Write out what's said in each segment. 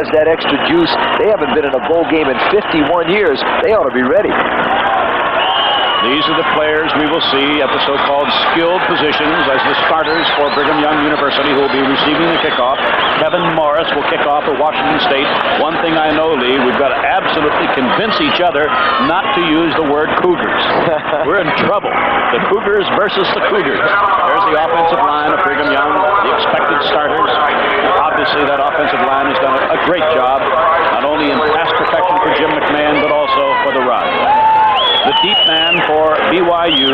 has that extra juice. They haven't been in a bowl game in 51 years. They ought to be ready. These are the players we will see at the so-called skilled positions as the starters for Brigham Young University, who will be receiving the kickoff. Kevin Morris will kick off for Washington State. One thing I know, Lee, we've got to absolutely convince each other not to use the word Cougars. We're in trouble. The Cougars versus the Cougars. There's the offensive line of Brigham Young, the expected starters. Obviously, that offensive line has done a great job, not only in pass protection for Jim McMahon, but also for the run. The deep man for BYU,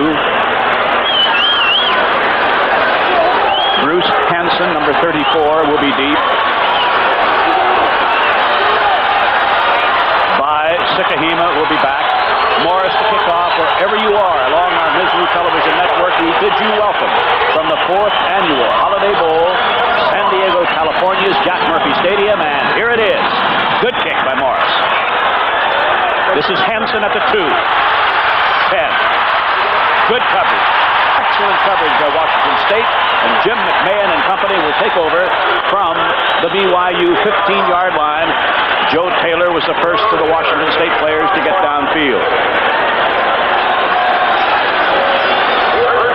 Bruce Hansen, number 34, will be deep. By Sikahema will be back. Morris to kick off wherever you are along our Mizzou Television Network. We bid you welcome from the 4th Annual Holiday Bowl, San Diego, California's Jack Murphy Stadium, and here it is. Good kick by Morris. This is Hansen at the 2. 10. Good coverage. Excellent coverage by Washington State. And Jim McMahon and company will take over from the BYU 15-yard line. Joe Taylor was the first of the Washington State players to get downfield.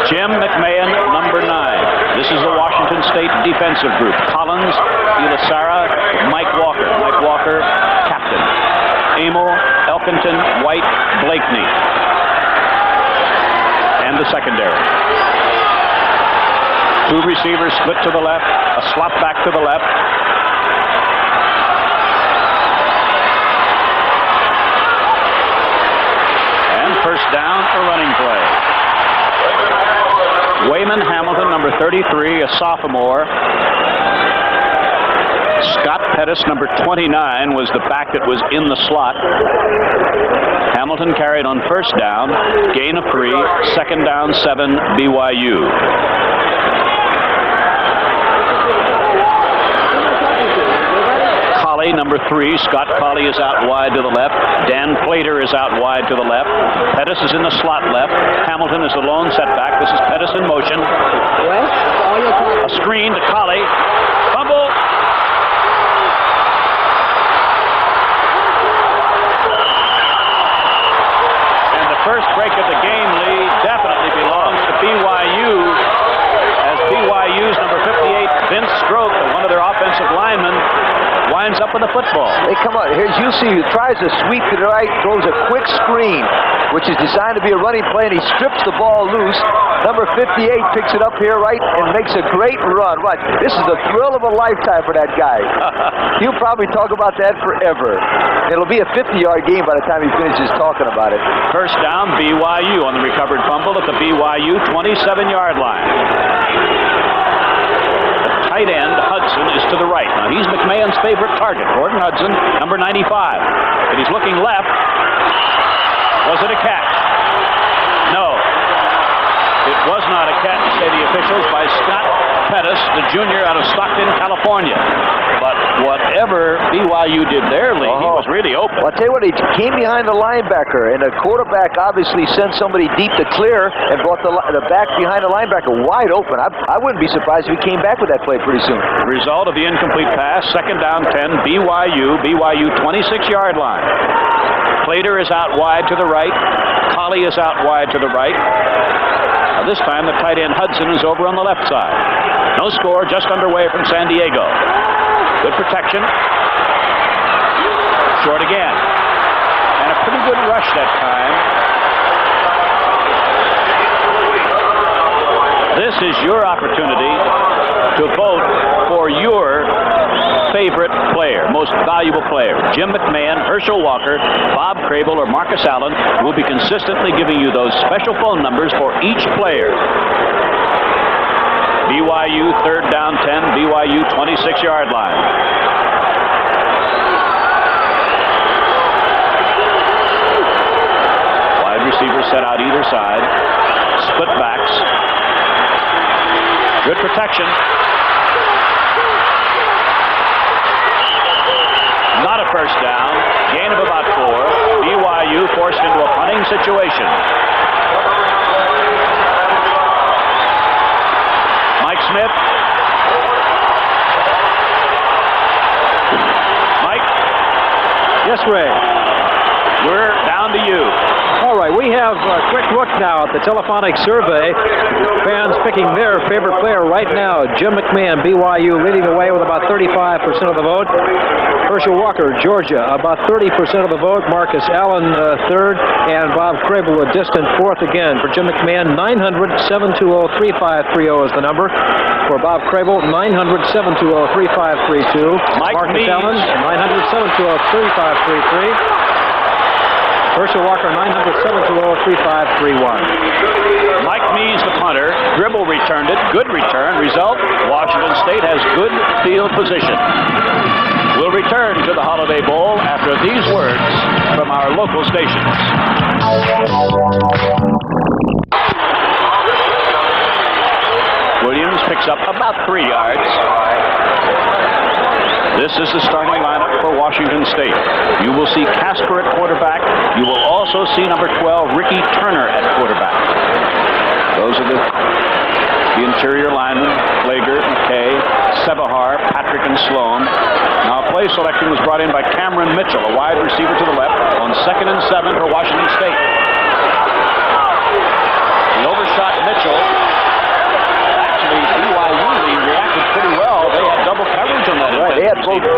Jim McMahon, number 9. This is the Washington State defensive group. Collins, Elisara, Mike Walker. Mike Walker, captain. Amel, Elkington, White, Blakeney. And the secondary. 2 receivers split to the left, a slot back to the left. And first down, a running play. Wayman Hamilton, number 33, a sophomore. Scott Pettis, number 29, was the back that was in the slot. Hamilton carried on first down, gain of 3, second down 7, BYU. Colley, number 3, Scott Colley is out wide to the left. Dan Plater is out wide to the left. Pettis is in the slot left. Hamilton is the lone setback. This is Pettis in motion. A screen to Colley. Fumble. First break of the game, Lee, definitely belongs to BYU, as BYU's number 58, Vince Stroke, one of their offensive linemen, winds up with the football. Hey, come on. Here's UC, who tries to sweep to the right, throws a quick screen, which is designed to be a running play, and he strips the ball loose. Number 58 picks it up here right and makes a great run. Watch, this is the thrill of a lifetime for that guy. He'll probably talk about that forever. It'll be a 50-yard game by the time he finishes talking about it. First down, BYU on the recovered fumble at the BYU 27-yard line. The tight end, Hudson, is to the right. Now, he's McMahon's favorite target. Gordon Hudson, number 95. And he's looking left. Was it a catch? No. It was not a catch, say the officials, by Scott Pettis, the junior out of Stockton, California. But whatever BYU did there, Lee, he was really open. Well, I'll tell you what, he came behind the linebacker, and the quarterback obviously sent somebody deep to clear and brought the back behind the linebacker wide open. I wouldn't be surprised if he came back with that play pretty soon. Result of the incomplete pass, second down 10, BYU 26-yard line. Plater is out wide to the right. Colley is out wide to the right. Now this time the tight end Hudson is over on the left side. No score, just underway from San Diego. Good protection. Short again. And a pretty good rush that time. This is your opportunity to vote for your favorite player, most valuable player. Jim McMahon, Herschel Walker, Bob Crable, or Marcus Allen will be consistently giving you those special phone numbers for each player. BYU third down 10, BYU 26-yard line. Wide receivers set out either side. Split backs. Good protection. Not a first down. Gain of about 4. BYU forced into a punting situation. Mike Smith. Ray. We're down to you. All right, we have a quick look now at the telephonic survey. Fans picking their favorite player right now. Jim McMahon, BYU, leading the way with about 35% of the vote. Herschel Walker, Georgia, about 30% of the vote. Marcus Allen, third. And Bob Crable, a distant fourth again. For Jim McMahon, 900-720-3530 is the number. For Bob Crable, 900-720-3532. Marcus Mees. Allen, 900-720-3533. Herschel Walker, 900-720-3531. Mike Mees, the punter. Gribble returned it. Good return. Result, Washington State has good field position. We'll return to the Holiday Bowl after these words from our local stations. Williams picks up about 3 yards. This is the starting lineup for Washington State. You will see Casper at quarterback. You will also see number 12, Ricky Turner, at quarterback. Those are the interior linemen: Flagert, McKay, Sebahar, Patrick, and Sloan. Now, play selection was brought in by Cameron Mitchell, a wide receiver to the left, on 2nd and 7 for Washington State. The overshot Mitchell. Actually, BYU reacted pretty well. They had double coverage on that. Right,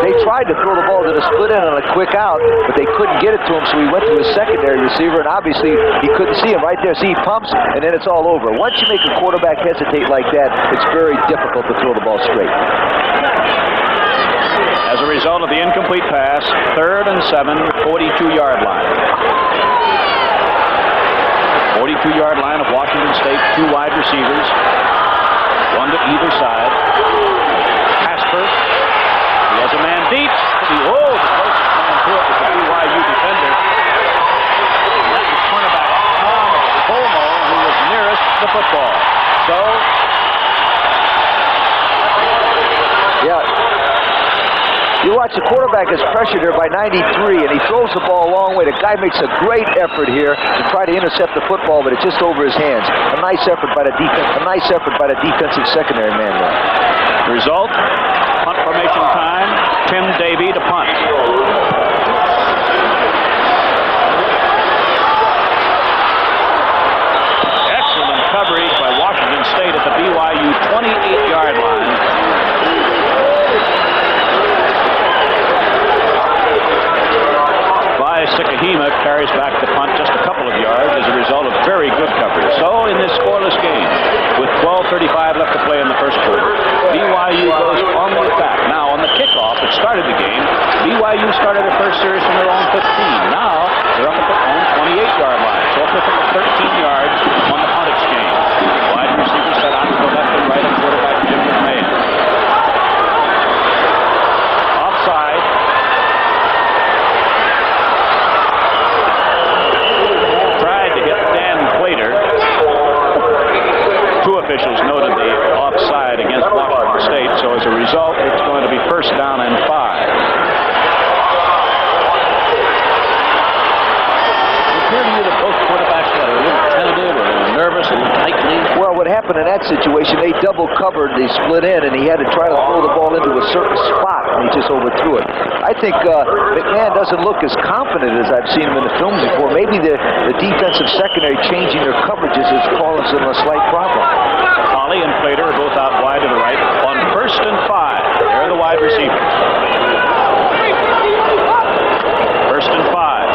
they tried to throw the ball to the split end on a quick out, but they couldn't get it to him, so he went to his secondary receiver, and obviously he couldn't see him right there. See, he pumps, and then it's all over. Once you make a quarterback hesitate like that, it's very difficult to throw the ball straight. As a result of the incomplete pass, 3rd and 7, 42-yard line. 42-yard line of Washington State, 2 wide receivers, 1 to either side. Casper, he has a man deep. The closest man to it was the BYU defender. And that was cornerback Tom Como, who was nearest the football. So, yeah. You watch the quarterback is pressured here by 93, and he throws the ball a long way. The guy makes a great effort here to try to intercept the football, but it's just over his hands. A nice effort by the defensive secondary man there. Result, punt formation time. Tim Davey to punt. Excellent coverage by Washington State at the BYU 28-yard line. Sikahema carries back the punt just a couple of yards as a result of very good coverage. So in this scoreless game, with 12:35 left to play in the first quarter, BYU goes on the attack. Now on the kickoff that started the game, BYU started their first series from their own 15. Now they're up at their own 28-yard line. So up at 13 yards on the punt exchange. Wide receivers set out to the left and right of quarterback Jim McMahon. Offside. Two officials noted the offside against Washington State, so as a result, it's going to be 1st down and 5. Appear to you that both quarterbacks got a little tentative, or a little nervous, a little tightly? Well, what happened in that situation, they double covered, they split in, and he had to try to throw the ball into a certain spot, and he just overthrew it. I think McMahon doesn't look as confident as I've seen him in the films before. Maybe the defensive secondary changing their coverages is causing them a slight problem. Holly and Plater are both out wide to the right. On 1st and 5, they're the wide receivers. 1st and 5.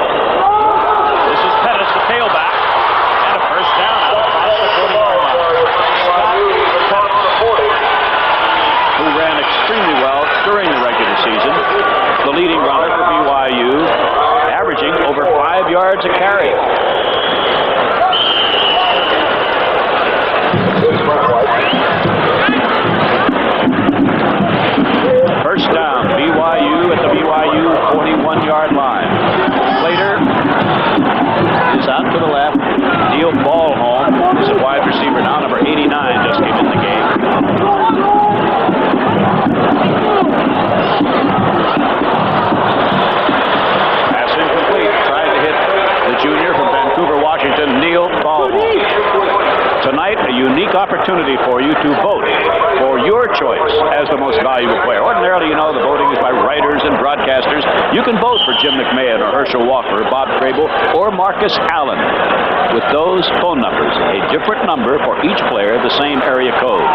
This is Pettis, the tailback, and a 1st down out across the 40-yard line. Scott Pettis, who ran extremely well during the regular season, the leading runner for BYU, averaging over 5 yards a carry. First down, BYU at the BYU 41-yard line. Slater is out to the left. Neil Ballholm is a wide receiver now. Number 89 just came in the game. Pass incomplete. Tried to hit the junior tonight a unique opportunity for you to vote for your choice as the most valuable player. Ordinarily, you know, the voting is by writers and broadcasters. You can vote for Jim McMahon or Herschel Walker, Bob Crable, or Marcus Allen. With those phone numbers, a different number for each player, the same area code.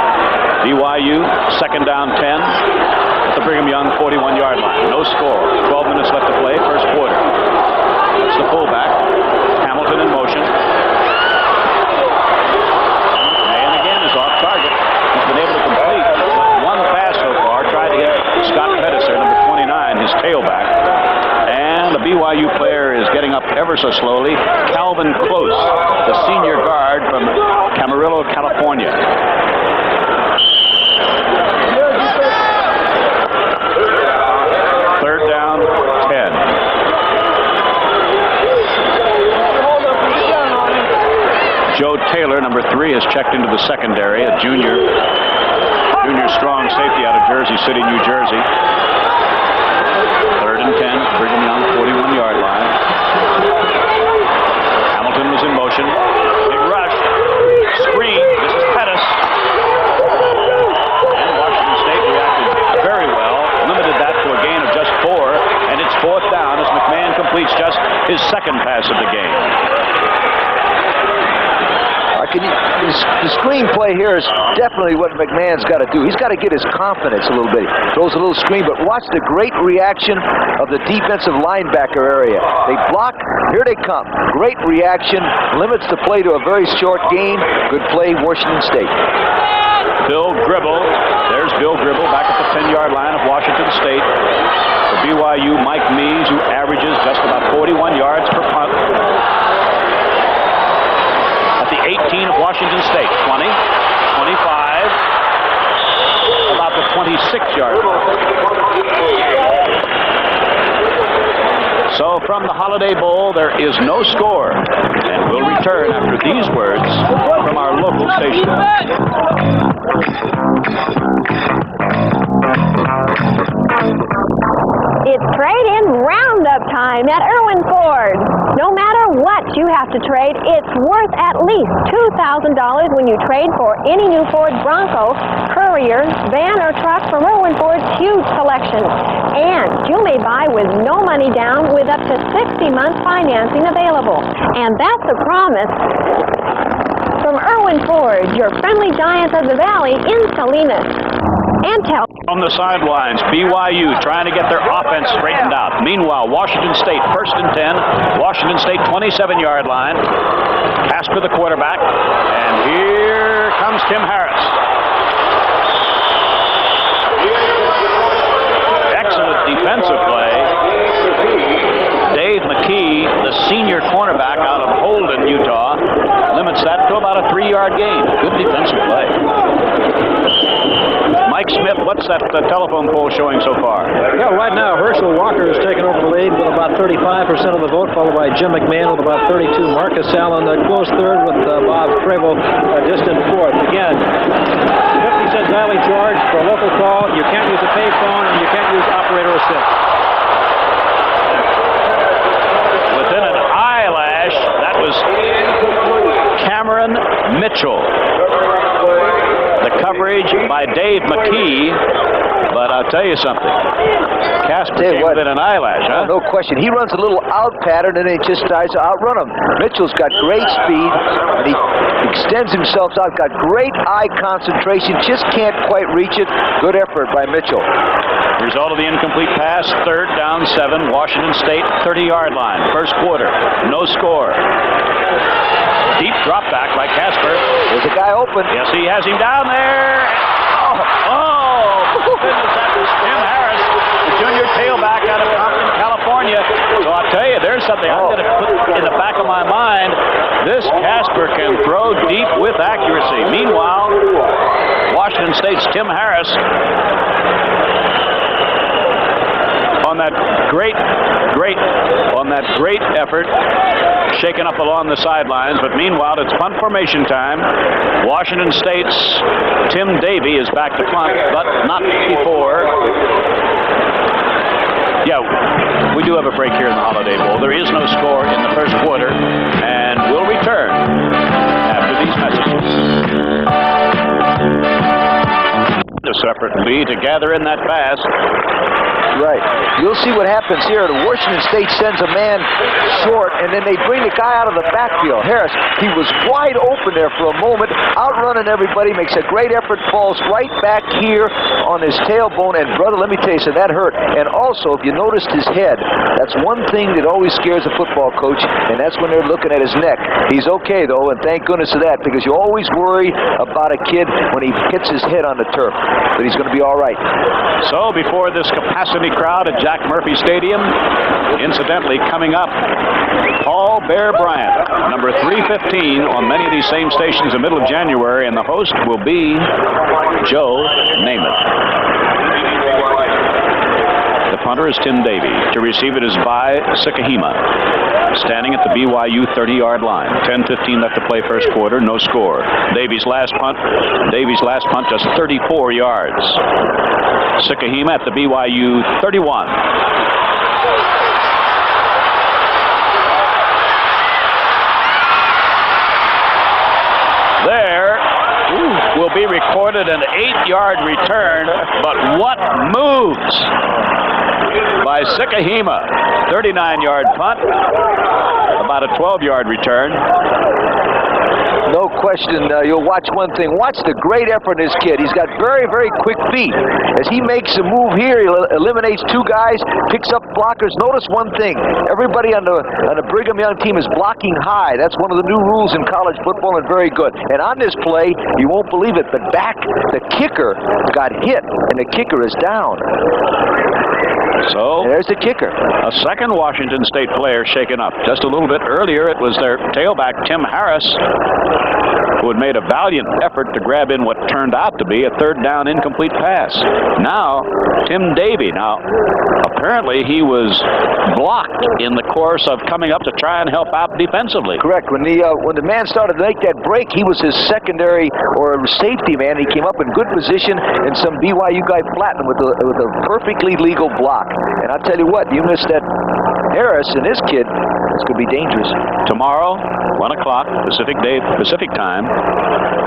BYU, second down 10 at the Brigham Young 41-yard line. No score. 12 minutes left to play, first quarter. It's the fullback. Hamilton in motion. And again is off target. He's been able to complete one pass so far. Tried to hit Scott Pettisser, number 29, his tailback. And the BYU player is getting up ever so slowly. Calvin Close, the senior guard from Camarillo, California. Third down, 10. Joe Taylor, number 3, has checked into the secondary, a junior strong safety out of Jersey City, New Jersey. Third and 10, Brigham Young, 41-yard line. Hamilton was in motion. Big rush. Screen. This is Pettis. And Washington State reacted very well. Limited that to a gain of just 4. And it's fourth down as McMahon completes just his second pass of the game. The screenplay here is definitely what McMahon's got to do. He's got to get his confidence a little bit. Throws a little screen, but watch the great reaction of the defensive linebacker area. They block, here they come. Great reaction, limits the play to a very short gain. Good play, Washington State. Bill Gribble, there's Bill Gribble back at the 10-yard line of Washington State. For BYU, Mike Mees, who averages just about 41 yards per punt. 18 of Washington State, 20, 25, about the 26-yard line. So from the Holiday Bowl, there is no score, and we'll return after these words from our local station. It's trade-in roundup time at Irwin Ford. No matter what you have to trade, it's worth at least $2,000 when you trade for any new Ford Bronco, Courier, van, or truck from Irwin Ford's huge selection. And you may buy with no money down with up to 60-month financing available. And that's a promise from Irwin Ford, your friendly giants of the valley in Salinas. And tell on the sidelines, BYU trying to get their offense straightened out. Meanwhile, Washington State first and 10. Washington State 27-yard line. Casper the quarterback. And here comes Tim Harris. Excellent defensive play. Dave McKee, the senior cornerback out of Holden, Utah, limits that to about a 3-yard gain. Good defensive play. Mike Smith, what's that telephone poll showing so far? Yeah, right now, Herschel Walker has taken over the lead with about 35% of the vote, followed by Jim McMahon with about 32. Marcus Allen, close third, with Bob Crable distant fourth. Again, 50-cent daily charge for a local call. You can't use a payphone, and you can't use operator assist. Within an eyelash, that was Cameron Mitchell. The coverage by Dave McKee, but I'll tell you something. Casper came within an eyelash, huh? No question. He runs a little out pattern, and it just tries to outrun him. Mitchell's got great speed, and he extends himself out. Got great eye concentration, just can't quite reach it. Good effort by Mitchell. Result of the incomplete pass, third down 7, Washington State 30-yard line. First quarter, no score. Deep drop back by Casper. There's a guy open. Yes, he has him down there. Oh, goodness, that was Tim Harris, the junior tailback out of Compton, California. So I'll tell you, there's something I'm going to put in the back of my mind. This Casper can throw deep with accuracy. Meanwhile, Washington State's Tim Harris on that great effort, shaken up along the sidelines. But meanwhile, it's punt formation time. Washington State's Tim Davey is back to punt, but not before. Yeah, we do have a break here in the Holiday Bowl. There is no score in the first quarter, and we'll return after these messages. Murphy to gather in that pass. Right. You'll see what happens here. The Washington State sends a man short, and then they bring the guy out of the backfield. Harris, he was wide open there for a moment, outrunning everybody, makes a great effort, falls right back here on his tailbone, and brother, let me tell you, so that hurt. And also, if you noticed his head, that's one thing that always scares a football coach, and that's when they're looking at his neck. He's okay, though, and thank goodness for that, because you always worry about a kid when he hits his head on the turf, but he's going to be all right. So before this capacity crowd at Jack Murphy Stadium, incidentally coming up, Paul Bear Bryant, number 315 on many of these same stations in the middle of January, and the host will be Joe Namath. The punter is Tim Davey. To receive it is Vi Sikahema, standing at the BYU 30-yard line. 10:15 left to play first quarter, no score. Davies' last punt just 34 yards. Sikahema at the BYU 31. There will be recorded an 8-yard return, but what moves by Sikahema. 39-yard punt, about a 12-yard return. No question, you'll watch one thing. Watch the great effort in this kid. He's got very, very quick feet. As he makes a move here, he eliminates two guys, picks up blockers. Notice one thing. Everybody on the Brigham Young team is blocking high. That's one of the new rules in college football, and very good. And on this play, you won't believe it, the kicker got hit, and the kicker is down. So there's the kicker. A second Washington State player shaken up. Just a little bit earlier, it was their tailback, Tim Harris, who had made a valiant effort to grab in what turned out to be a third down incomplete pass. Now, Tim Davey. Now, apparently he was blocked in the course of coming up to try and help out defensively. Correct. When the man started to make that break, he was his secondary or safety man. He came up in good position, and some BYU guy flattened with a perfectly legal block. And I'll tell you what, you missed that Harris and this kid, it's going to be dangerous. Tomorrow, 1 o'clock Pacific time,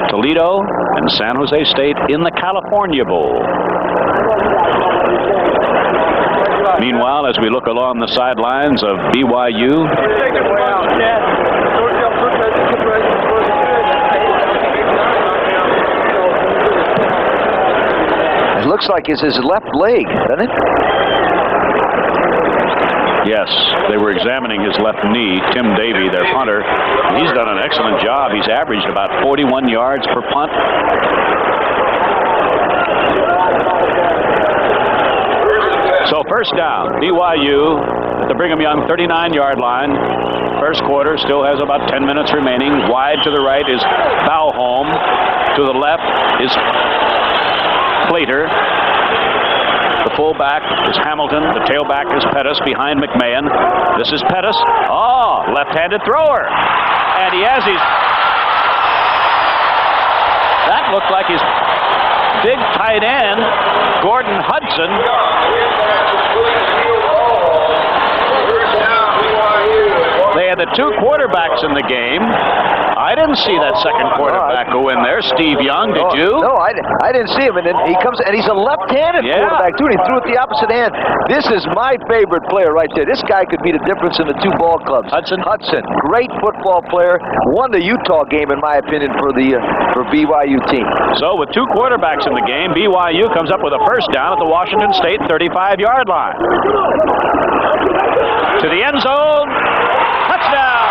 Toledo and San Jose State in the California Bowl. Meanwhile, as we look along the sidelines of BYU, it looks like it's his left leg, doesn't it? Yes, they were examining his left knee. Tim Davey, their punter, he's done an excellent job. He's averaged about 41 yards per punt. So first down, BYU at the Brigham Young 39-yard line. First quarter still has about 10 minutes remaining. Wide to the right is Bauholm. To the left is Plater. The fullback is Hamilton. The tailback is Pettis behind McMahon. This is Pettis. Oh, left-handed thrower. And he has his... That looked like his big tight end, Gordon Hudson. They had the two quarterbacks in the game. I didn't see that second quarterback go in there. Steve Young, did you? No, I didn't see him. And then he comes, and he's a left-handed quarterback, too. And he threw it the opposite hand. This is my favorite player right there. This guy could be the difference in the two ball clubs. Hudson, great football player. Won the Utah game, in my opinion, for BYU team. So with two quarterbacks in the game, BYU comes up with a first down at the Washington State 35-yard line. To the end zone. Touchdown!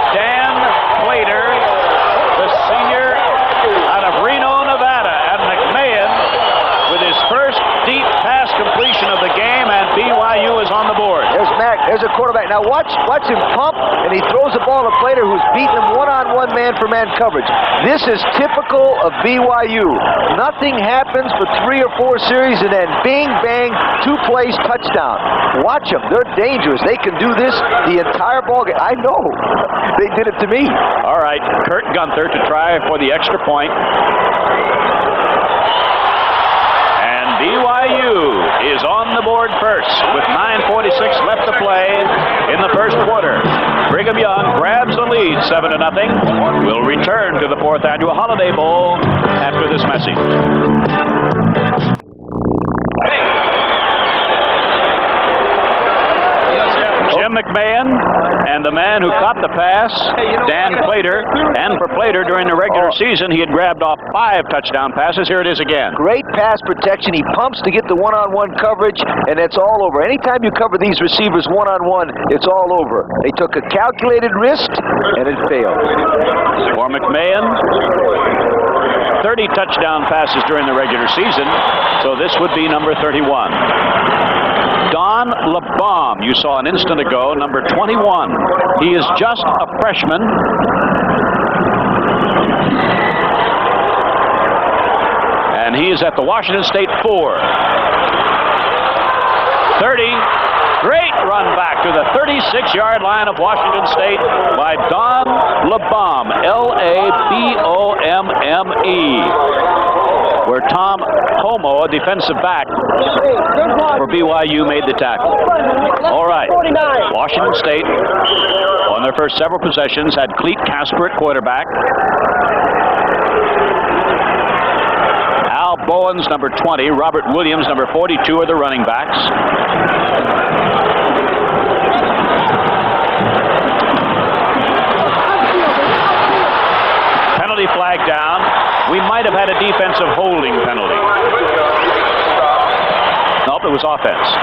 Dan Plater, the senior out of Reno, Nevada, and McMahon with his first deep pass completion of the game, and BYU is on the board. There's Mac. There's a quarterback. Now watch him pump, and he throws the ball to Plater, who's beating him one-on-one man-for-man coverage. This is typical of BYU. Nothing happens for 3 or 4 series, and then bing, bang, 2 plays, touchdown. Watch them. They're dangerous. They can do this the entire ball game. I know. They did it to me. All right, Kurt Gunther to try for the extra point. BYU is on the board first with 9:46 left to play in the first quarter. Brigham Young grabs the lead. lead 7-0. We'll return to the 4th Annual Holiday Bowl after this message. Jim McMahon and the man who caught the pass, Dan Plater. And for Plater, during the regular season, he had grabbed off 5 touchdown passes. Here it is again. Great pass protection. He pumps to get the one-on-one coverage, and it's all over. Anytime you cover these receivers one-on-one, it's all over. They took a calculated risk, and it failed. For McMahon, 30 touchdown passes during the regular season, so this would be number 31. Don LeBaum, you saw an instant ago, number 21. He is just a freshman. And he is at the Washington State 4. 30. Great run back to the 36-yard line of Washington State by Don LeBaum, L-A-B-O-M-M-E, where Tom Homo, a defensive back for BYU, made the tackle. All right, Washington State, on their first several possessions, had Cleet Casper at quarterback. Al Bowens, number 20, Robert Williams, number 42, are the running backs. Penalty flag down. We might have had a defensive holding penalty. Nope, it was offense.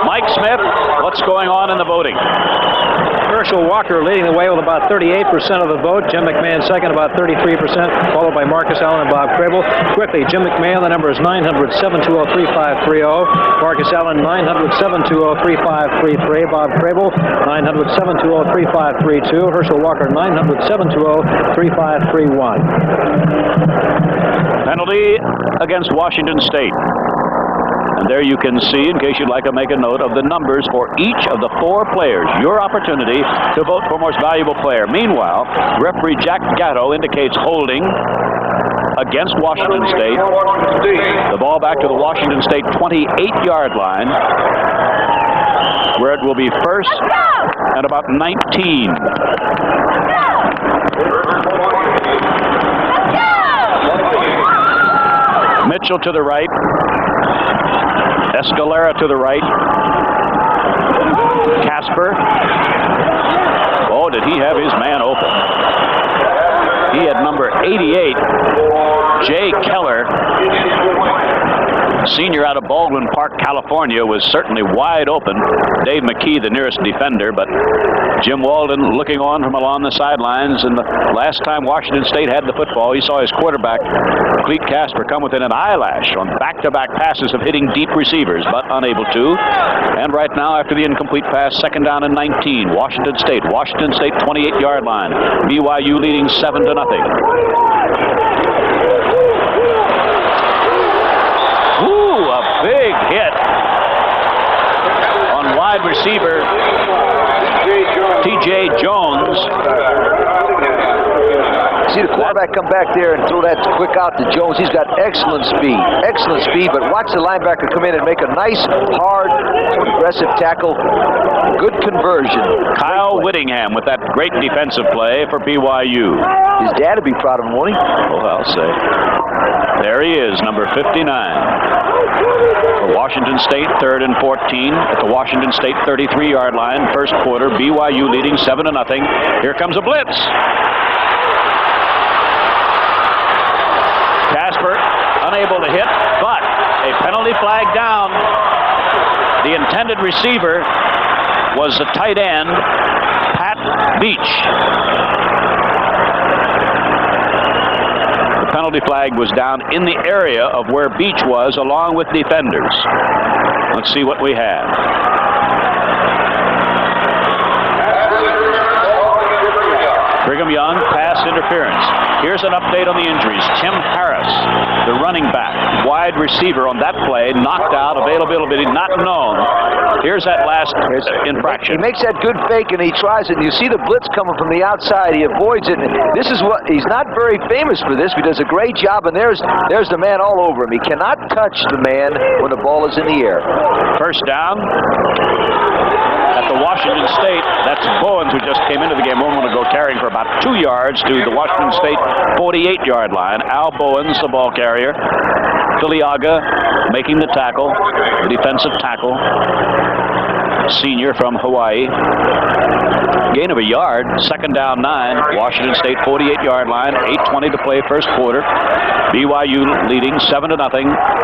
Mike Smith, what's going on in the voting? Herschel Walker leading the way with about 38% of the vote. Jim McMahon second, about 33%, followed by Marcus Allen and Bob Crable. Quickly, Jim McMahon, the number is 900-720-3530. Marcus Allen, 900-720-3533. Bob Crable, 900-720-3532. Herschel Walker, 900-720-3531. Penalty against Washington State. And there you can see, in case you'd like to make a note, of the numbers for each of the 4 players. Your opportunity to vote for most valuable player. Meanwhile, referee Jack Gatto indicates holding against Washington State. The ball back to the Washington State 28-yard line, where it will be first and about 19. Mitchell to the right. Escalera to the right. Casper. Oh, did he have his man open? He had number 88, Jay Keller. Senior out of Baldwin Park, California, was certainly wide open. Dave McKee, the nearest defender, but Jim Walden looking on from along the sidelines. And the last time Washington State had the football, he saw his quarterback, Cleet Casper, come within an eyelash on back-to-back passes of hitting deep receivers, but unable to. And right now, after the incomplete pass, second down and 19. Washington State 28-yard line. BYU leading 7-0. Ooh, a big hit on wide receiver T.J. Jones. See the quarterback come back there and throw that quick out to Jones. He's got excellent speed, but watch the linebacker come in and make a nice, hard, aggressive tackle. Good conversion. Kyle Whittingham with that great defensive play for BYU. His dad would be proud of him, won't he? Oh, I'll say. There he is, number 59. For Washington State, 3rd and 14 at the Washington State 33-yard line. First quarter, BYU leading 7-0. Here comes a blitz. Casper unable to hit, but a penalty flag down. The intended receiver was the tight end, Pat Beach. The penalty flag was down in the area of where Beach was, along with defenders. Let's see what we have. Brigham Young, pass interference. Here's an update on the injuries. Tim Harris, the running back, wide receiver on that play, knocked out, availability not known. Here's that last infraction. He makes that good fake and he tries it, and you see the blitz coming from the outside. He avoids it. This is what, he's not very famous for this, but he does a great job, and there's the man all over him. He cannot touch the man when the ball is in the air. First down at the Washington State. That's Bowens, who just came into the game a moment ago, carrying for about 2 yards to the Washington State 48-yard line. Al Bowens, the ball carrier. Filiaga making the tackle, the defensive tackle. Senior from Hawaii. Gain of a yard, 2nd down 9. Washington State 48-yard line, 8:20 to play first quarter. BYU leading 7-0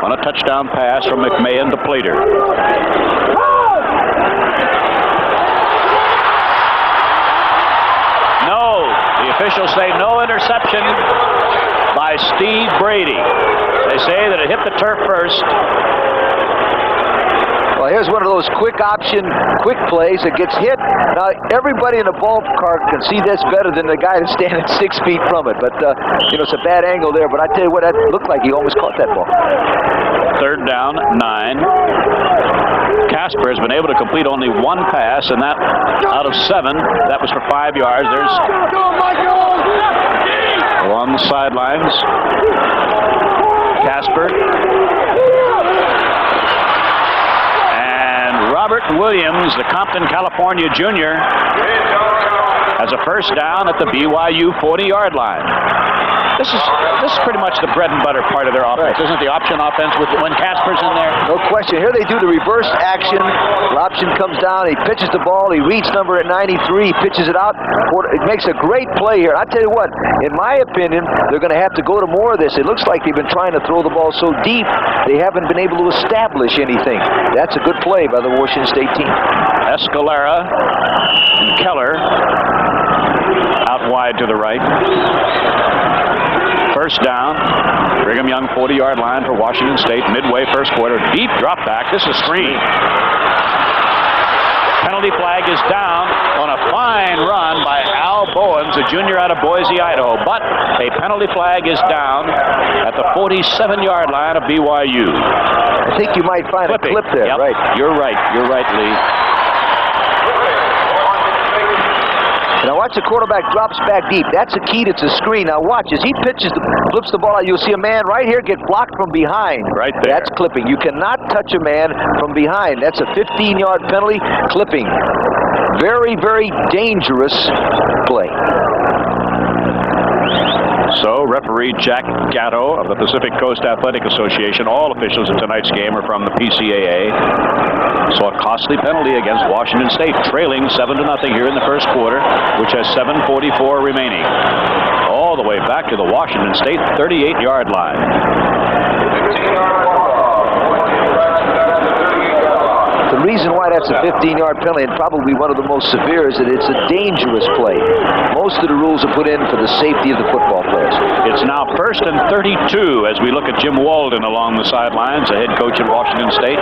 on a touchdown pass from McMahon to Plater. No, the officials say no interception by Steve Brady. They say that it hit the turf first. Well, here's one of those quick option, quick plays that gets hit. Now, everybody in the ballpark can see this better than the guy that's standing 6 feet from it. But, you know, it's a bad angle there. But I tell you what, that looked like he almost caught that ball. 3rd down, 9. Casper has been able to complete only 1 pass, and that out of 7. That was for 5 yards. There's along the sidelines. Casper. Robert Williams, the Compton, California junior, has a first down at the BYU 40-yard line. This is pretty much the bread and butter part of their offense, isn't it? The option offense with when Casper's in there. No question. Here they do the reverse action. The option comes down. He pitches the ball. He reads number at 93. Pitches it out. It makes a great play here. I tell you what, in my opinion, they're going to have to go to more of this. It looks like they've been trying to throw the ball so deep they haven't been able to establish anything. That's a good play by the Washington State team. Escalera and Keller out wide to the right. First down, Brigham Young 40-yard line for Washington State, midway first quarter. Deep drop back. This is screen. Penalty flag is down on a fine run by Al Bowens, a junior out of Boise, Idaho. But a penalty flag is down at the 47-yard line of BYU. I think you might find Clipping. A clip there, yep. right? You're right, Lee. Now watch the quarterback drops back deep. That's the key. It's a screen. Now watch as he flips the ball out. You'll see a man right here get blocked from behind. Right there. That's clipping. You cannot touch a man from behind. That's a 15-yard penalty. Clipping. Very, very dangerous play. So, referee Jack Gatto of the Pacific Coast Athletic Association, all officials at tonight's game are from the PCAA. So a costly penalty against Washington State, trailing 7-0 here in the first quarter, which has 7:44 remaining. All the way back to the Washington State 38-yard line. The reason why that's a 15-yard penalty, and probably one of the most severe, is that it's a dangerous play. Most of the rules are put in for the safety of the football players. It's now 1st and 32 as we look at Jim Walden along the sidelines, the head coach at Washington State.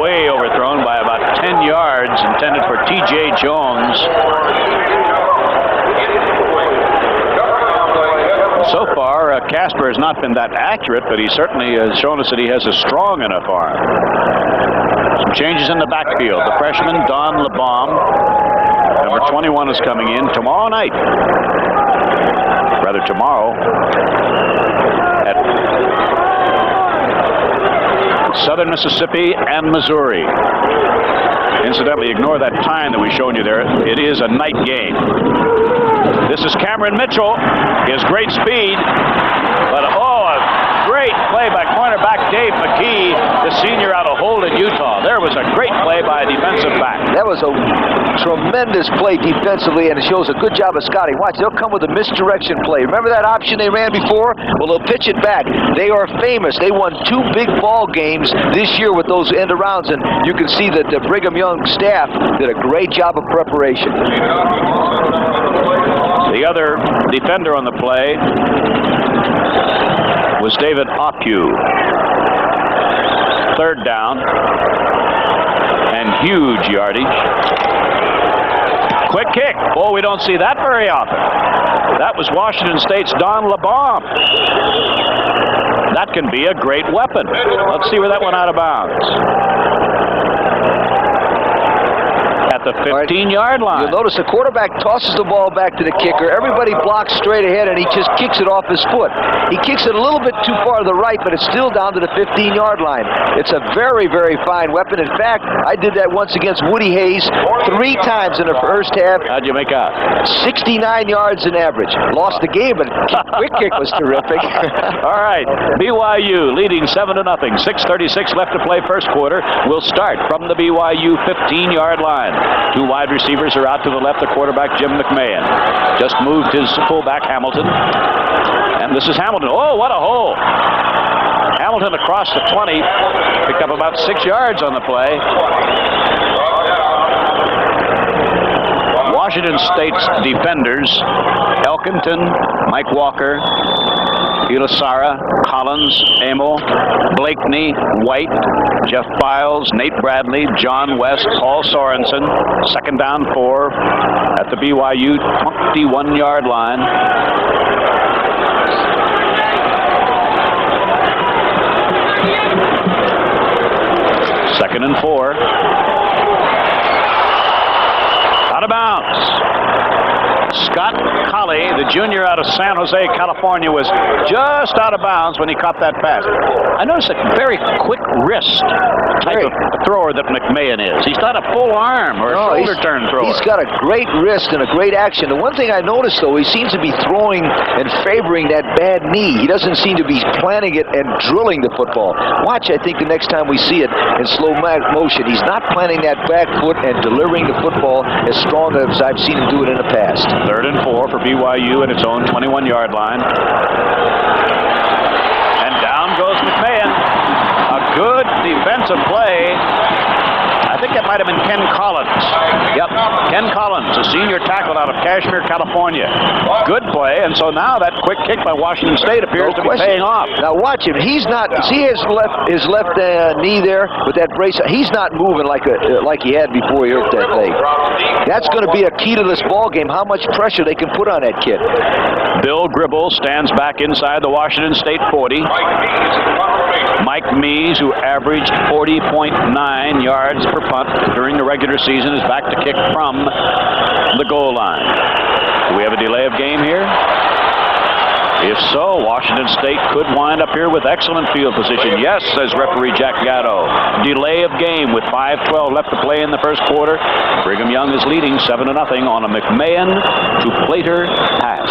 Way overthrown by about 10 yards, intended for T.J. Jones. So far, Casper has not been that accurate, but he certainly has shown us that he has a strong enough arm. Some changes in the backfield. The freshman, Don LeBaum, number 21, is coming in tomorrow night. Rather, tomorrow at Southern Mississippi and Missouri. Incidentally, ignore that time that we've shown you there. It is a night game. This is Cameron Mitchell. He has great speed, but a great play by cornerback Dave McKee, the senior out of Holden, Utah. There was a great play by a defensive back. That was a tremendous play defensively, and it shows a good job of scouting. Watch, they'll come with a misdirection play. Remember that option they ran before? Well, they'll pitch it back. They are famous. They won 2 big ball games this year with those end arounds, and you can see that the Brigham Young staff did a great job of preparation. The other defender on the play was David Opue. 3rd down and huge yardage. Quick kick. Oh, we don't see that very often. That was Washington State's Don LeBaum. That can be a great weapon. Let's see where that went out of bounds. At at the 15-yard line. You'll notice the quarterback tosses the ball back to the kicker. Everybody blocks straight ahead, and he just kicks it off his foot. He kicks it a little bit too far to the right, but it's still down to the 15-yard line. It's a very, very fine weapon. In fact, I did that once against Woody Hayes 3 times in the first half. How'd you make out? 69 yards in average. Lost the game, but quick kick was terrific. All right, BYU leading 7-0. 6:36 left to play first quarter. Will start from the BYU 15-yard line. 2 wide receivers are out to the left. The quarterback, Jim McMahon, just moved his fullback, Hamilton. And this is Hamilton. Oh, what a hole. Hamilton across the 20. Picked up about 6 yards on the play. Washington State's defenders, Elkington, Mike Walker, Ilasara, Collins, Amo, Blakeney, White, Jeff Files, Nate Bradley, John West, Paul Sorensen. 2nd down 4 at the BYU 21-yard line. Second and 4. Out of bounds. Scott Colley, the junior out of San Jose, California, was just out of bounds when he caught that pass. I noticed a very quick wrist type of thrower that McMahon is. He's not a full arm or a shoulder turn thrower. He's got a great wrist and a great action. The one thing I noticed, though, he seems to be throwing and favoring that bad knee. He doesn't seem to be planting it and drilling the football. Watch, I think, the next time we see it in slow motion. He's not planting that back foot and delivering the football as strong as I've seen him do it in the past. 3rd and 4 for BYU at its own 21-yard line. And down goes McMahon. A good defensive play. I think that might have been Ken Collins. Yep, Ken Collins, a senior tackle out of Kashmir, California. Good play, and so now that quick kick by Washington State appears to be paying off. Now watch him. He's not. See his left knee there with that brace. He's not moving like he had before he hurt that leg. That's going to be a key to this ball game. How much pressure they can put on that kid. Bill Gribble stands back inside the Washington State 40. Mike Mees, who averaged 40.9 yards per punt during the regular season, is back to kick from the goal line. Do we have a delay of game here? If so, Washington State could wind up here with excellent field position. Yes, says referee Jack Gatto. Delay of game with 5:12 left to play in the first quarter. Brigham Young is leading 7-0 on a McMahon to Plater pass.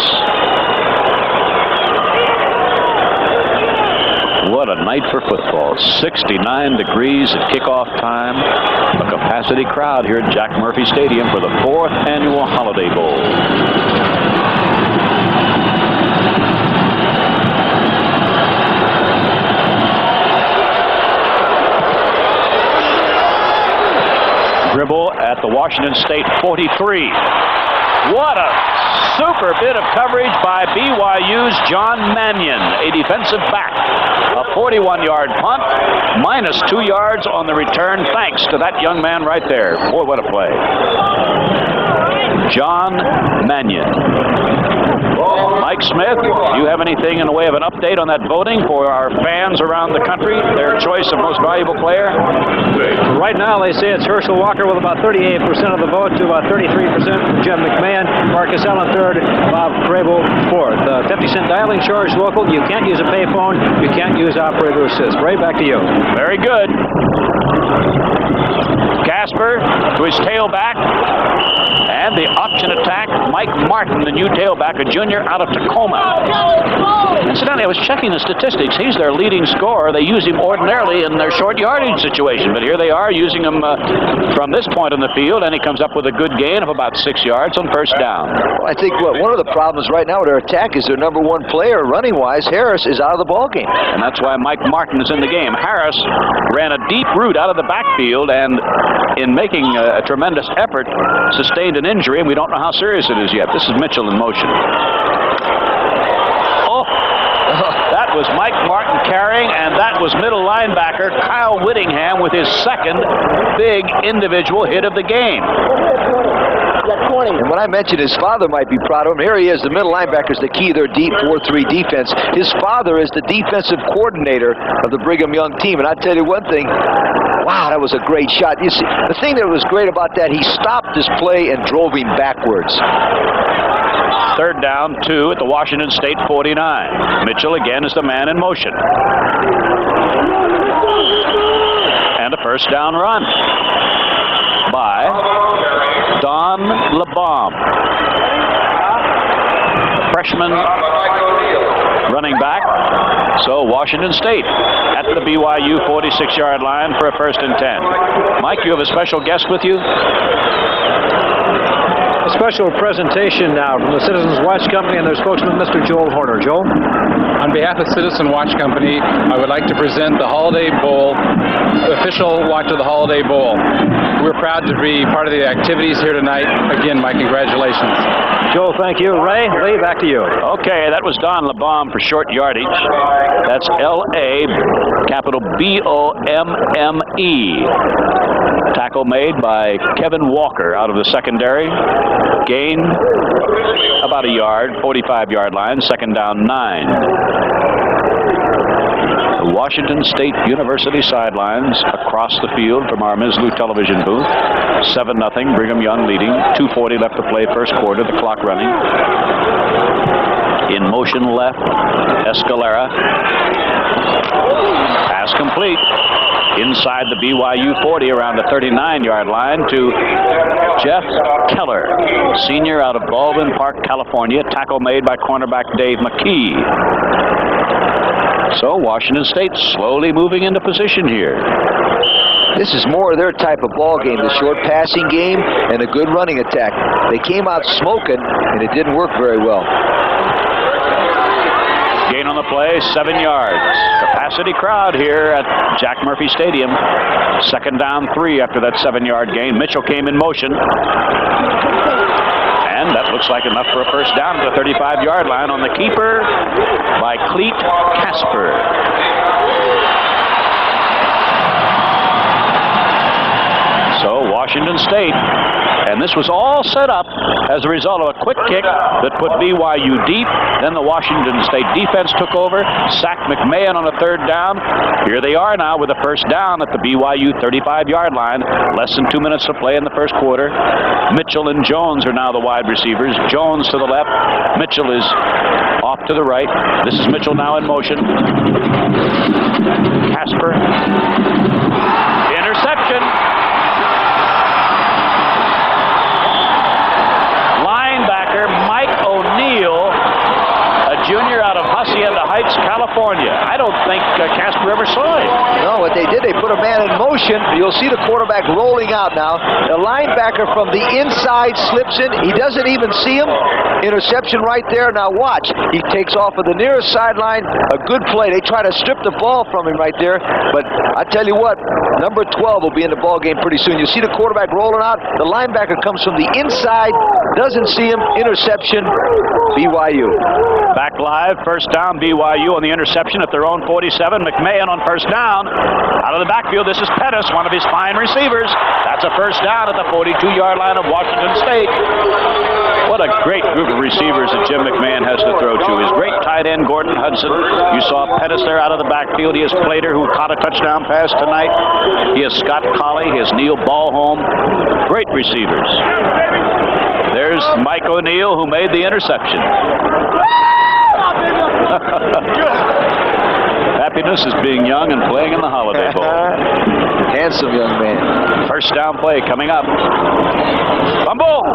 What a night for football. 69 degrees at kickoff time. A capacity crowd here at Jack Murphy Stadium for the 4th annual Holiday Bowl. Dribble at the Washington State 43. What a super bit of coverage by BYU's John Mannion, a defensive back. A 41-yard punt, minus 2 yards on the return, thanks to that young man right there. Boy, what a play. John Mannion. Mike Smith, do you have anything in the way of an update on that voting for our fans around the country, their choice of most valuable player? Right now, they say it's Herschel Walker with about 38% of the vote to about 33% from Jim McMahon. Marcus Allen third, Bob Crable fourth. 50-cent dialing charge local. You can't use a payphone. You can't use operator assist. Ray, back to you. Very good. Casper to his tailback. And the option attack, Mike Martin, the new tailback, a junior out of Tacoma. Incidentally, I was checking the statistics. He's their leading scorer. They use him ordinarily in their short yardage situation, but here they are using him from this point in the field, and he comes up with a good gain of about 6 yards on first down. Well, I think one of the problems right now with their attack is their number 1 player, running-wise, Harris, is out of the ballgame. And that's why Mike Martin is in the game. Harris ran a deep route out of the backfield, and in making a tremendous effort, sustained an injury, and we don't know how serious it is yet. This is Mitchell in motion. Oh, that was Mike Martin carrying, and that was middle linebacker Kyle Whittingham with his second big individual hit of the game. And when I mentioned his father might be proud of him, here he is, the middle linebacker is the key to their deep 4-3 defense. His father is the defensive coordinator of the Brigham Young team, and I tell you one thing, Wow, that was a great shot. You see, the thing that was great about that, he stopped his play and drove him backwards. Third down, 2 at the Washington State 49. Mitchell again is the man in motion. And a first down run by Don LeBomb, freshman running back. So Washington State at the BYU 46-yard line for a 1st and 10. Mike, you have a special guest with you? A special presentation now from the Citizens Watch Company and their spokesman, Mr. Joel Horner. Joel? On behalf of Citizen Watch Company, I would like to present the Holiday Bowl, the official watch of the Holiday Bowl. We're proud to be part of the activities here tonight. Again, my congratulations. Joel, thank you. Ray, Lee, back to you. Okay, that was Don LeBomb for short yardage. That's L-A, capital B-O-M-M-E. Tackle made by Kevin Walker out of the secondary. Gain about a yard, 45-yard line, 2nd down 9. The Washington State University sidelines across the field from our Mizzlou television booth. 7-0, Brigham Young leading. 2:40 left to play, first quarter, the clock running. In motion left, Escalera. Pass complete. Inside the BYU 40 around the 39-yard line to Jeff Keller, senior out of Baldwin Park, California. Tackle made by cornerback Dave McKee. So Washington State slowly moving into position here. This is more of their type of ball game, the short passing game and a good running attack. They came out smoking, and it didn't work very well. Gain on the play, 7 yards. Capacity crowd here at Jack Murphy Stadium. 2nd down 3 after that 7-yard gain. Mitchell came in motion. And that looks like enough for a first down to the 35-yard line on the keeper by Cleet Casper. So Washington State, and this was all set up as a result of a quick kick that put BYU deep. Then the Washington State defense took over, sacked McMahon on a 3rd down. Here they are now with a first down at the BYU 35-yard line. Less than 2 minutes to play in the first quarter. Mitchell and Jones are now the wide receivers. Jones to the left. Mitchell is off to the right. This is Mitchell now in motion. Casper. Interception. Junior out of Hacienda Heights, California. I don't think Casper ever saw it. No, what they did, they put a man in motion. You'll see the quarterback rolling out now. The linebacker from the inside slips in. He doesn't even see him. Interception right there. Now watch. He takes off of the nearest sideline. A good play. They try to strip the ball from him right there. But I tell you what, number 12 will be in the ball game pretty soon. You see the quarterback rolling out. The linebacker comes from the inside. Doesn't see him. Interception. BYU. Back live, first down BYU on the interception at their own 47. McMahon on first down. Out of the backfield, this is Pettis, one of his fine receivers. That's a first down at the 42-yard line of Washington State. What a great group of receivers that Jim McMahon has to throw to. His great tight end, Gordon Hudson. You saw Pettis there out of the backfield. He has Plater, who caught a touchdown pass tonight. He has Scott Colley. He has Neil Ballholm. Great receivers. There's Mike O'Neill, who made the interception. Happiness is being young and playing in the Holiday Bowl. Handsome young man. First down play coming up. Fumble!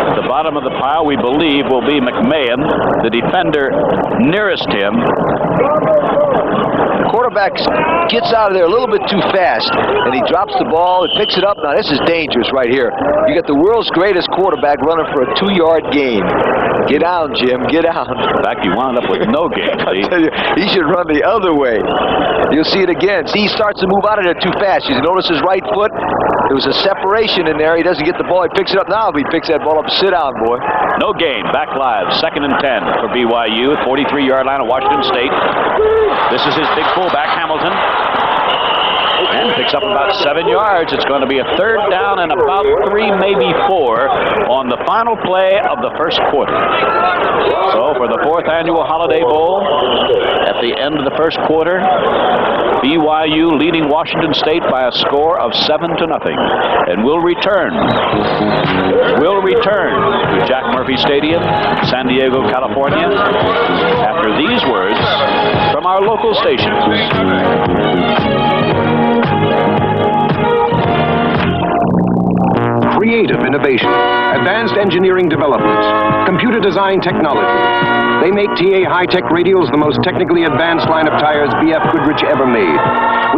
At the bottom of the pile, we believe, will be McMahon, the defender nearest him. Quarterback gets out of there a little bit too fast, and he drops the ball and picks it up. Now, this is dangerous right here. You got the world's greatest quarterback running for a 2-yard gain. Get down, Jim. Get down. In fact, you wound up with no gain. I tell you, he should run the other way. You'll see it again. See, he starts to move out of there too fast. You notice his right foot? There was a separation in there. He doesn't get the ball. He picks it up now. If he picks that ball up, sit down, boy. No gain. Back live. 2nd and 10 for BYU at 43-yard line of Washington State. This is his big fullback, Hamilton. and picks up about 7 yards. It's going to be a third down and about 3, maybe 4 on the final play of the first quarter. So for the 4th annual Holiday Bowl, at the end of the first quarter, BYU leading Washington State by a score of 7-0. And we'll return to Jack Murphy Stadium, San Diego, California, after these words from our local station. Creative innovation, advanced engineering developments, computer design technology. They make TA high-tech radials the most technically advanced line of tires B.F. Goodrich ever made,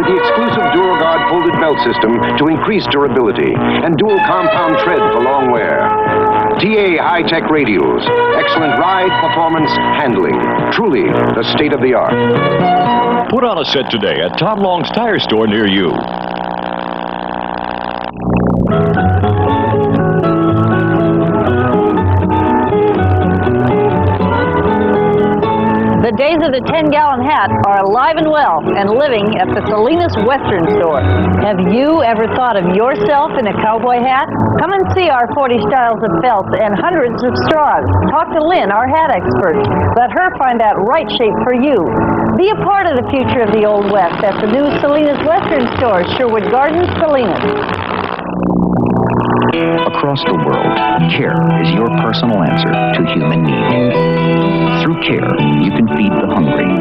with the exclusive DuraGuard folded belt system to increase durability and dual compound tread for long wear. TA high-tech radials, excellent ride, performance, handling. Truly the state of the art. Put on a set today at Todd Long's Tire Store near you. The days of the 10-gallon hat are alive and well and living at the Salinas Western Store. Have you ever thought of yourself in a cowboy hat? Come and see our 40 styles of felts and hundreds of straws. Talk to Lynn, our hat expert. Let her find that right shape for you. Be a part of the future of the Old West at the new Salinas Western Store, Sherwood Gardens, Salinas. Across the world, CARE is your personal answer to human need. Through CARE, you can feed the hungry.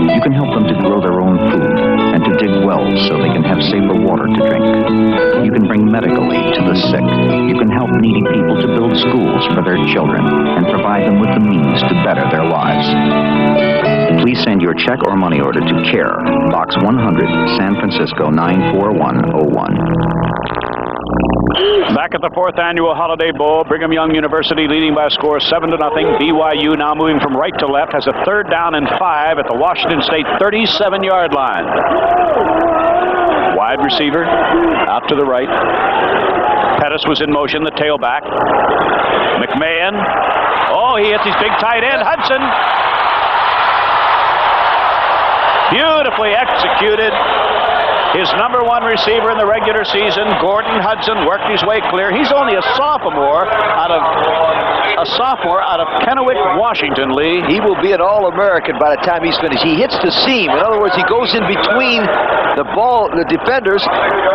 You can help them to grow their own food and to dig wells so they can have safer water to drink. You can bring medical aid to the sick. You can help needy people to build schools for their children and provide them with the means to better their lives. Please send your check or money order to CARE, Box 100, San Francisco 94101. Back at the 4th annual Holiday Bowl, Brigham Young University leading by a score of 7-0. BYU now moving from right to left, has a third down and 5 at the Washington State 37-yard line. Wide receiver out to the right. Pettis was in motion, the tailback. McMahon. Oh, he hits his big tight end, Hudson. Beautifully executed. His number 1 receiver in the regular season, Gordon Hudson, worked his way clear. He's only a sophomore out of Kennewick, Washington, Lee. He will be an All-American by the time he's finished. He hits the seam. In other words, he goes in between the defenders,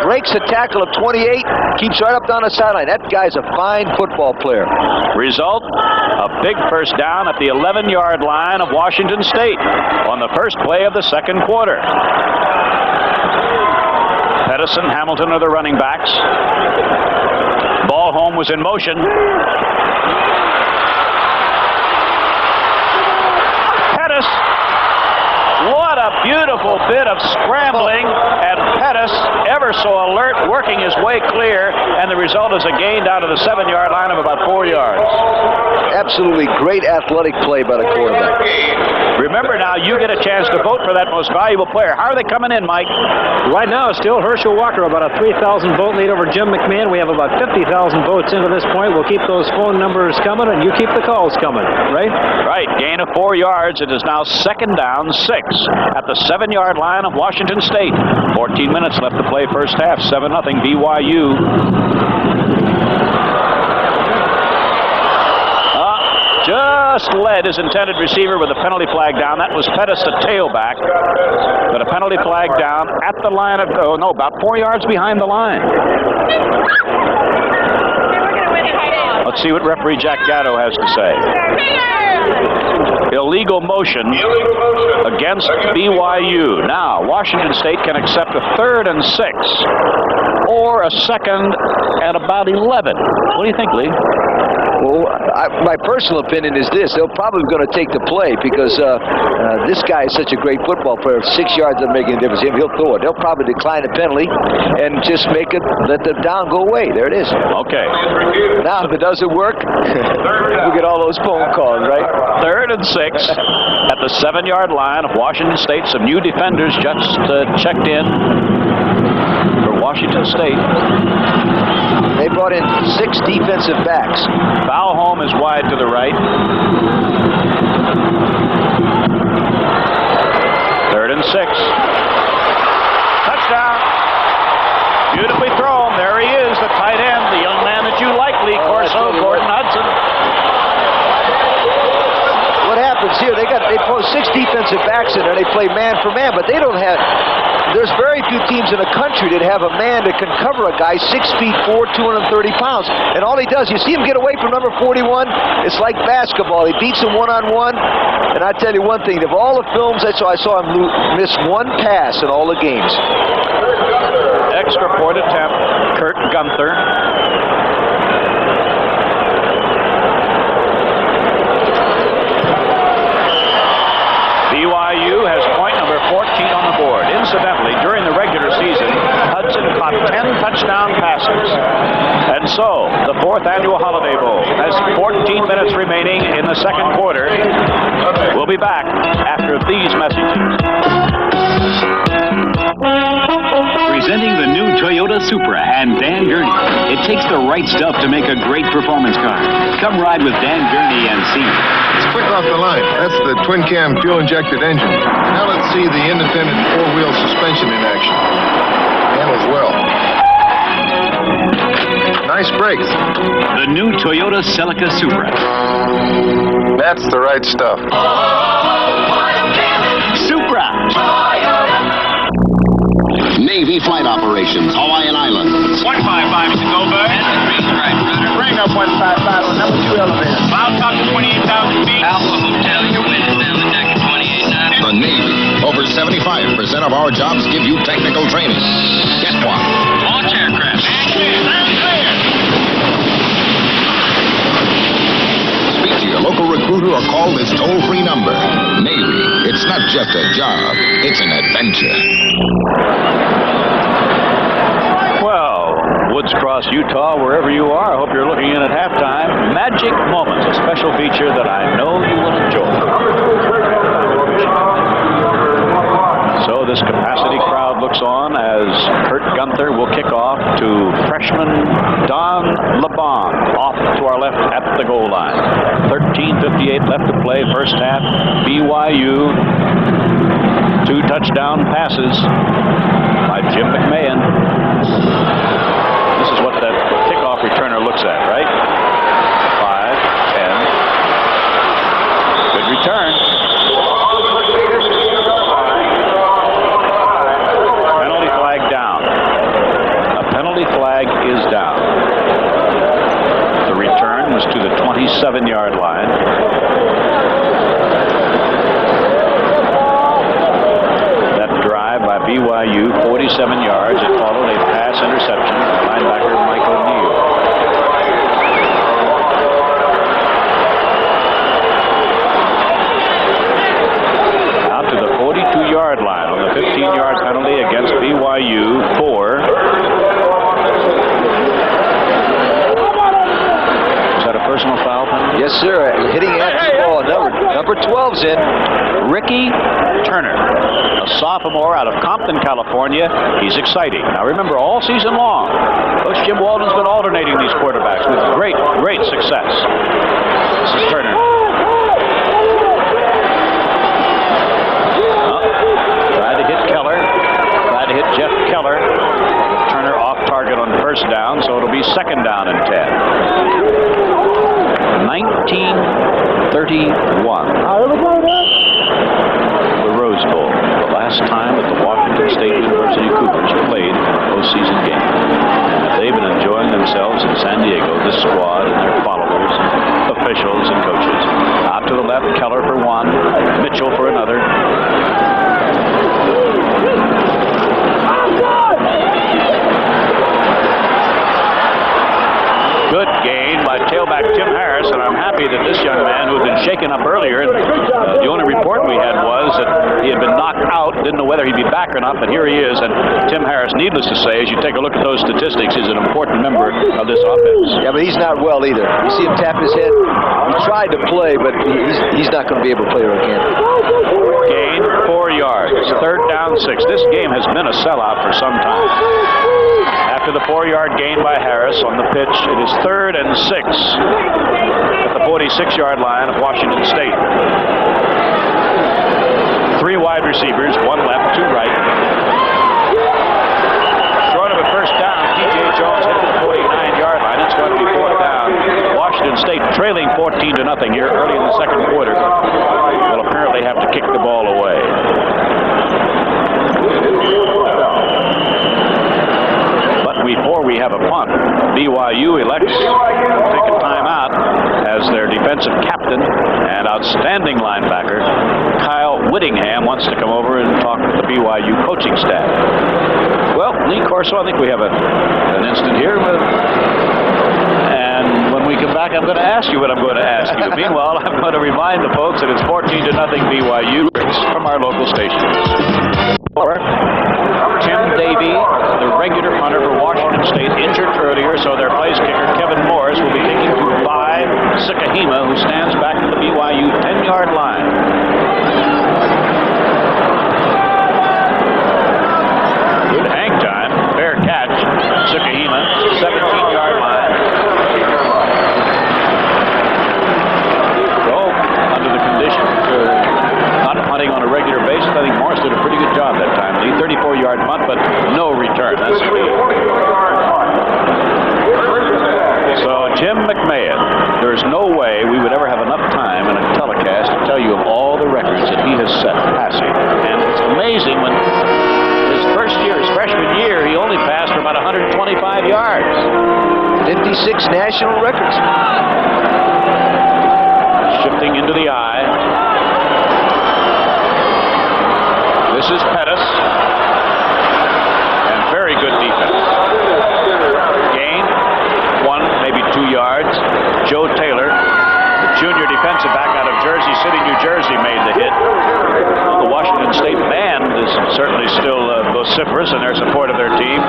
breaks a tackle of 28, keeps right up down the sideline. That guy's a fine football player. Result, a big first down at the 11-yard line of Washington State on the first play of the second quarter. Edison, Hamilton are the running backs. Ballholm was in motion. Pettis, what a beautiful bit of scrambling, and Pettis, ever so alert, working his way clear, and the result is a gain down to the 7-yard line of about 4 yards. Absolutely great athletic play by the quarterback. Remember now, you get a chance to vote for that most valuable player. How are they coming in, Mike? Right now, it's still Herschel Walker, about a 3,000 vote lead over Jim McMahon. We have about 50,000 votes into this point. We'll keep those phone numbers coming, and you keep the calls coming, right? Right. Gain of 4 yards. It is now second down 6 at the 7-yard line of Washington State. 14 minutes left to play first half. 7-0 BYU. Just led his intended receiver with a penalty flag down. That was Pettis, the tailback. But a penalty flag down at the line of, about 4 yards behind the line. Let's see what referee Jack Gatto has to say. Illegal motion against BYU. Now, Washington State can accept a 3rd and 6 or a 2nd and about 11. What do you think, Lee? Well, my personal opinion is this. They're probably going to take the play because this guy is such a great football player. 6 yards doesn't make any difference. He'll throw it. They'll probably decline the penalty and just let the down go away. There it is. Okay. Now, if it doesn't work, we'll get all those phone calls, right? 3rd and 6 at the 7-yard line of Washington State. Some new defenders just checked in for Washington State. They brought in 6 defensive backs. Ballholm is wide to the right. 3rd and 6. Touchdown. defensive backs in there. They play man for man, but they don't have. There's very few teams in the country that have a man that can cover a guy 6'4", 230 pounds. And all he does, you see him get away from number 41, it's like basketball. He beats him one-on-one. And I tell you one thing, of all the films I saw him miss one pass in all the games. Extra point attempt, Kurt Gunther. BYU has point number 14 on the board. Incidentally, during the regular season, Hudson caught 10 touchdown passes. And so, the 4th annual Holiday Bowl has 14 minutes remaining in the second quarter. We'll be back after these messages. Presenting the new Toyota Supra and Dan Gurney. It takes the right stuff to make a great performance car. Come ride with Dan Gurney and see. It's quick off the line. That's the twin-cam fuel-injected engine. Now let's see the independent four-wheel suspension in action. Handles well. Nice brakes. The new Toyota Celica Supra. That's the right stuff. Supra. Navy flight operations, Hawaiian Islands. 155 to Goldberg. Bring up 155 on number 2 elevator. Mile top to 28,000 feet. Alpha Hotel, your wind is down the deck at 28,900. The Navy. Over 75% of our jobs give you technical training. Get one. Launch aircraft. And clear. Sound clear. Speak to your local recruiter or call this toll-free number. Navy. It's not just a job. It's an adventure. Well, Woods Cross, Utah, wherever you are, I hope you're looking in at halftime. Magic Moments, a special feature that I know you will enjoy. So this capacity crowd looks on as Kurt Gunther will kick off to freshman Don LeBon off to our left at the goal line. 13:58 left to play, first half. BYU, 2 touchdown passes by Jim McMahon. This is what that kickoff returner looks at, right? 5, 10. Good return. Penalty flag down. A penalty flag is down. The return was to the 27-yard line. BYU, 47 yards. It followed a pass interception by linebacker Mike O'Neill. Out to the 42-yard line on the 15-yard penalty against BYU for... Is that a personal foul penalty? Yes, sir. Hitting after the ball. Number 12's in. Ricky Turner, a sophomore out of Compton, California. He's exciting. Now remember, all season long, Coach Jim Walden's been alternating these quarterbacks with great success. This is Turner. Tried to hit Keller. Tried to hit Jeff Keller. Turner off target on first down, so it'll be second down and 10. 1931. The Rose Bowl, the last time that the Washington State University Cougars played a postseason game. And if they've been enjoying themselves in San Diego, this squad and their followers, officials and coaches. Out to the left, Keller for one, Mitchell for another. Good gain by tailback Tim Harris, and I'm happy that this young man who had been shaken up earlier, the only report we had was that he had been knocked out, didn't know whether he'd be back or not, but here he is, and Tim Harris, needless to say, as you take a look at those statistics, is an important member of this offense. Yeah, but he's not well either. You see him tap his head. He tried to play, but he's not going to be able to play again. Gain 4 yards, third down 6. This game has been a sellout for some time. After the 4-yard gain by Harris on the pitch, it is 3rd and 6 at the 46-yard line of Washington State. 3 wide receivers, 1 left, 2 right. Short of a first down, T.J. Jones hit the 49-yard line. It's going to be 4th down. Washington State trailing 14-0 here early in the second quarter will apparently have to kick the ball away. outstanding linebacker, Kyle Whittingham, wants to come over and talk with the BYU coaching staff. Well, Lee Corso, I think we have an instant here. And when we come back, I'm going to ask you what I'm going to ask you. Meanwhile, I'm going to remind the folks that it's 14-0 BYU from our local station. Tim Davey, the regular punter for Washington State, injured earlier, so their place kicker, Kevin Morris, will be kicking to Bai Sukahima, who stands back at the BYU 10-yard line. Good hang time. Fair catch. Sukahima, 17-yard line. So, under the conditions for not punting on a regular basis, I think Morris did a pretty good job that time. The 34-yard punt, but no return. That's speed. So, Jim McMahon, there's no way we would ever have enough time in a telecast to tell you of all the records that he has set passing. And it's amazing when his first year, his freshman year, he only passed for about 125 yards. 56 national records. Shifting into the eye. This is Pettis. And very good defense. Gain 1, maybe 2 yards. Joe Taylor, the junior defensive back out of Jersey City, New Jersey, made the hit. Well, the Washington State band is certainly still vociferous in their support of their team.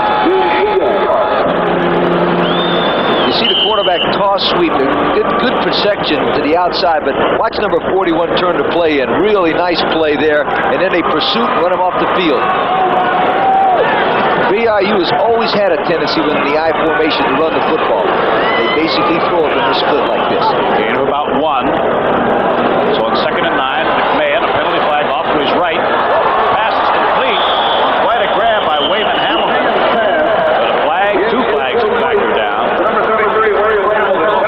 You see the quarterback toss sweep, good protection to the outside, but watch number 41 turn to play in. Really nice play there, and then they pursuit and run him off the field. BYU has always had a tendency when in the I formation to run the football. They basically throw it in a split like this. Gain of about 1. So on 2nd and 9, McMahon, a penalty flag off to his right. Pass is complete. Quite a grab by Wayman Hamilton. But a flag, 2 flags to factor down.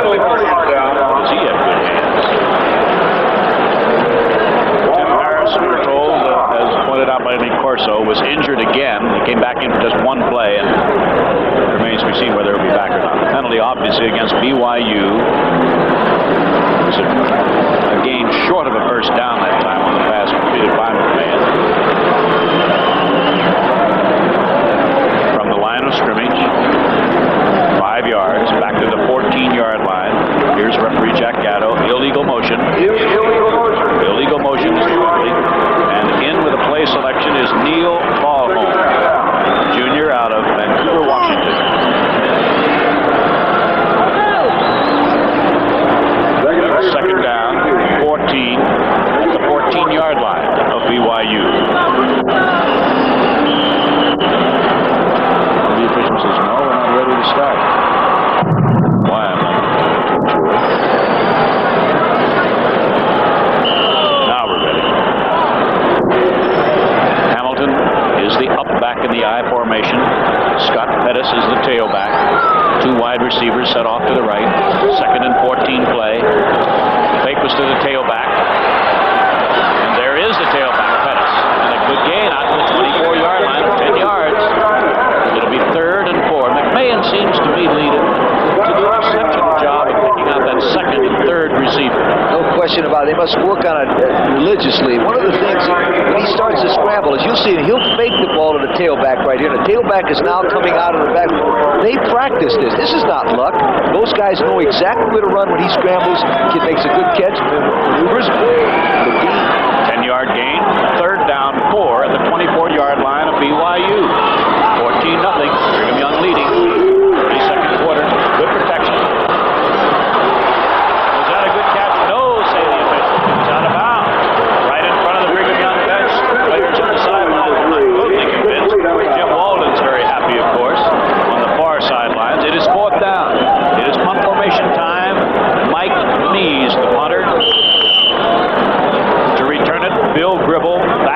Because he had good hands. Tim Harris, we were told, as pointed out by Lee Corso, was injured again. He came back in for just 1 play, and it remains to be seen whether he'll be back or not. The penalty, obviously, against BYU. It was a gain short of a first down that time on the pass completed by McMahon. From the line of scrimmage, 5 yards, back to the 14-yard line. Here's referee Jack Gatto. Illegal motion. Illegal motion is Woodley. And in with a play selection is Neil Ballholm, junior out of Vancouver, Washington. Second down, 14 at the 14-yard line of BYU. The official says, no, we're not ready to start. Why am I sure? Now we're ready. Hamilton is the up back in the I formation. Scott Pettis is the tailback. 2 wide receivers set off to the right. 2nd and 14 play. Fake was to the tailback. And there is the tailback, Pettis. And a good gain out to the 24-yard line of 10 yards. It'll be 3rd and 4. McMahon seems to me, Lee, to do an exceptional job of picking out that 2nd and 3rd receiver. No question about it. They must work on it religiously. One of the things when he starts to scramble is you'll see he'll fake the ball to the tailback right here. The tailback is now coming out of the back. They practice this. This is not luck. Most guys know exactly where to run when he scrambles. Kid makes a good catch, maneuvers. 10-yard gain, 3rd down, 4 at the 24-yard line of BYU. 14-0. Brigham Young leading. 32nd quarter. Good protection. Was that a good catch? No, say the official. It's out of bounds. Right in front of the Brigham Young bench. Players on the sideline are not totally convinced. Jim Walden's very happy, of course, on the far sidelines. It is 4th down. It is punt formation time. Mike Mees, the punter. To return it, Bill Gribble back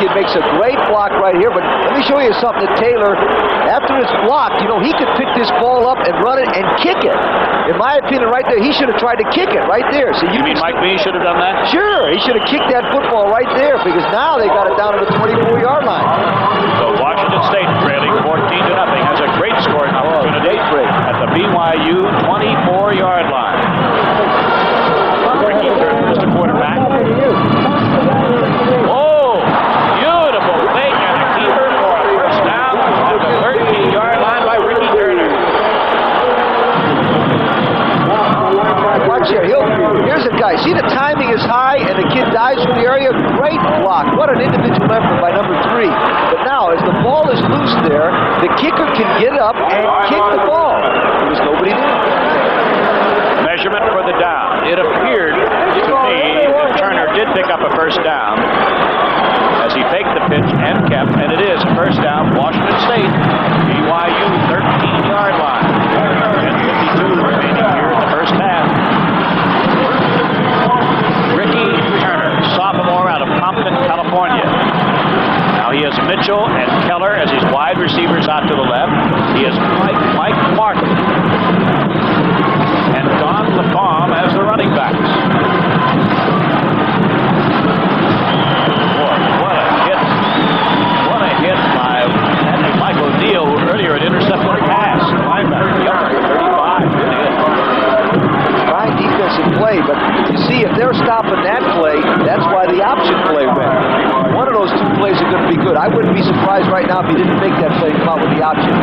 He makes a great block right here, but let me show you something that Taylor, after it's blocked, you know, he could pick this ball up and run it and kick it. In my opinion, right there, he should have tried to kick it right there. So You mean Mike B should have done that? Sure, he should have kicked that football right there because now they got it down to the 24-yard line. So Washington State trailing 14-0 has a great scoring opportunity at the BYU 24-yard line. Ricky Turner is the quarterback. Oh, beautiful fake and a keeper for a first down at the 13-yard line by Ricky Turner. Watch here. Here's a guy. See, the timing is high, and the kid dives from the area. Great block. What an individual effort by number 3. But now, as the ball is loose there, the kicker can get up and kick the ball. There's nobody there. Measurement for the down. It appeared to me that Turner did pick up a first down as he faked the pitch and kept, and it is a first down. Washington State, BYU 13-yard line. 10:52 remaining here in the first half. Ricky Turner, sophomore out of Compton, California. Now he has Mitchell and Keller as his wide receivers out to the left. He has Mike Martin and Don LaFamme as the running backs. Boy, what a hit. What a hit by Michael O'Neal, who earlier had intercepted a pass. Linebacker, the upper 35. Good hit. Fine defensive play, but you see, if they're stopping that play, that's why the option play went. One of those two plays are going to be good. I wouldn't be surprised right now if he didn't make that play and come out with the option.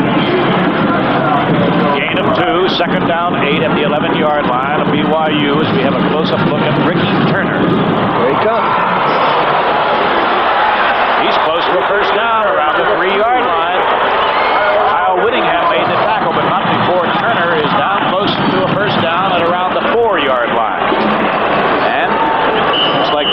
Gain of 2, second down, 8 at the 11-yard line of BYU as we have a close-up look at Ricky Turner. Here he comes. He's close to a first down around the 3-yard line. Kyle Whittingham made the tackle, but not before Turner is down close to a first down at around the 4-yard line. And it's like...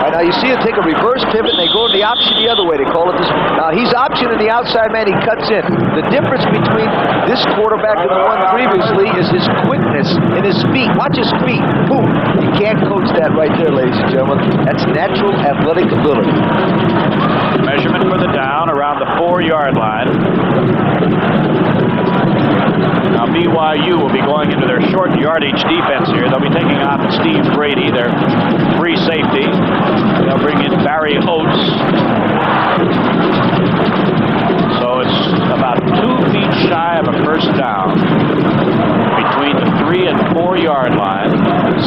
Now you see it take a reverse pivot and they go in the option the other way. They call it this. Now he's optioning the outside man. He cuts in. The difference between this quarterback and the one previously is his quickness and his feet. Watch his feet. Boom. You can't coach that right there, ladies and gentlemen. That's natural athletic ability. Measurement for the down around the 4-yard line. Now BYU will be going into their short yardage defense here. They'll be taking out Steve Brady, their free safety. They'll bring in Barry Oates. So it's about 2 feet shy of a first down between the 3 and 4-yard line.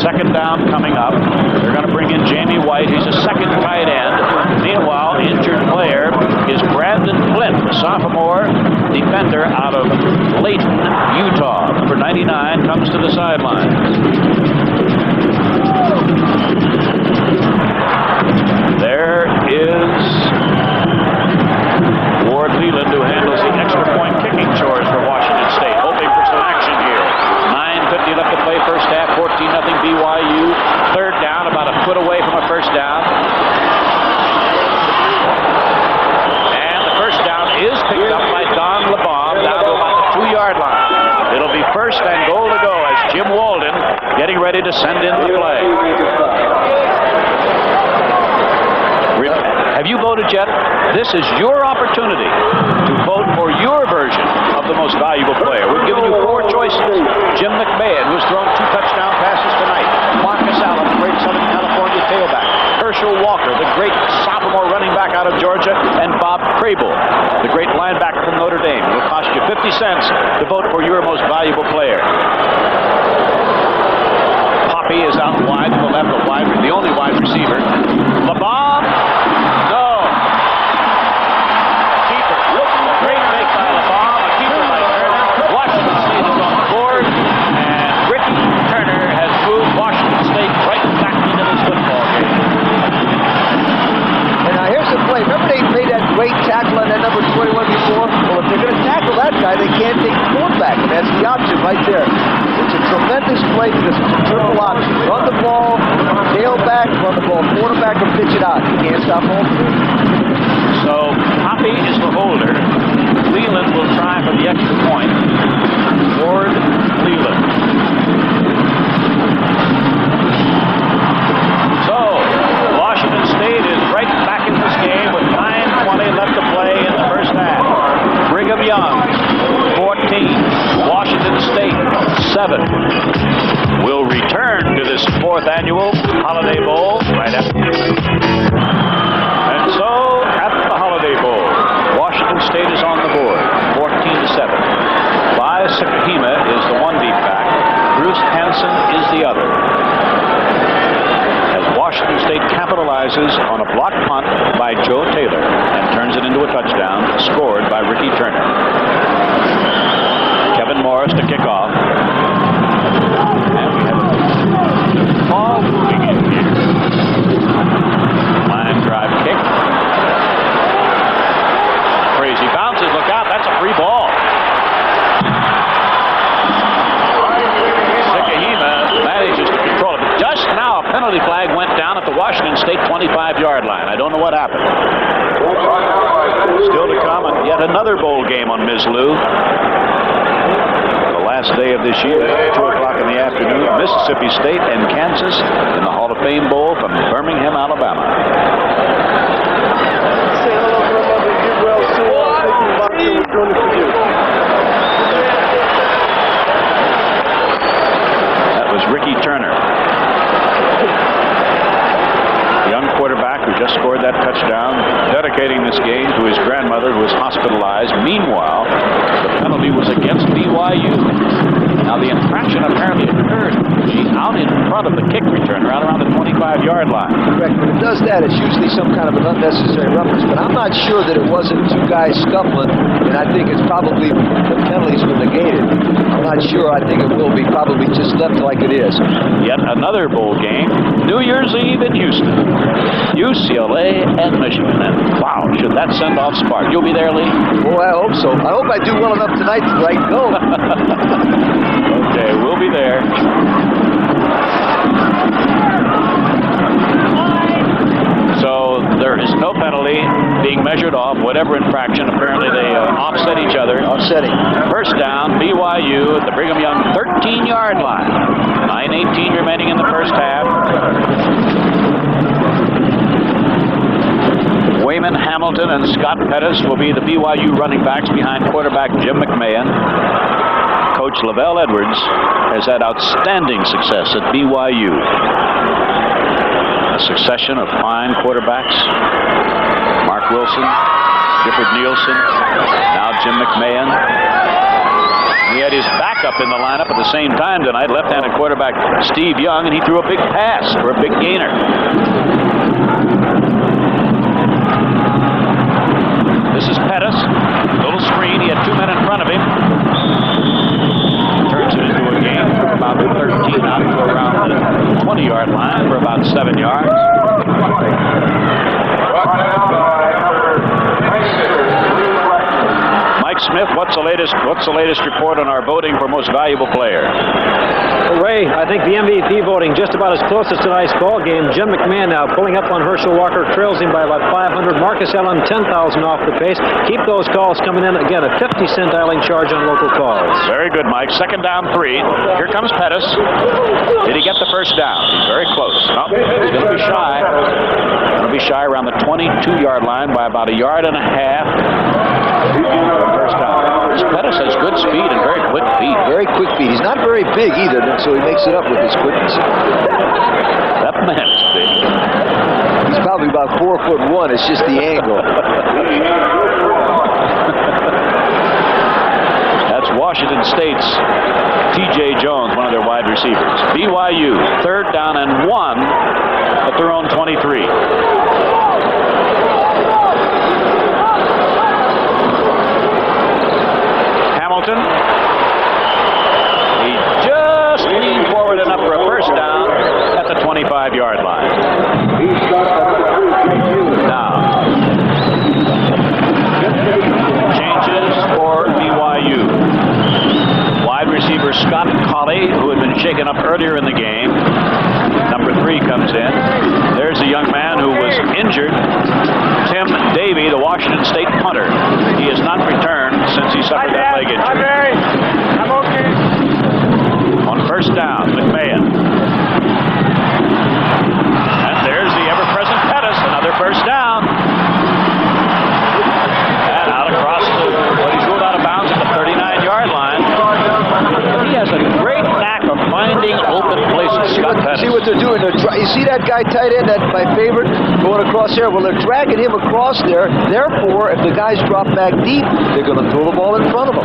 Second down coming up. They're going to bring in Jamie White. He's a second tight end. Meanwhile, the injured player is Brandon Flint, a sophomore defender out of Layton, Utah. Number 99 comes to the sidelines. There is Ward Leland, who handles the extra point kicking chores for Washington State, hoping for some action here. 9:50 left to play first half, 14-0 BYU. Third down, about a foot away from a first down. And the first down is picked up by Don LaFamme down to about the 2-yard line. It'll be first and goal to go as Jim Walden getting ready to send in the play. Have you voted yet? This is your opportunity to vote for your version of the most valuable player. We've given you 4 choices. Jim McMahon, who's thrown 2 touchdown passes tonight. Marcus Allen, the great Southern California tailback. Herschel Walker, the great sophomore running back out of Georgia. And Bob Crable, the great linebacker from Notre Dame. It will cost you 50 cents to vote for your most valuable player. Poppy is out wide to the left, the only wide receiver. LaFamme, no. Keeper, a great make by LaFamme, a keeper by Turner. Washington State is on the board, and Ricky Turner has moved Washington State right back into this football game. And now here's the play. Remember they made that great tackle on that number 21 before? Well, if they're going to tackle that guy, they can't take the quarterback, and that's the option right there. It's a tremendous play because it's a triple option. Run the ball, tailback, run the ball, quarterback, or pitch it out. You can't stop holding. So Poppy is the holder. Leland will try for the extra point. Ward Leland. So Washington State is right back in this game with 9 will return to this 4th annual Holiday Bowl right after. And so, at the Holiday Bowl, Washington State is on the board, 14-7. Bai Sakahima is the one deep back. Bruce Hansen is the other. As Washington State capitalizes on a block punt by Joe Taylor and turns it into a touchdown, scored by Ricky Turner. Kevin Morris to kick off. And we have a ball moving in here. Line drive kick. Crazy bounces. Look out. That's a free ball. Sakahima manages to control it. Just now, a penalty flag went down at the Washington State 25-yard line. I don't know what happened. Still to come, and yet another bowl game on Ms. Lou. The last day of this year, 2 o'clock in the afternoon, Mississippi State and Kansas in the Hall of Fame Bowl from Birmingham, Alabama. Say hello to my mother, get well soon. I'm thinking about doing it for you. That was Ricky Turner. Young quarterback who just scored that touchdown, dedicating this game to his grandmother who was hospitalized. Meanwhile, the penalty was against BYU. Now the infraction apparently occurred out in front of the kick returner, out around the 25-yard line. Correct. When it does that, it's usually some kind of an unnecessary roughness. But I'm not sure that it wasn't 2 guys scuffling, and I think it's probably the penalties were negated. I'm not sure. I think it will be probably just left like it is. Yet another bowl game, New Year's Eve in Houston. UCLA and Michigan. And wow, should that send off spark? You'll be there, Lee? Boy, I hope so. I hope I do well enough tonight to go. Okay, we'll be there. So there is no penalty being measured off, whatever infraction. Apparently they offset each other. Offsetting. First down, BYU at the Brigham Young 13-yard line. 9:18 remaining in the first half. Wayman Hamilton and Scott Pettis will be the BYU running backs behind quarterback Jim McMahon. Coach Lavelle Edwards has had outstanding success at BYU. A succession of fine quarterbacks. Mark Wilson, Gifford Nielsen, now Jim McMahon. He had his backup in the lineup at the same time tonight, left-handed quarterback Steve Young, and he threw a big pass for a big gainer. This is Pettis. Little screen. He had 2 men in front of him. Turns it into a gain from about 13 out to around the 20-yard line for about 7 yards. Mike Smith, what's the latest report on our voting for most valuable player? Ray, I think the MVP voting just about as close as tonight's ball game. Jim McMahon now pulling up on Herschel Walker, trails him by about 500. Marcus Allen, 10,000 off the pace. Keep those calls coming in. Again, a 50-cent dialing charge on local calls. Very good, Mike. Second down, 3. Here comes Pettis. Did he get the first down? Very close. No, he's going to be shy. Going to be shy around the 22-yard line by about 1.5 yards. First down. Pettis has good speed and very quick feet. Very quick feet. He's not very big either, so he makes it up with his quickness. That man is big. He's probably about 4'1". It's just the angle. That's Washington State's T.J. Jones, one of their wide receivers. BYU, 3rd down and 1 at their own 23. Hamilton. He just leaned forward enough for a first down at the 25-yard line. Now, changes for BYU. Wide receiver Scott Colley, who had been shaken up earlier in the game. Number 3 comes in. There's a young man who was injured. Tim Davey, the Washington State punter. He has not returned since he suffered that leg injury. Hi, Barry. I'm okay. On first down, McMahon. And there's the ever-present Pettis, another first down. And out across he's ruled out of bounds at the 39-yard line. He has a great that guy tight end, that my favorite, going across there? Well, they're dragging him across there. Therefore, if the guys drop back deep, they're going to throw the ball in front of them.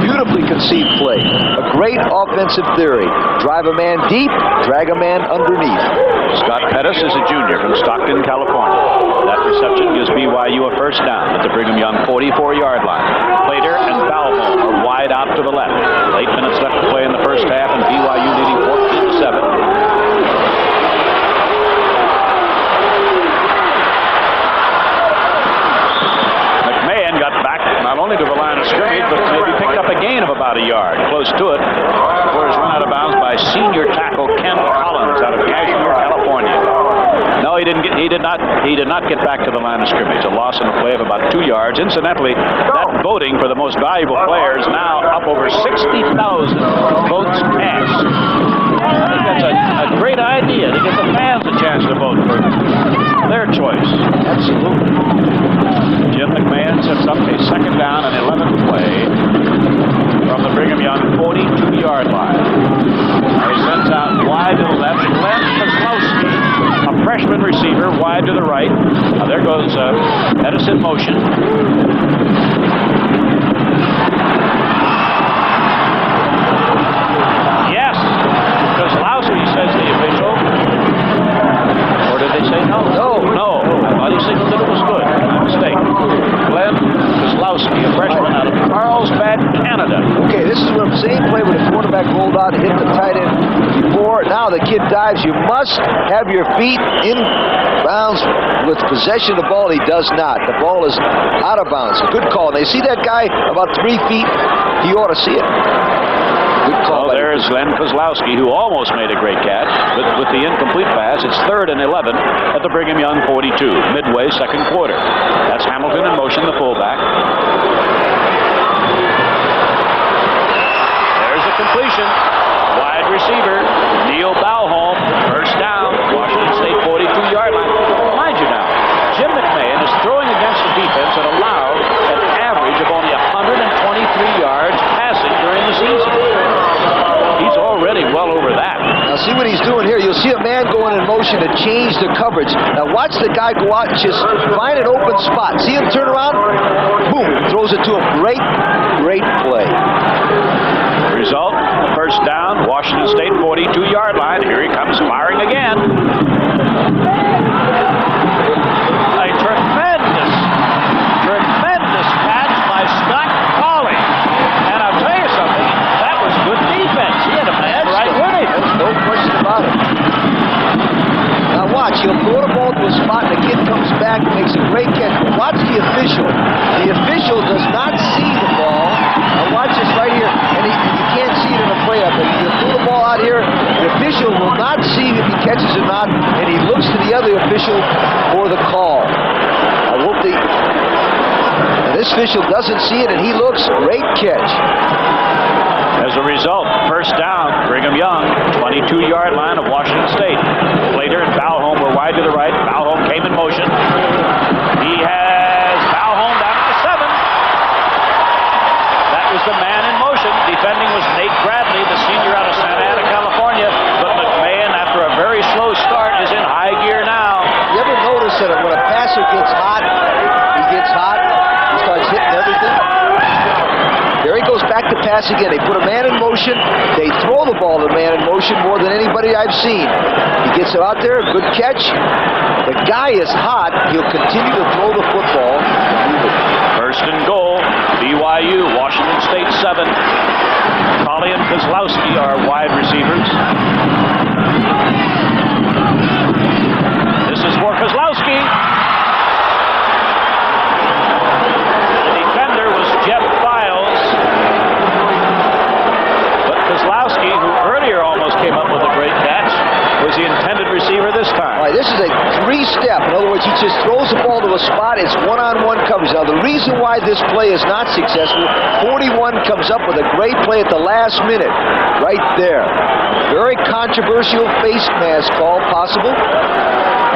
Beautifully conceived play. A great offensive theory. Drive a man deep, drag a man underneath. Scott Pettis is a junior from Stockton, California. That reception gives BYU a first down at the Brigham Young 44-yard line. Plater and Balholm are wide out to the left. 8 minutes left to play in the first half, and BYU leading 14-7. Not only to the line of scrimmage, but maybe picked up a gain of about a yard, close to it, before it was run out of bounds by senior tackle Ken Collins out of Cashmere, California. No, he did not get back to the line of scrimmage. A loss in the play of about 2 yards. Incidentally, that voting for the most valuable player is now up over 60,000 votes cast. I think that's a great idea to give the fans a chance to vote for their choice. Absolutely. Jim McMahon sets up a second down and 11th play from the Brigham Young 42-yard line. He sends out wide to the left. Glenn Kozlowski, a freshman receiver, wide to the right. Now there goes Edison motion. Yes, Kozlowski, says the official. Or did they say no? No. I thought he signaled that it was good. My mistake. Glenn Kozlowski, a freshman out of Carlsbad, Canada. Okay, this is what I'm saying. Play with the quarterback rolled out and hit the tight end before. Now the kid dives. You must have your feet in bounds with possession of the ball. He does not. The ball is out of bounds. Good call. They see that guy about 3 feet. He ought to see it. Good call. So there's Glenn Kozlowski, who almost made a great catch, but with the incomplete pass, it's 3rd and 11 at the Brigham Young 42, midway second quarter. That's Hamilton in motion, the fullback. There's a completion. Wide receiver, Neil Balholm, first down, Washington State 42-yard line. Mind you now, Jim McMahon is throwing against a defense that allowed an average of only 123 yards passing during the season. He's already well over that. Now see what he's doing here. You'll see a man going in motion to change the coverage. Now watch the guy go out and just find an open spot. See him turn around? Boom! Throws it to him. Great play. Result, first down, Washington State 42-yard line. Here he comes firing again. A tremendous catch by Scott Colley. And I'll tell you something, that was good defense. He had a man right with him. No question about it. Now watch, he'll throw the ball to a spot and the kid comes back and makes a great catch. Watch the official. The official does not see the ball. Now watch this right here. And you can't see it in the play up. But you throw the ball out here, the official will not see if he catches or not, and he looks to the other official for the call. I hope this official doesn't see it, and he looks. Great catch. As a result, first down, Brigham Young, 22-yard line of Washington State. Plater and Balholm were wide to the right. Balholm came in motion. He has Balholm down at the 7. That was the man in motion. Defending was Nate Bradley, the senior out of Santa Ana, California. But McMahon, after a very slow start, is in high gear now. You ever notice that when a passer gets hot, he starts hitting everything? There he goes back to pass again. They put a man in motion. They throw the ball to the man in motion more than anybody I've seen. He gets it out there. Good catch. The guy is hot. He'll continue to throw the football. First and goal. BYU, Washington State 7. Colley and Kozlowski are wide receivers. This is for Kozlowski. The defender was Jeff Files. But Kozlowski, who earlier almost came up with a great catch, was the intended receiver this time. All right, this is a 3-step. In other words, he just throws the ball to a spot. It's one-on-one coverage. Now, the reason why this play is not successful, 41 comes up with a great play at the last minute. Right there. Very controversial face mask call possible.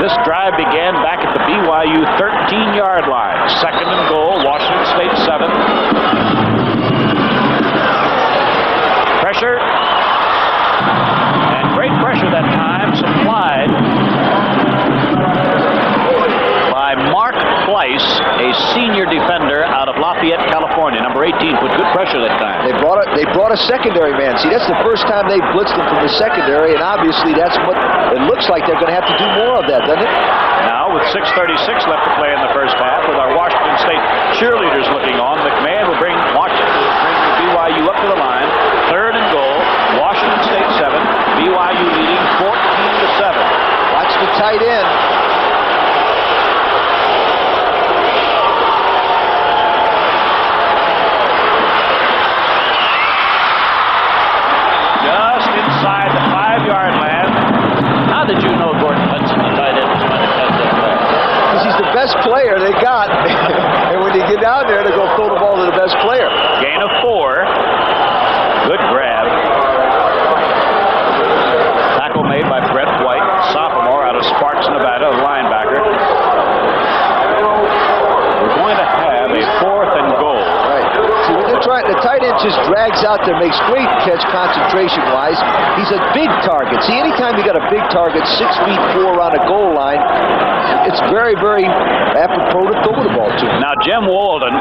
This drive began back at the BYU 13-yard line. Second and goal, Washington State 7. Pressure. And great pressure that time supplied Slice, a senior defender out of Lafayette, California. Number 18 put good pressure that time. They brought a secondary man. See, that's the first time they blitzed him from the secondary, and obviously that's what it looks like. They're going to have to do more of that, doesn't it? Now, with 6:36 left to play in the first half, with our Washington State cheerleaders looking on, McMahon will bring BYU up to the line. 3rd and goal. Washington State 7. BYU leading 14-7. Watch the tight end. Just inside the 5-yard line. How did you know Gordon Hudson, the tight end, was going to catch that ball? Because he's the best player they got. And when you get down there, they go throw the ball to the best player. Gain of 4. Good grab. Tackle made by Brett White, sophomore out of Sparks, Nevada, a linebacker. We're going to have a 4th and goal. Right. See, what they're trying, the tight end just drags out there, makes great catch concentration-wise. He's a big target. See, anytime you got a big target, 6'4" around a goal line, it's very, very apropos to throw the ball to. Now, Jim Walden,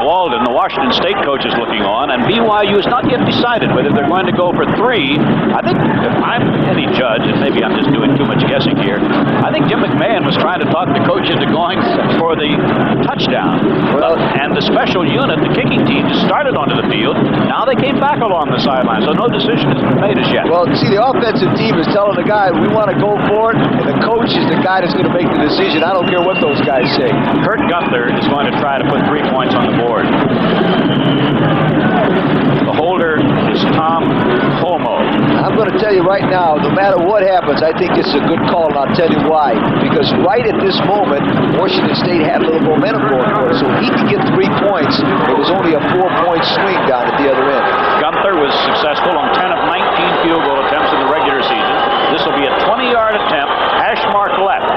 the Washington State coach, is looking on, and BYU has not yet decided whether they're going to go for 3. I think, if I'm any judge, and maybe I'm just doing too much guessing here, I think Jim McMahon was trying to talk the coach into going for the touchdown. Well, and the special unit, the kicking team, just started onto the field. Now they came back along the sideline, so no decision has been made as yet. Well, see, the offensive team is telling the guy, we want to go for it, and the coach is the guy that's going to make the decision. I don't care what those guys say. Kurt Gunther is going to try to put 3 points on the board. The holder is Tom Homo. I'm going to tell you right now, no matter what happens, I think it's a good call, and I'll tell you why. Because right at this moment, Washington State had a little momentum going for it, so he could get 3 points. It was only a 4-point swing down at the other end. Gunther was successful on 10 of 19 field goal attempts in the regular season. This will be a 20-yard attempt, hash mark left.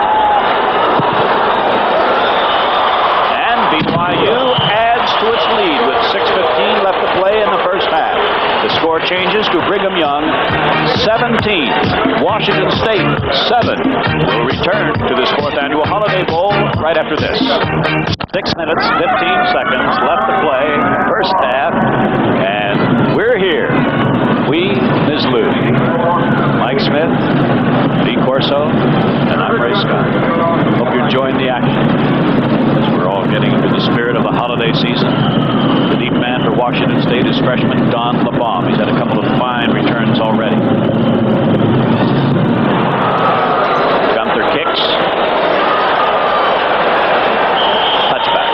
And BYU adds to its lead with 6:15 left to play in the first half. The score changes to Brigham Young 17, Washington State 7. We'll return to this 4th annual Holiday Bowl right after this. 6 minutes, 15 seconds left to play, first half, and we're here. We, Ms. Lou, Mike Smith, Lee Corso, and I'm Ray Scott. Hope you're enjoying the action as we're all getting into the spirit of the holiday season. The deep man for Washington State is freshman Don LeBaum. He's had a couple of fine returns already. Gunther kicks. Touchback.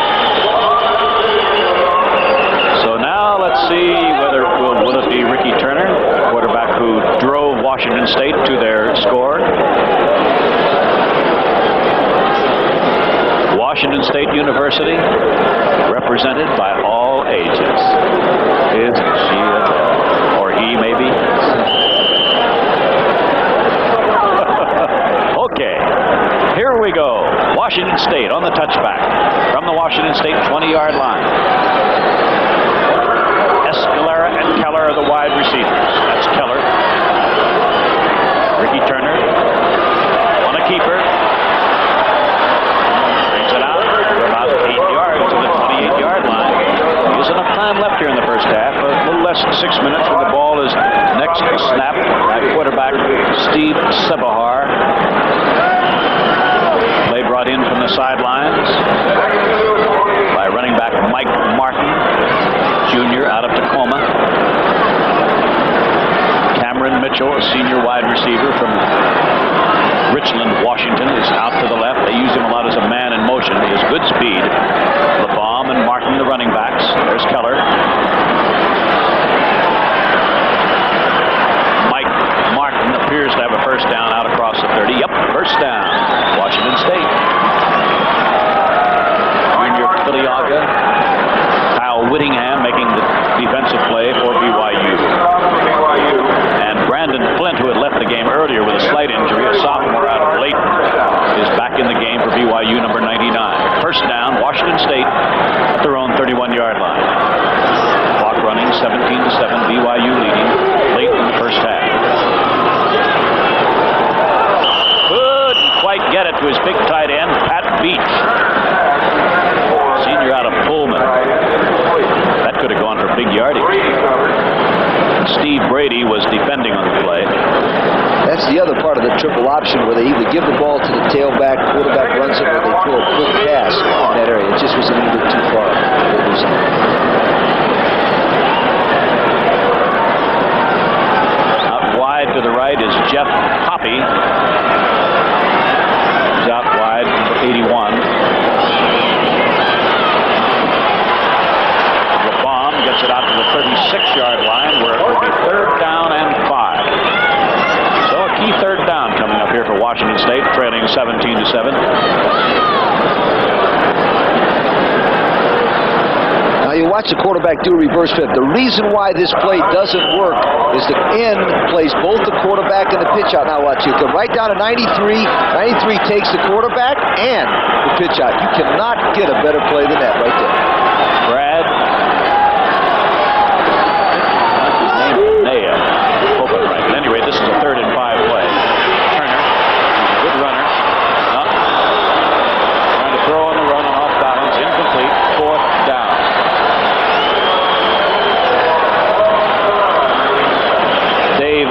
So now let's see whether will it be Ricky Turner, quarterback who drove Washington State to their score. Washington State University, represented by all ages. Is she or he, maybe? Okay, here we go. Washington State on the touchback from the Washington State 20-yard line. Escalera and Keller are the wide receivers. That's Keller. Ricky Turner on a keeper. Brings it out for about 8 yards to the 28-yard line. There's enough time left here in the first half. A little less than 6 minutes when the ball is next snap by quarterback Steve Sebahar. Play brought in from the sidelines by running back Mike Martin, Jr. out of Tacoma. Cameron Mitchell, a senior wide receiver from Richland, Washington, is out to the left. They use him a lot as a man in motion. He has good speed. LeBaum and Martin, the running backs. There's Keller. Mike Martin appears to have a first down out across the 30. Yep, first down. Washington State. Junior Filiaga. Kyle Whittingham making the defensive play for BYU. And Brandon Flint, who had left the game earlier with a slight injury, a sophomore out of Layton, is back in the game for BYU, number 99. First down, Washington State at their own 31-yard line. Clock running, 17-7, BYU leading late in the first half. Couldn't quite get it to his big tight end, Pat Beach. Steve Brady was defending on the play. That's the other part of the triple option where they either give the ball to the tailback, quarterback runs it, or they throw a quick pass in that area. It just was a little bit too far. Out wide to the right is Jeff Poppy. He's out wide for 81. LeBon gets it out to the 36-yard line where it will be 3rd down and 5. So a key 3rd down coming up here for Washington State, trailing 17-7. Now you watch the quarterback do a reverse flip. The reason why this play doesn't work is the end plays both the quarterback and the pitch out. Now watch, you come right down to 93. 93 takes the quarterback and the pitch out. You cannot get a better play than that right there. Brad. His name is Naya. Open right. At any rate, this is a 3rd and 5 play. Turner, he's a good runner. Up. Trying to throw on the run and off balance. Incomplete. 4th down. Dave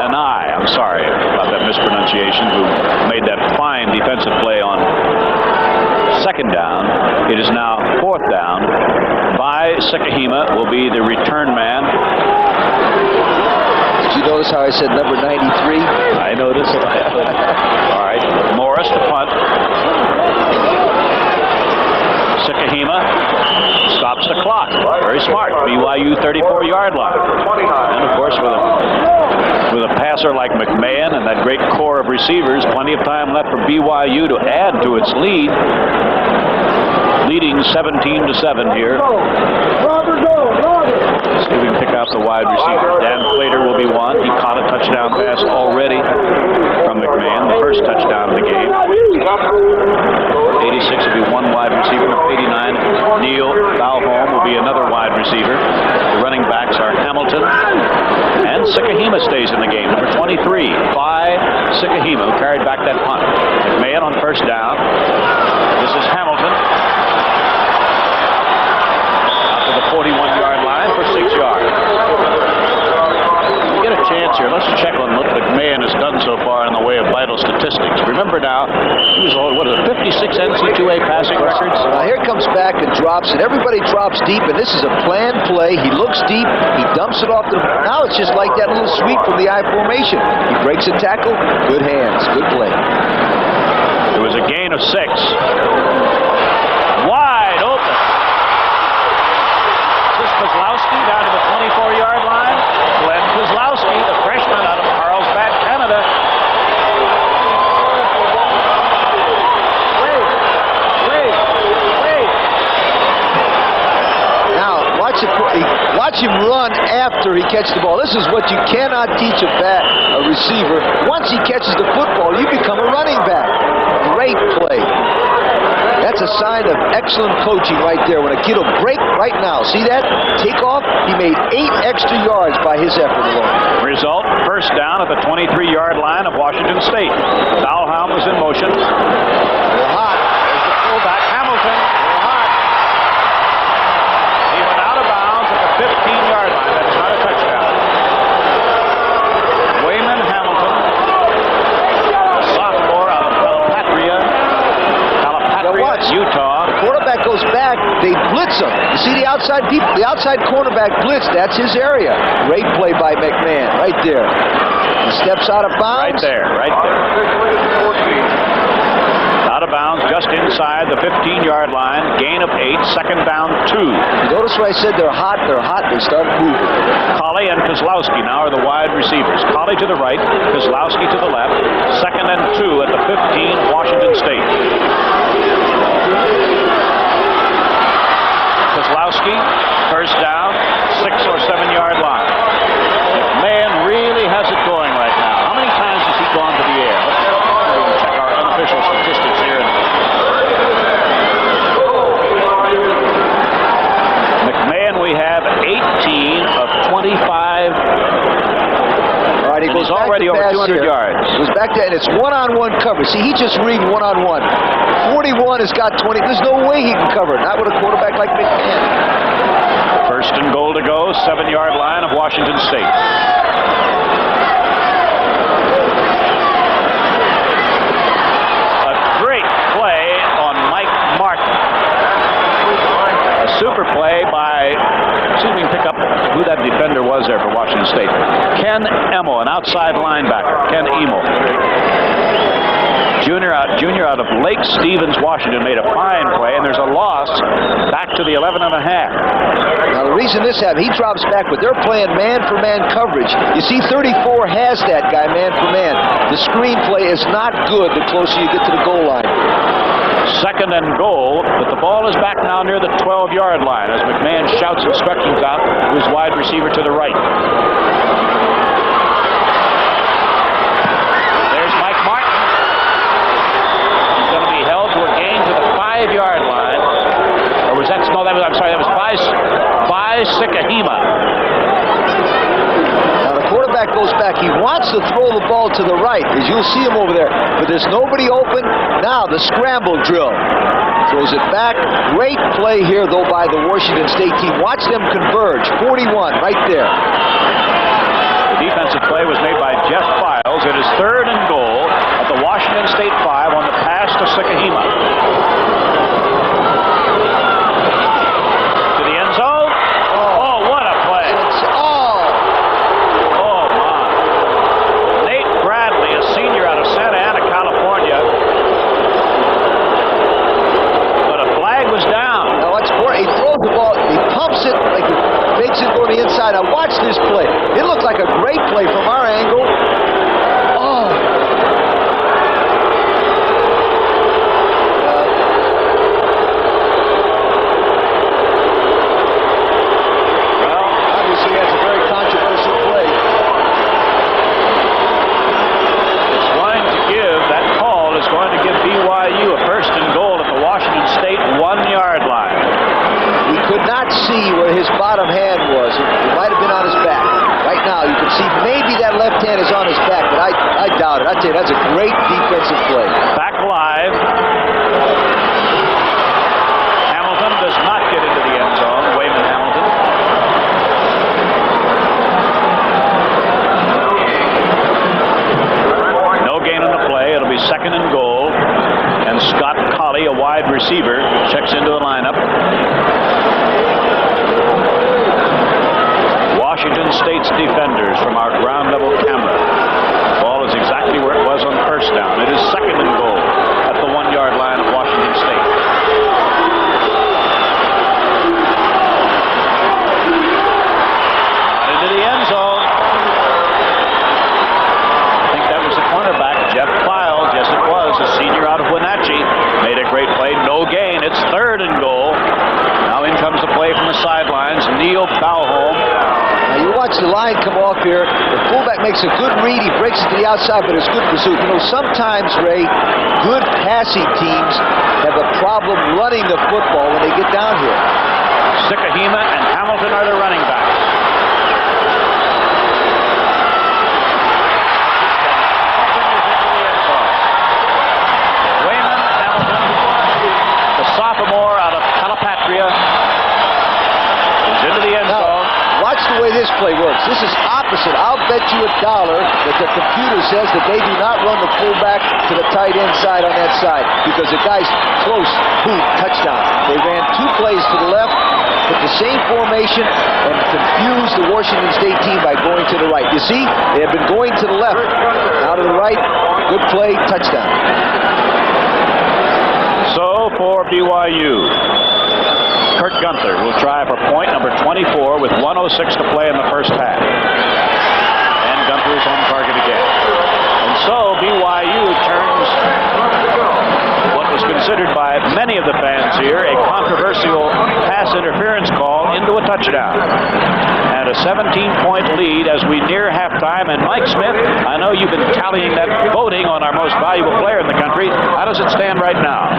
Anai, I'm sorry about that mispronunciation, who made that fine defensive play on 2nd down. It is now 4th down. By Sikahema will be the return man. Did you notice how I said number 93? I noticed. All right. Morris to punt. Sikahema stops the clock. Very smart. BYU 34-yard line. And of course, with a passer like McMahon and that great core of receivers, plenty of time left for BYU to add to its lead. Leading 17-7 here. See if we can pick out the wide receiver. Dan Plater will be one. He caught a touchdown pass already from McMahon, the first touchdown of the game. 86 will be one wide receiver. 89, Neil Valholm will be another wide receiver. The running backs are Hamilton, and Sikahema stays in the game. Number 23, by Sikahema, who carried back that punt. McMahon on 1st down. This is Hamilton. Out to the 41-yard line for 6 yards. We get a chance here. Let's check on what McMahon has done so far in the way of vital statistics. Remember now, he was what is it, 56 NC2A passing records? Now here comes back and drops, and everybody drops deep, and this is a planned play. He looks deep, he dumps it off. Now it's just like that little sweep from the I formation. He breaks a tackle, good hands, good play. It was a gain of 6. Wide open. This is Kozlowski down to the 24-yard line. Glenn Kozlowski, the freshman out of Carlsbad, Canada. Now, watch him run after he catches the ball. This is what you cannot teach a receiver. Once he catches the football, you become a running back. Great play. That's a sign of excellent coaching right there. When a kid will break right now, see that? Take off. He made 8 extra yards by his effort alone. Result, 1st down at the 23-yard line of Washington State. Valholm was in motion. They're hot. There's the fullback, Hamilton. They're hot. He went out of bounds at the 15-yard line. That's not a touchdown. Wayman Hamilton, a sophomore out of Calipatria, Utah. The quarterback goes back, they blitz him. You see the outside people, the outside cornerback blitz, that's his area. Great play by McMahon, right there. He steps out of bounds. Right there. Out of bounds, just inside the 15-yard line. Gain of 8, 2nd down 2. You notice what I said? They're hot, they start moving. Colley and Kozlowski now are the wide receivers. Colley to the right, Kozlowski to the left. 2nd and 2 at the 15, Washington State. Kozlowski, 1st down, 6 or 7-yard line. Man really has it going right now. How many times has he gone to the air? Let's check our unofficial statistics here. McMahon, we have 18 of 25. All right, he goes already over 200 yards. Goes back to, and it's one-on-one coverage. See, he just read one-on-one. 41 has got 20. There's no way he can cover it. Not with a quarterback like McMahon. First and goal to go, 7-yard line of Washington State. A great play on Mike Martin. A super play by, see if we can pick up who that defender was there for Washington State. Ken Emo, an outside linebacker. Ken Emo. Junior out of Lake Stevens, Washington, made a fine play, and there's a loss back to the 11 and a half. Now, the reason this happened, he drops back, but they're playing man-for-man coverage. You see 34 has that guy man-for-man. The screen play is not good the closer you get to the goal line. Second and goal, but the ball is back now near the 12-yard line as McMahon shouts instructions out to his wide receiver to the right. There's Mike Martin. He's going to be held to a gain to the 5-yard line. Or was that, no, that was, I'm sorry, that was by Sikahima. Now the quarterback goes back. He wants to throw the ball to the right, as you'll see him over there. But there's nobody open. Now the scramble drill. Throws it back. Great play here, though, by the Washington State team. Watch them converge. 41 right there. The defensive play was made by Jeff Files. It is third and goal at the Washington State 5 on the pass to Sikahima. To the end zone. Oh, what a play. Oh, my. Nate Bradley, a senior out of Santa Ana, California. But a flag was down. Now watch, he throws the ball, he pumps it, like he makes it go to the inside. Now watch this play. It looked like a great play from our angle. Oh. Well, obviously that's a very controversial play. It's going to give, that call is going to give BYU a first and goal at the Washington State 1-yard line. We could not see where his bottom hand was. It might have been on his back. Right now, you can see maybe that left hand is on his back, but I doubt it. I tell you, that's a great defensive play. Back live. Hamilton does not get into the end zone. Wayman Hamilton. No gain on the play. It'll be second and goal. And Scott Colley, a wide receiver, checks into the lineup. Washington State's defenders from our ground level camera. The ball is exactly where it was on first down. It is second and goal at the 1-yard line of Washington State. Not into the end zone. I think that was the cornerback, Jeff Files. Yes, it was. A senior out of Wenatchee. Made a great play. No gain. It's third and goal. Now in comes the play from the sidelines. Neil Bauholm. Now you watch the line come off here. The fullback makes a good read. He breaks it to the outside, but it's good pursuit. You know, sometimes, Ray, good passing teams have a problem running the football when they get down here. Sikahima and Hamilton are the running backs. Wayman Hamilton, the sophomore out of Calipatria, is into the end zone. Watch the way this play works. This is opposite. I'll bet you $1 that the computer says that they do not run the fullback to the tight end side on that side because the guy's close. Boom, touchdown. They ran 2 plays to the left, put the same formation, and confused the Washington State team by going to the right. You see, they have been going to the left. Now to the right. Good play, touchdown. So for BYU, Kurt Gunther will try for point number 24 with 1:06 to play in the first half. And Gunther is on target again. And so BYU turns what was considered by many of the fans here a controversial pass interference call into a touchdown. And a 17-point lead as we near halftime. And Mike Smith, I know you've been tallying that voting on our most valuable player in the country. How does it stand right now?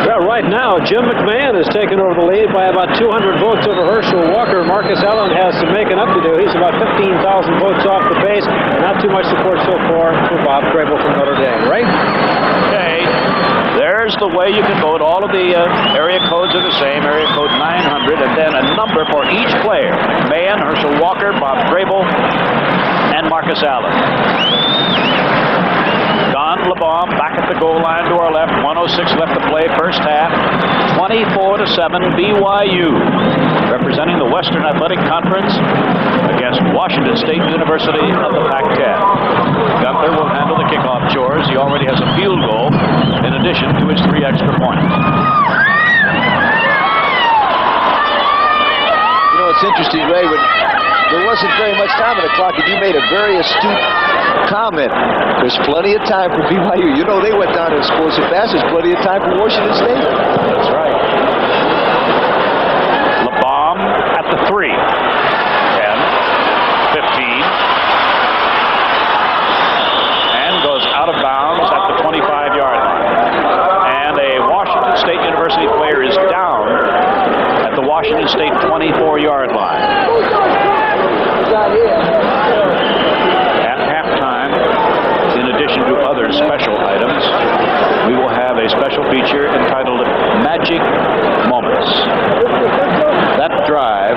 Well, right now, Jim McMahon has taken over the lead by about 200 votes over Herschel Walker. Marcus Allen has some making up to do. He's about 15,000 votes off the pace, and not too much support so far for Bob Grable from Notre Dame, right? Okay, there's the way you can vote. All of the area codes are the same, area code 900, and then a number for each player. Mahan, Herschel Walker, Bob Grable, and Marcus Allen. Don LeBaum back at the goal line to our left. 1:06 left to play, first half. 24-7 BYU, representing the Western Athletic Conference against Washington State University of the Pac-10. Gunther will handle the kickoff chores. He already has a field goal in addition to his 3 extra points. You know, it's interesting, Ray, when there wasn't very much time on the clock, and you made a very astute comment. There's plenty of time for BYU. You know, they went down and scored so fast. There's plenty of time for Washington State. That's right. LeBaum at the 3. 10, 15. And goes out of bounds at the 25-yard line. And a Washington State University player is down at the Washington State 24-yard line. At halftime, in addition to other special items, we will have a special feature entitled Magic Moments. That drive,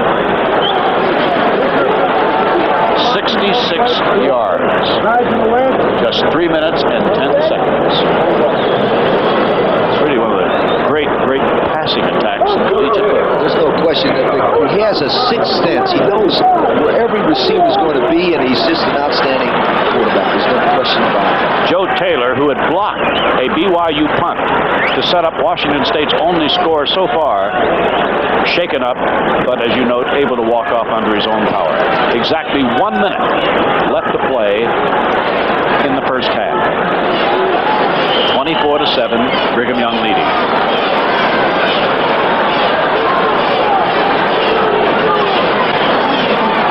66 yards, just 3 minutes and 10 seconds. It's really one of the great passing attacks in collegiate football. There's no question that he has a sixth sense. He knows where every receiver is going to be, and he's just an outstanding quarterback. There's no question about it. Joe Taylor, who had blocked a BYU punt to set up Washington State's only score so far, shaken up, but as you note, able to walk off under his own power. Exactly 1 minute left to play in the first half. 24-7, Brigham Young leading.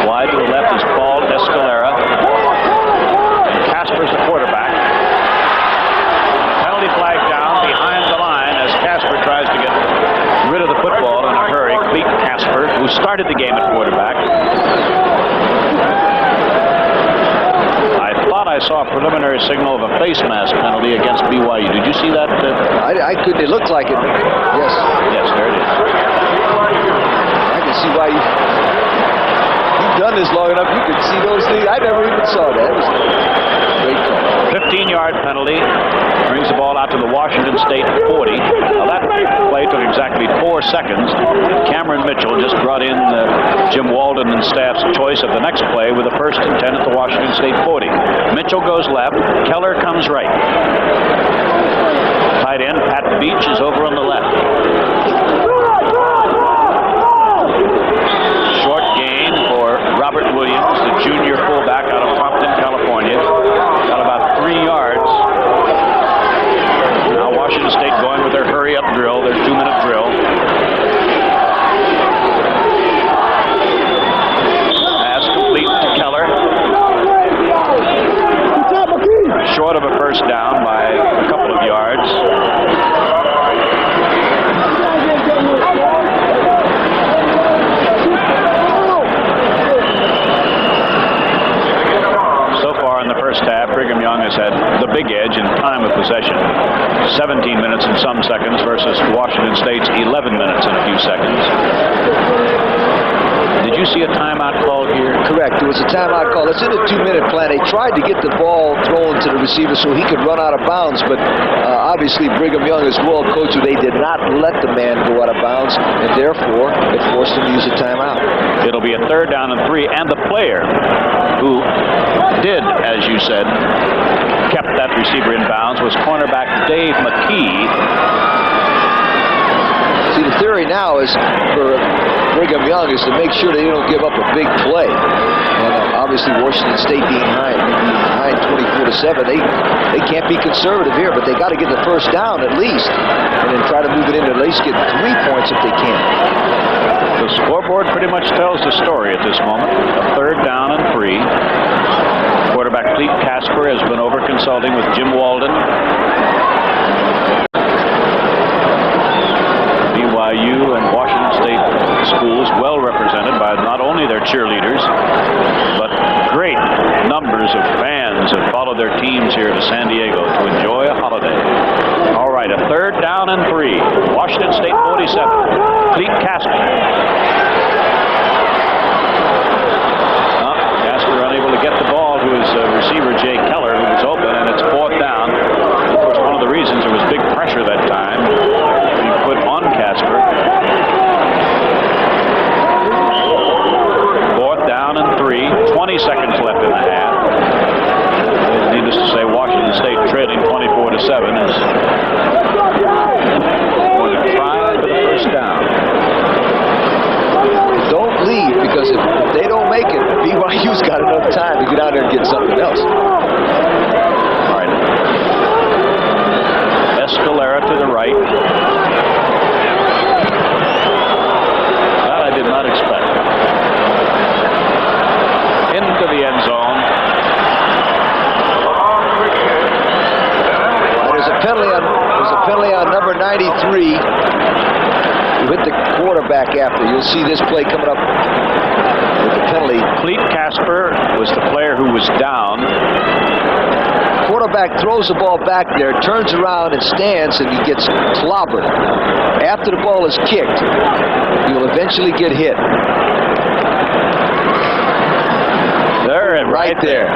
Wide to the left is Paul Escalera. And Casper's the quarterback. Penalty flag down behind the line as Casper tries to get rid of the football in a hurry. Cleet Casper, who started the game at quarterback. I saw a preliminary signal of a face mask penalty against BYU. Did you see that? I couldn't. It looked like it. Yes. Yes, there it is. I can see why you've done this long enough. You can see those things. I never even saw that. It was a great call. 15-yard penalty. Brings the ball out to the Washington State 40. Now that play took exactly 4 seconds. Cameron Mitchell just brought in Jim Walden and staff's choice of the next play with a 1st and 10 at the Washington State 40. Mitchell goes left. Keller comes right. Tight end Pat Beach is over on the left. Short gain for Robert Williams, the junior fullback out of Compton, California. Got about 3 yards. Now Washington State going with their hurry-up drill, their 2-minute drill. Pass complete to Keller. Short of a first down by a couple of yards. So far in the first half, Brigham Young has had the big edge in time of possession. 17 minutes and some seconds versus Washington State's 11 minutes and a few seconds. Did you see a timeout call here? Correct. There was a timeout call. It's in a 2-minute plan. They tried to get the ball thrown to the receiver so he could run out of bounds, but obviously Brigham Young is well coached. They did not let the man go out of bounds, and therefore it forced him to use a timeout. It'll be a 3rd down and 3, and the player who did, as you said, kept that receiver in bounds was cornerback Dave McKee. See, the theory now is for Brigham Young is to make sure they don't give up a big play. And obviously Washington State being behind 24-7, they can't be conservative here, but they got to get the first down at least, and then try to move it in to at least get 3 points if they can. The scoreboard pretty much tells the story at this moment. A 3rd down and 3. Quarterback Cleet Casper has been over consulting with Jim Walden. BYU and Washington State schools well represented by not only their cheerleaders, but great numbers of fans have followed their teams here to San Diego to enjoy a holiday. All right, a 3rd down and 3. Washington State 47. Cleet Casper. the quarterback after. You'll see this play coming up with the penalty. Cleet Casper was the player who was down. Quarterback throws the ball back there, turns around and stands, and he gets clobbered. After the ball is kicked, he will eventually get hit. There, right there.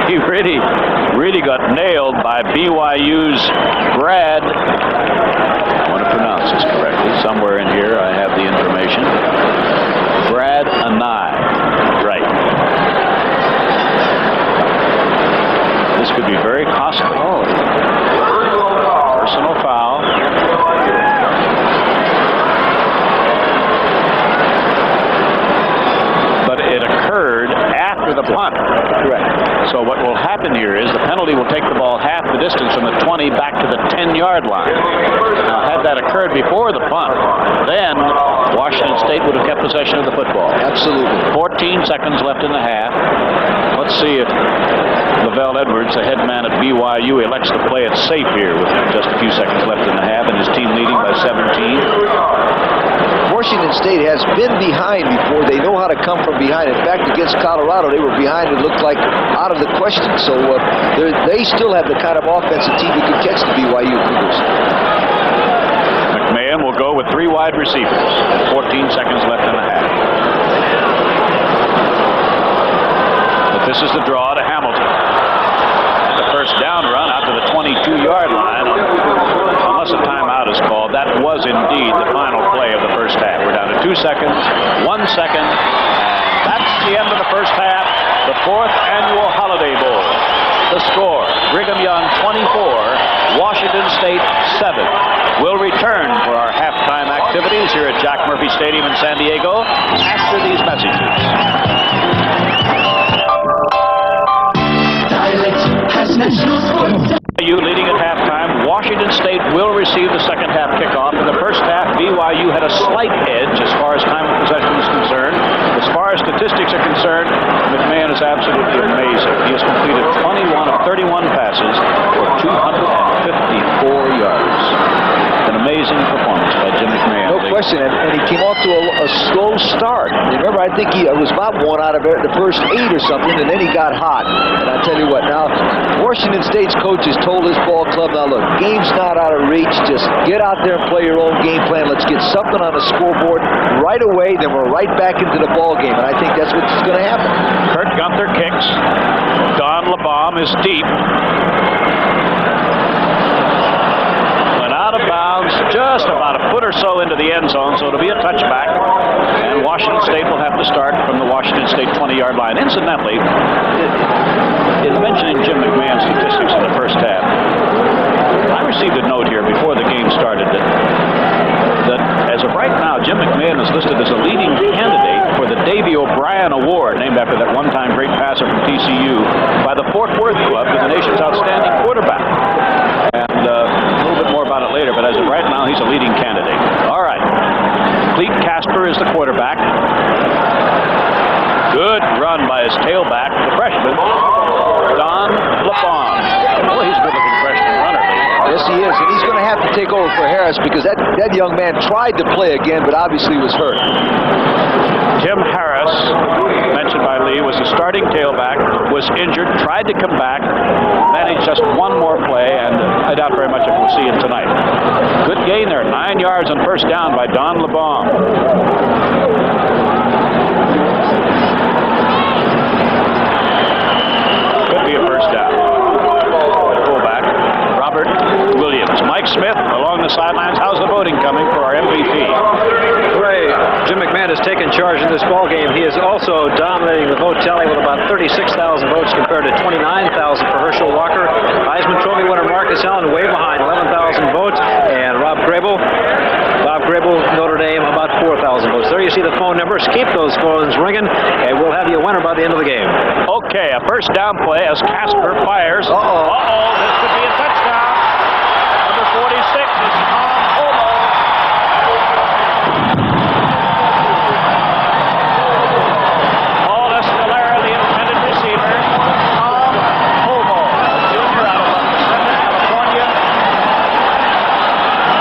He really got nailed by BYU's Brad. I want to pronounce this correctly. Somewhere in here I have the information. Brad Anai. Right. This could be very costly. Oh. Personal foul. But it occurred after the punt. Correct. So what will happen here is the penalty will take the ball half the distance from the 20 back to the 10-yard line. Now, had that occurred before the punt, then Washington State would have kept possession of the football. Absolutely. 14 seconds left in the half. Let's see if Lavelle Edwards, the head man at BYU, elects to play it safe here with just a few seconds left in the half and his team leading by 17. Washington State has been behind before. They know how to come from behind. In fact, against Colorado, they were behind. It looked like out of the question. So they still have the kind of offensive team that could catch the BYU Cougars. McMahon will go with 3 wide receivers. 14 seconds left in the half. But this is the draw to Hamilton. The first down run out to the 22-yard line. Unless a timeout is called, that was indeed the final play of the first half. We're down to 2 seconds, 1 second, and that's the end of the first half. The 4th annual Holiday Bowl. The score, Brigham Young 24, Washington State 7. We'll return for our halftime activities here at Jack Murphy Stadium in San Diego after these messages. BYU leading at halftime. Washington State will receive the second half kickoff. In the first half, BYU had a slight edge as far as time of possession is concerned. As far as statistics are concerned, McMahon is absolutely amazing. He has completed 21 of 31 passes for 254 yards. An amazing performance by Jim McMahon. No question, and he came off to a slow start. Remember, I think it was about 1 out of the first 8 or something, and then he got hot. And I tell you what, now, Washington State's coach has told his ball club, now look, game's not out of reach. Just get out there and play your own game plan. Let's get something on the scoreboard right away, then we're right back into the ball game. And I think that's what's going to happen. Kurt Gunther kicks. Don LeBaum is deep. Out of bounds, just about a foot or so into the end zone, so it'll be a touchback. And Washington State will have to start from the Washington State 20-yard line. Incidentally, in mentioning Jim McMahon's statistics in the first half, I received a note here before the game started that as of right now, Jim McMahon is listed as a leading candidate for the Davy O'Brien Award, named after that one-time great passer from TCU, by the Fort Worth Club for the nation's outstanding quarterback. And a little bit more about it later, but as of right now, he's a leading candidate. All right. Cleet Casper is the quarterback. Good run by his tailback, the freshman, Don LeBaum. Well, he's a good-looking freshman runner. Yes, he is, and he's going to have to take over for Harris because that young man tried to play again, but obviously was hurt. Tim Harris, mentioned by Lee, was the starting tailback, was injured, tried to come back, managed just one more play, and I doubt very much if we'll see him tonight. Good gain there, 9 yards on first down by Don LeBaum. Could be a first down. Fullback, Robert Williams. Mike Smith along the sidelines. How's the voting coming for our MVP? Ray, Jim McMahon has taken charge in this ball game. He is also dominating the vote tally with about 36,000 votes compared to 29,000 for Herschel Walker. Heisman Trophy winner Marcus Allen way behind, 11,000 votes, and Bob Grable, Notre Dame, about 4,000 votes. There you see the phone numbers. Keep those phones ringing, and we'll have you a winner by the end of the game. Okay, a first down play as Casper fires. This could be a touchdown. Number 46 is Tom Homo. Paul Escalera, the intended receiver. Tom Homo, junior out of Southern California.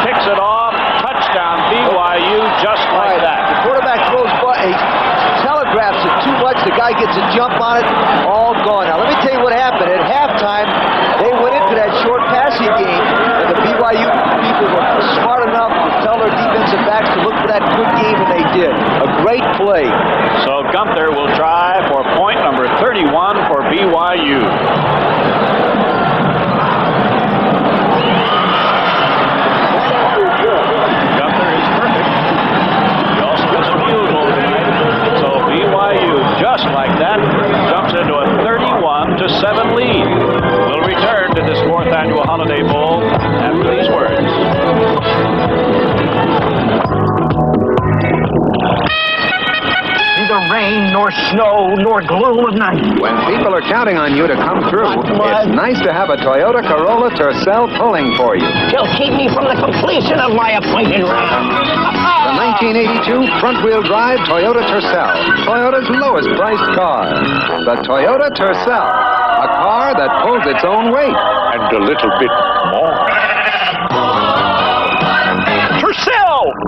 Picks it off. Touchdown, nor snow, nor gloom of night. When people are counting on you to come through, it's nice to have a Toyota Corolla Tercel pulling for you. She'll keep me from the completion of my appointed round. The 1982 front-wheel drive Toyota Tercel, Toyota's lowest priced car. The Toyota Tercel, a car that pulls its own weight. And a little bit more. Tercel!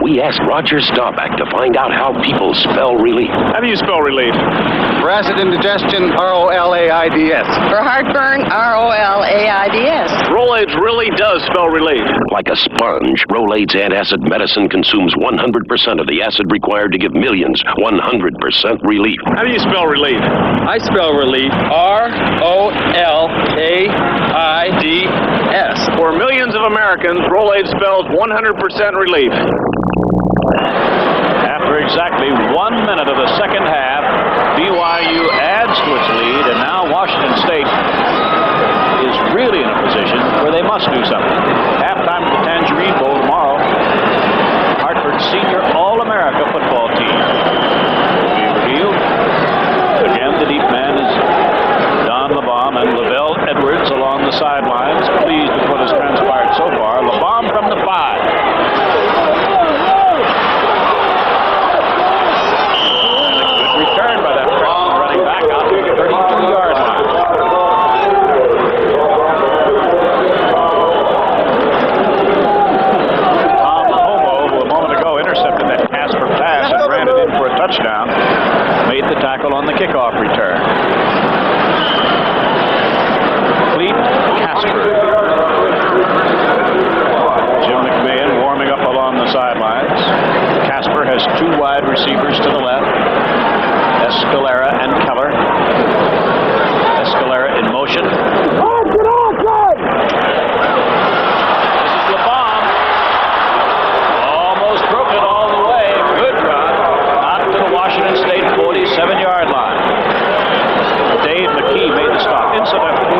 We asked Roger Staubach to find out how people spell relief. How do you spell relief? For acid indigestion, R-O-L-A-I-D-S. For heartburn, R-O-L-A-I-D-S. Rolaids really does spell relief. Like a sponge, Rolaids antacid medicine consumes 100% of the acid required to give millions 100% relief. How do you spell relief? I spell relief R-O-L-A-I-D-S. For millions of Americans, Rolaids spells 100% relief. After exactly 1 minute of the second half, BYU adds to its lead, and now Washington State is really in a position where they must do something. Halftime of the Tangerine Bowl tomorrow. Hartford's senior All-America football team will be revealed. Again, the deep man is Don LeBom and Lavelle Edwards along the sidelines. Pleased with what has transpired so far. LeBom from the 5. Touchdown, made the tackle on the kickoff return. Cleet Casper. Jim McMahon warming up along the sidelines. Casper has 2 wide receivers to the left, Escalera and Keller. Escalera in motion. Washington State 47-yard line. Dave McKee made the stop. Incidentally,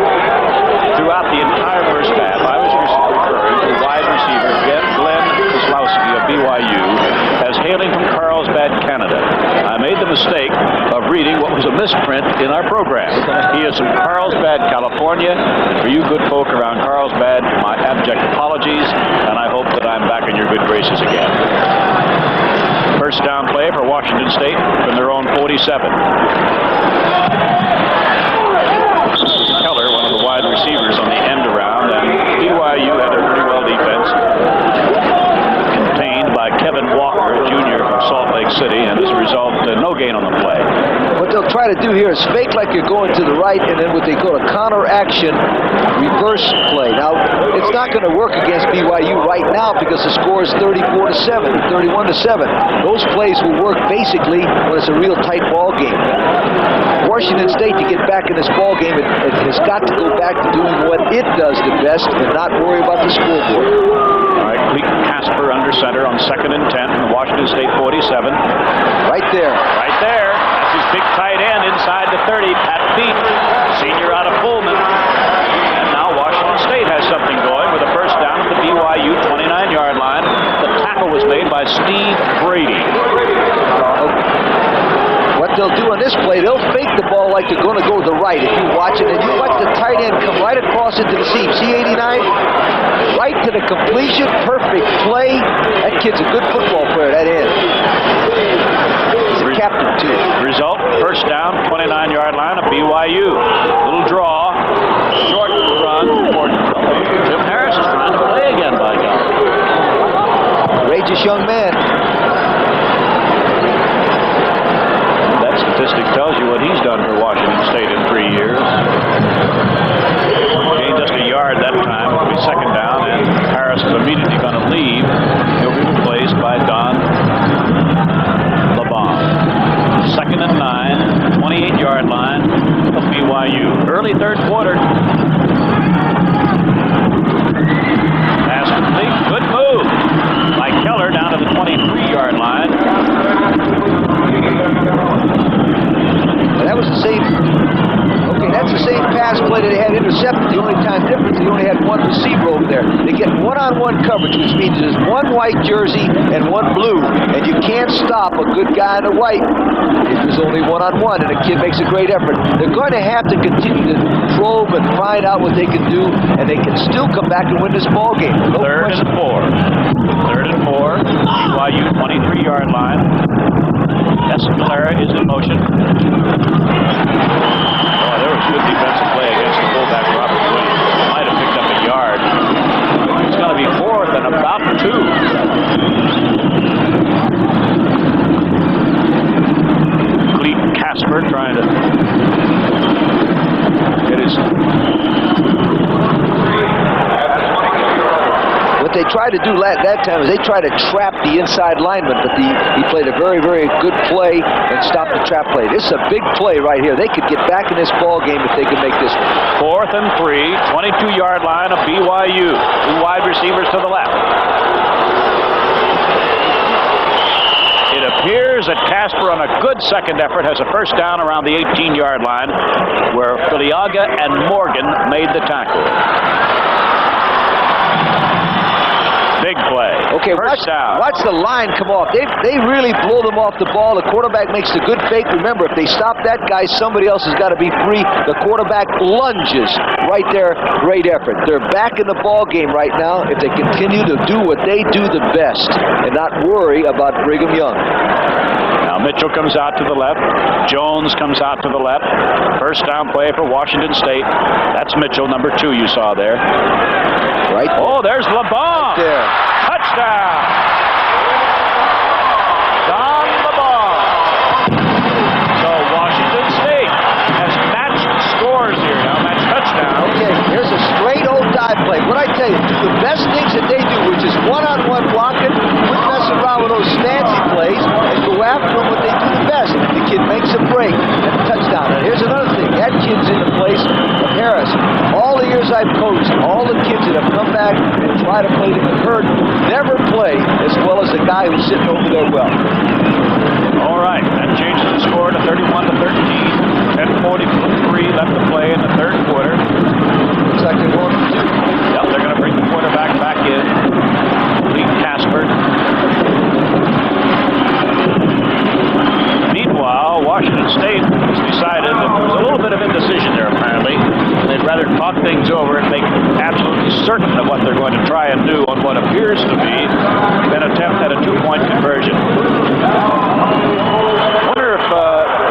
throughout the entire first half, I was referring to wide receiver Glenn Kozlowski of BYU as hailing from Carlsbad, Canada. I made the mistake of reading what was a misprint in our program. He is from Carlsbad, California. For you good folk around Carlsbad, my abject apologies, and I hope that I'm back in your good graces again. First down play for Washington State from their own 47. Keller, one of the wide receivers on the end around, and BYU had a pretty well defense. Contained by Kevin Walker, Jr. from Salt Lake City, and as a result, no gain on the play. What they'll try to do here is fake like you're going to the right, and then what they call a counter action reverse play. Now, it's not going to work against BYU right now because the score is 34-7, 31-7. Those plays will work basically when it's a real tight ball game. Washington State, to get back in this ball game, it has got to go back to doing what it does the best and not worry about the scoreboard. All right, Cleet Casper under center on 2nd and 10 from the Washington State 47. Right there. Right there. That's his big tight end inside the 30. Pat Pete, senior out of Pullman. And now Washington State has something going with a first down at the BYU 29-yard line. The tackle was made by Steve Brady. What they'll do on this play, they'll fake the ball like they're going to go to the right. If you watch it, and you watch the tight end come right across into the seam. See 89? Right to the completion. Perfect play. That kid's a good football player, that end. He's a captain, too. Result, first down, 29-yard line of BYU. Little draw. Short run for Jim Harris is trying to play again, by God. Courageous young man. Statistic tells you what he's done for Washington State in 3 years. Gained just a yard that time. It'll be second down, and Harris is immediately going to leave. He'll be replaced by Don LeBom. 2nd and 9, 28-yard line of BYU. Early third quarter. Pass complete. Good move by Keller down to the 29. coverage, which means there's one white jersey and one blue, and you can't stop a good guy in the white if there's only one-on-one, and a kid makes a great effort. They're going to have to continue to probe and find out what they can do, and they can still come back and win this ball game. No Third question. and 4. Third and 4. BYU 23-yard line. Escalera is in motion. Oh, there was good defensive play against the fullback, Robert Williams. Might have picked up a yard. It's going to be 4th and about 2. Cleet Casper trying to get his... What they tried to do that time is they tried to trap the inside lineman, but he played a very, very good play and stopped the trap play. This is a big play right here. They could get back in this ball game if they could make this one. 4th and 3, 22-yard line of BYU. 2 wide receivers to the left. It appears that Casper, on a good second effort, has a first down around the 18-yard line, where Filiaga and Morgan made the tackle. Big play. Okay, watch the line come off. They really blow them off the ball. The quarterback makes the good fake. Remember, if they stop that guy, somebody else has got to be free. The quarterback lunges right there. Great effort. They're back in the ball game right now if they continue to do what they do the best and not worry about Brigham Young. Now Mitchell comes out to the left. Jones comes out to the left. First down play for Washington State. That's Mitchell, number 2 you saw there. Right there. Oh, there's LeBon. Right there. Touchdown. Don LeBon. So Washington State has matched scores here now, matched touchdowns. Okay, here's a straight old dive play. What I tell you, the best things that they do, which is one-on-one blocking, quit messing around with those fancy plays, and go after them what they do the best. The kid makes a break and a touchdown. And here's another thing. That kid's in the place of Harris. All the years I've coached, all the kids that have come back and try to play to the herd never play as well as the guy who's sitting over there well. All right, that changes the score to 31-13. 10:43 left to play in the third quarter. Looks like they're going to do. Yep, they're going to bring the quarterback back in. Lee Casper. Meanwhile, Washington State has decided that there was a little bit of indecision there, apparently. They'd rather talk things over and make absolutely certain of what they're going to try and do on what appears to be an attempt at a 2-point conversion. I wonder if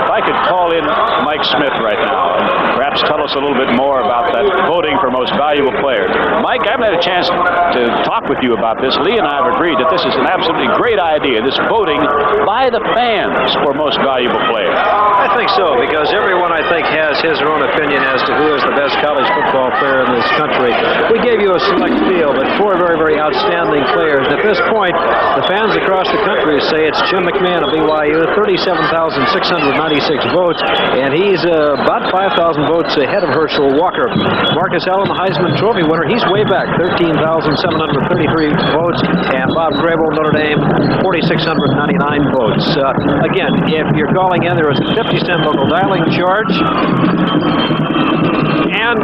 I could call in Mike Smith right now and perhaps tell us a little bit more about that voting for most valuable player. Mike, I haven't had a chance to talk with you about this. Lee and I have agreed that this is an absolutely great idea, this voting by the fans for most valuable player. I think so, because everyone, I think, has his own opinion as to who is the best college football player in this country. We gave you a select field, but 4 very, very outstanding players. At this point, the fans across the country say it's Jim McMahon of BYU, 37,696 votes, and he's about 5,000 votes ahead of Herschel Walker. Marcus Allen, the Heisman Trophy winner, he's way back, 13,733 votes, and Bob Grable, Notre Dame, 4,699 votes. Again, if you're calling in, there is a 50-cent local dialing charge, and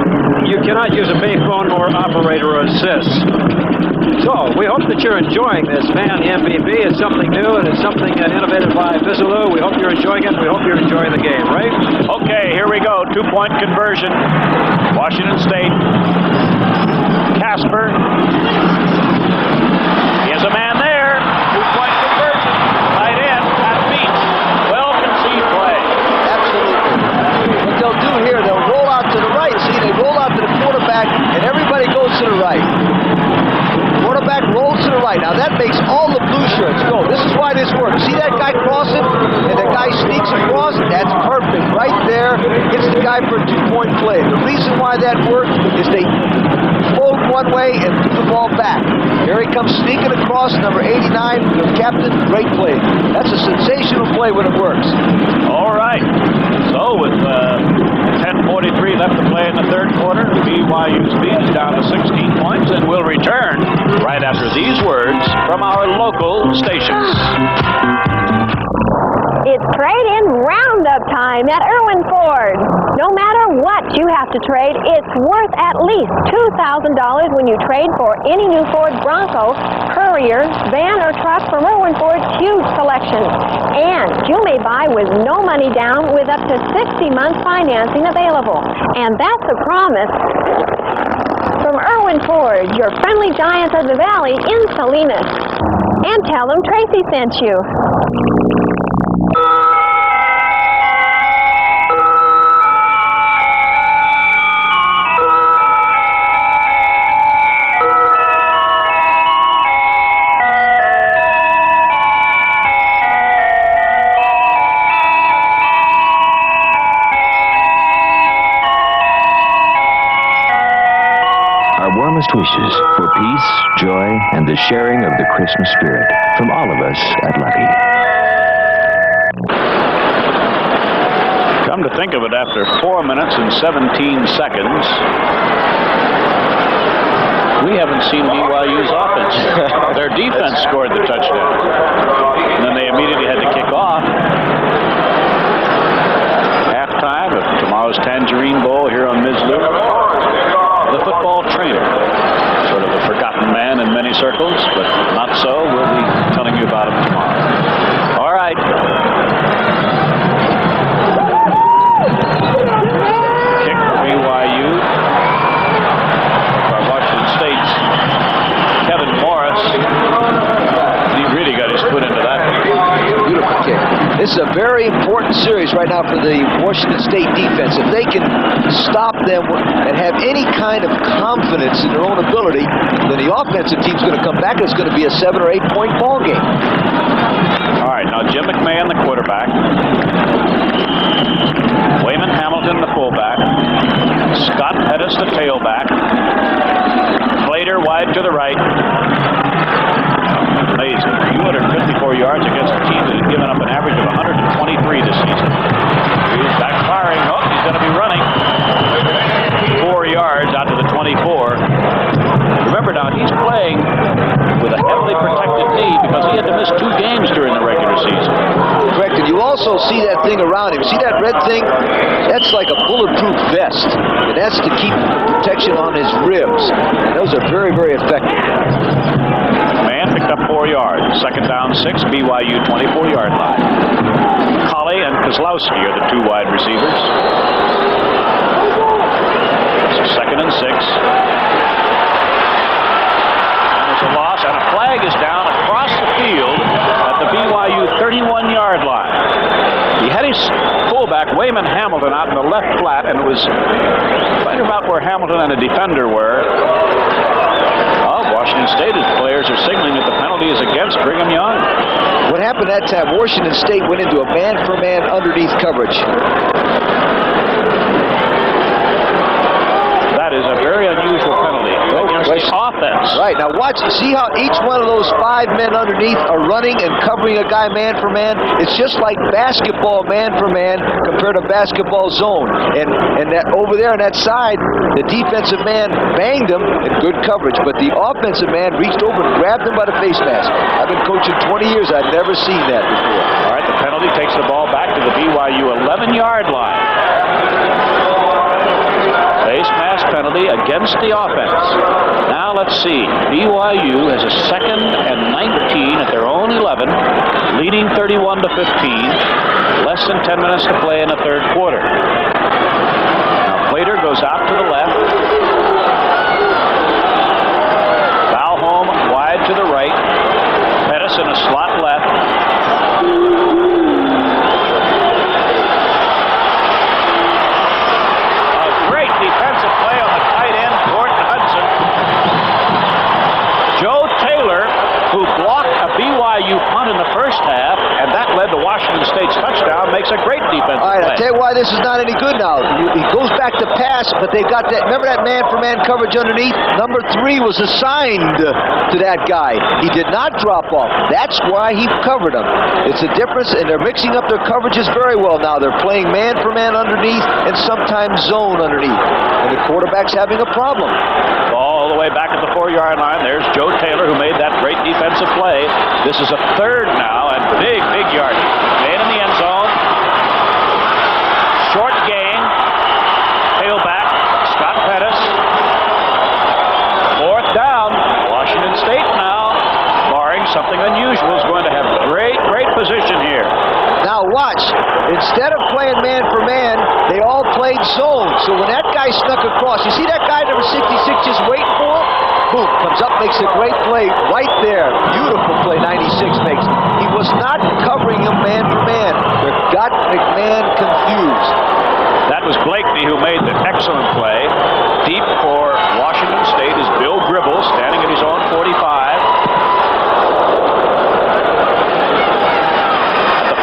you cannot use a payphone or operator assist. So, we hope that you're enjoying this Fan MVP. It's something new, and it's something innovated by Vizaloo. We hope you're enjoying it. We hope you're enjoying the game, right? Okay, here we go. 2-point conversion. Washington State. Casper. He has a man there. 2-point conversion. Tight end, Pat Beach. Well-conceived play. Absolutely. What they'll do here, they'll roll out to the right. See, they roll out to the quarterback, and everybody goes to the right. Quarterback rolls to the right. Now that makes all the blue shirts go. This is why this works. See that guy crossing, and the guy sneaks across? That's perfect. Right there, hits the guy for a 2-point play. The reason why that worked is they fold one way and threw the ball back. Here he comes sneaking across, number 89, the captain. Great play. That's a sensational play when it works. All right. So with 10:43 left to play in the third quarter, BYU's lead is down to 16 points, and we'll return right after these words from our local stations. It's trade-in roundup time at Irwin Ford. No matter what you have to trade, it's worth at least $2,000 when you trade for any new Ford Bronco, Courier, van, or truck from Irwin Ford's huge selection. And you may buy with no money down with up to 60 months financing available. And that's a promise from Irwin Ford, your friendly giant of the valley in Salinas. And tell them Tracy sent you. Warmest wishes for peace, joy, and the sharing of the Christmas spirit from all of us at Lucky. Come to think of it, after 4 minutes and 17 seconds, we haven't seen BYU's offense. Their defense scored the touchdown. And then they immediately had to kick off. Halftime of tomorrow's Tangerine Bowl here on Mizzlou. The football trainer, sort of a forgotten man in many circles, but not so. We'll be telling you about him tomorrow. All right. Kick for BYU. For Washington State's Kevin Morris. He really got his foot into that. Beautiful kick. This is a very important series right now for the Washington State defense. If they can stop them and have any kind of confidence in their own ability, then the offensive team's going to come back and it's going to be a 7 or 8 point ball game. All right, now Jim McMahon, the quarterback. Wayman Hamilton, the fullback. Scott Pettis, the tailback. Slater wide to the right. Amazing. 254 yards against a team that has given up an average of 123 this season. He's backfiring. Oh, he's going to be running. 4 yards out to the 24. Remember now, he's playing with a heavily protected knee because he had to miss 2 games during the regular season. Correct, and you also see that thing around him. See that red thing? That's like a bulletproof vest. And that's to keep protection on his ribs. And those are very, very effective. Man picked up 4 yards. Second down 6, BYU 24-yard line. Colley and Kozlowski are the 2 wide receivers. So second and 6. And there's a loss, and a flag is down across the field at the BYU 31-yard line. He had his fullback, Wayman Hamilton, out in the left flat, and it was right about where Hamilton and a defender were. Washington State's players are signaling that the penalty is against Brigham Young. What happened that time, Washington State went into a man-for-man underneath coverage. That is a very unusual penalty against the offense. Right, now watch, see how each one of those 5 men underneath are running and covering a guy man-for-man? It's just like basketball man-for-man compared to basketball zone. And that over there on that side, the defensive man banged him in good coverage, but the offensive man reached over and grabbed him by the face mask. I've been coaching 20 years. I've never seen that before. All right, the penalty takes the ball back to the BYU 11-yard line. Face mask penalty against the offense. Now let's see. BYU has a 2nd and 19 at their own 11, leading 31 to 15. Less than 10 minutes to play in the 3rd quarter. Now Slater goes out to the left. Balholm wide to the right. Pettis in a slot left. Defensive play on the tight end, Gordon Hudson. Joe Taylor, who blocked a BYU punt in the first half, and that led to Washington State's touchdown, makes a great defensive play. All right, I'll tell you why this is not any good now. He goes back to pass, but they've got that, remember that man-for-man coverage underneath? Number 3 was assigned to that guy. He did not drop off. That's why he covered him. It's a difference, and they're mixing up their coverages very well now. They're playing man-for-man underneath and sometimes zone underneath. And the quarterback's having a problem. Ball all the way back at the 4-yard line. There's Joe Taylor, who made that great defensive play. This is a 3rd now, and big yardage. Made in the end zone. something unusual, is going to have great position here. Now watch. Instead of playing man for man, they all played zone. So when that guy snuck across, you see that guy number 66 just waiting for him? Boom, comes up, makes a great play right there. Beautiful play 96 makes. He was not covering him man for man. They got McMahon confused. That was Blakeney who made the excellent play. Deep for Washington State is Bill Gribble, standing at his own 45.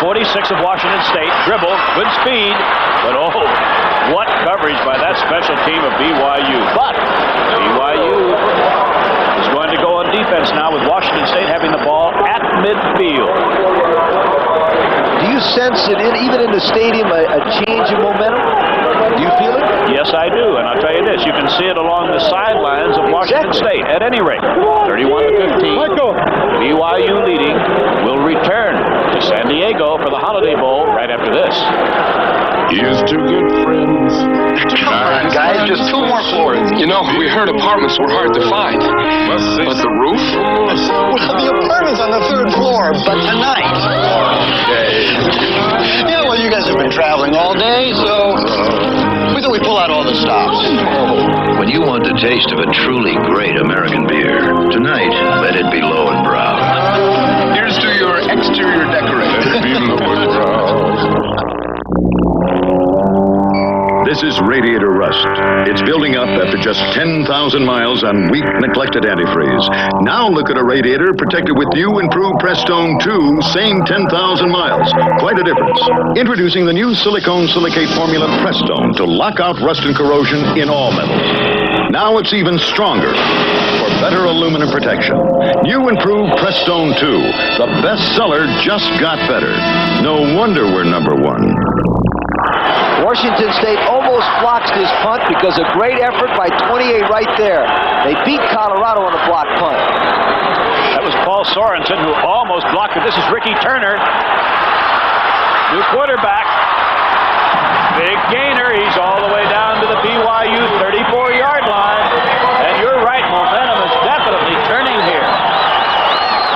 46 of Washington State. Dribble, good speed, but oh, what coverage by that special team of BYU. But BYU is going to go on defense now with Washington State having the ball at midfield. Do you sense it, even in the stadium, a change in momentum? Do you feel it? Yes, I do, and I'll tell you this, you can see it along the sidelines of Washington State. At any rate, 31-15, BYU leading, will return to San Diego for the Holiday Bowl right after this. Here's two good friends. Come on, guys, just 2 more floors. You know, we heard apartments were hard to find. But the roof? Well, the apartment's on the 3rd floor, but tonight. Yeah, well, you guys have been traveling all day, so we thought we'd pull out all the stops. When you want the taste of a truly great American beer, tonight, let it be low and brown. Here's to your exterior decorator. Let it be low and brown. This is radiator rust. It's building up after just 10,000 miles on weak, neglected antifreeze. Now look at a radiator protected with new improved Prestone 2, same 10,000 miles. Quite a difference. Introducing the new silicone silicate formula Prestone to lock out rust and corrosion in all metals. Now it's even stronger for better aluminum protection. New improved Prestone 2. The bestseller just got better. No wonder we're number 1. Washington State almost blocks this punt because a great effort by 28 right there. They beat Colorado on a block punt. That was Paul Sorensen who almost blocked it. This is Ricky Turner. New quarterback. Big gainer. He's all the way down to the BYU 34-yard line. And you're right, momentum is definitely turning here.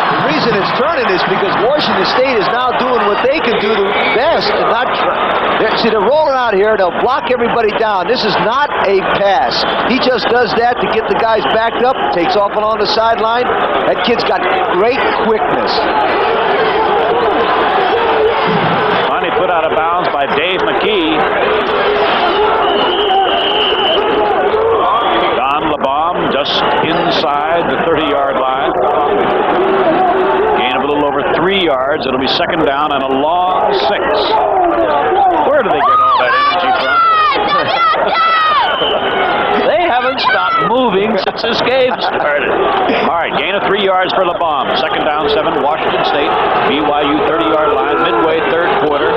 The reason it's turning is because Washington State is now doing what they can do the best and not see, they're rolling out here. They'll block everybody down. This is not a pass. He just does that to get the guys backed up, takes off along the sideline. That kid's got great quickness. Finally put out of bounds by Dave McKee. Don LeBaum just inside the 30-yard line. Gain of a little over 3 yards. It'll be second down and a long 6. Where do they get all that energy from? They haven't stopped moving since this game started. All right, gain of 3 yards for LeBaum. Second down, 7, Washington State. BYU 30-yard line, midway 3rd quarter.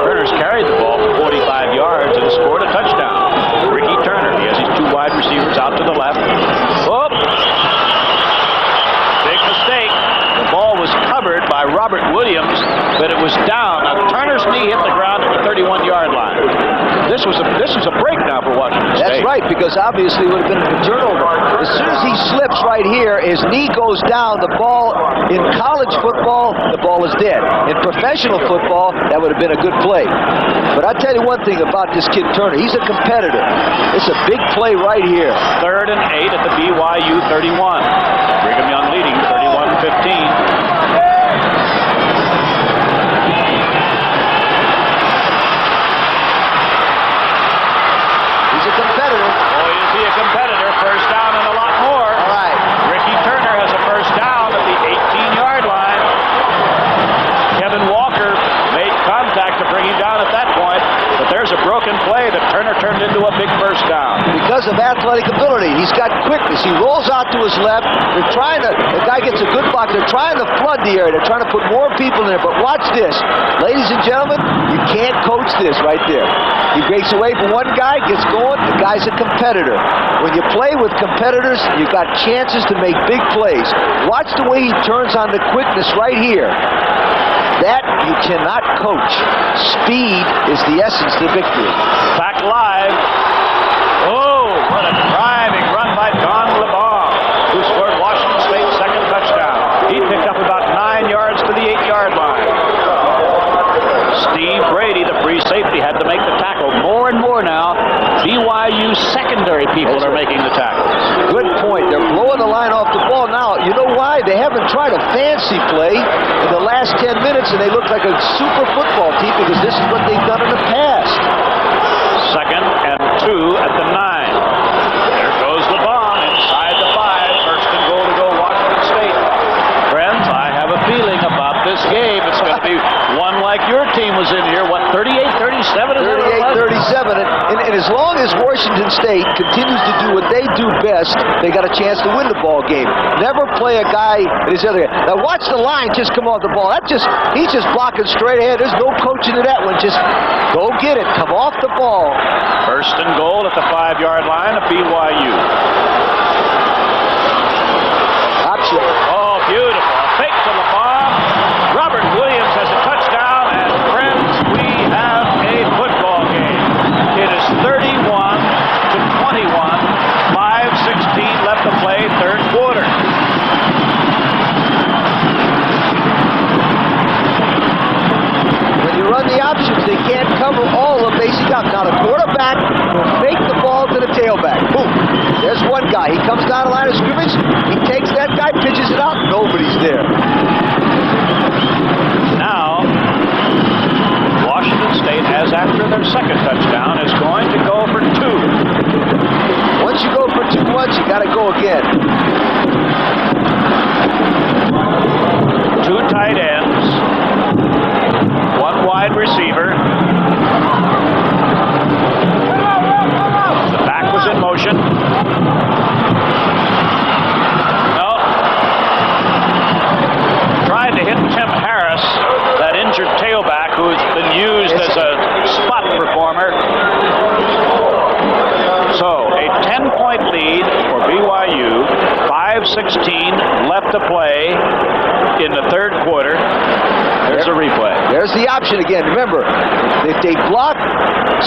Turner's carried the ball for 45 yards and scored a touchdown. Ricky Turner, he has his 2 wide receivers out to the left. Oh! Big mistake. The ball was covered by Robert Williams, but it was down. Now, Turner's knee hit the ground at the 31-yard line. This was a break now for Washington State. That's right, because obviously it would have been a turnover. As soon as he slips right here, his knee goes down. The ball, in college football, the ball is dead. In professional football, that would have been a good play. But I'll tell you one thing about this kid Turner. He's a competitor. It's a big play right here. 3rd and 8 at the BYU 31. Brigham Young leading 31-15. First down and a lot more. All right. Ricky Turner has a first down at the 18-yard line. Kevin Walker made contact to bring him down at that point, but there's a broken play that Turner turned into a big first down. Because of athletic ability, he's got quickness. He rolls out to his left. They're trying to, the guy gets a good block. They're trying to flood the area. They're trying to put more people in there. But watch this. Ladies and gentlemen, you can't coach this right there. He breaks away from one guy, gets going. The guy's a competitor. When you play with competitors, you've got chances to make big plays. Watch the way he turns on the quickness right here. That you cannot coach. Speed is the essence of victory. Back live. Oh, what a driving run by Don LeBaum, who scored Washington State's second touchdown. He tried. They haven't tried a fancy play in the last 10 minutes, and they look like a super football team because this is what they've done in the past. 2nd and 2 at the 9. There goes the bomb inside the 5. First and goal to go Washington State. Friends, I have a feeling about this game. It's going to be one like your team was in here. What, 38-37? 38-37. And as long as Washington State continues to do what they do best, they got a chance to win the ball game. Never play a guy in his other. Now watch the line just come off the ball. He's just blocking straight ahead. There's no coaching to that one. Just go get it. Come off the ball. First and goal at the 5-yard line of BYU. Option. Oh, beautiful. A fake to the bomb. Robert Williams has a touchdown, and friends, we have a football game. It is 31-21. 5:16 left to play, 3rd quarter. When you run the options, they can't cover all of basic out. Now the quarterback will fake the ball to the tailback. Boom. There's one guy. He comes down the line of scrimmage. He takes that guy, pitches it out. Nobody's there. Now, Washington State, as after their 2nd touchdown, is going to go for 2. Once you go for 2 once, you got to go again. 2 tight ends, 1 wide receiver. The back was in motion. No. Tried to hit Tim Harris, that injured tailback who's been used as a spot performer. So, a 10-point lead for BYU, 5:16 left to play in the 3rd quarter. There's a replay. There's the option again. Remember, if they block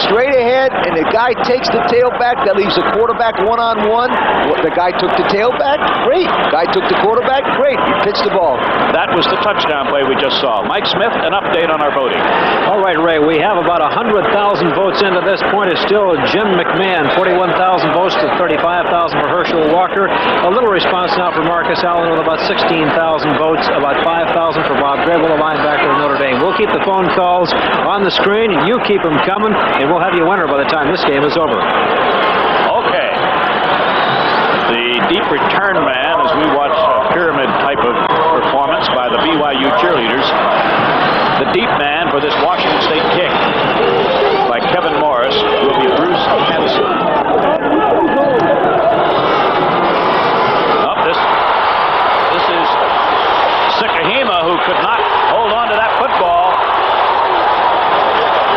straight ahead and the guy takes the tailback, that leaves the quarterback one-on-one. The guy took the tailback, great. Guy took the quarterback, great. He pitched the ball. That was the touchdown play we just saw. Mike Smith, an update on our voting. All right, Ray, we have about 100,000 votes into this point. It's still Jim McMahon, 41,000 votes to 35,000 for Herschel Walker. A little response now for Marcus Allen with about 16,000 votes, about 5,000 for Bob Grable, the linebacker of Notre Dame. We'll keep the phone calls on the screen, and you keep them coming, and we'll have you a winner by the time this game is over. Okay. The deep return man, as we watch a pyramid type of performance by the BYU cheerleaders, the deep man for this Washington State kick by Kevin Morris will be Bruce Henson. Oh, this is Sikahema, who could not hold on to that football.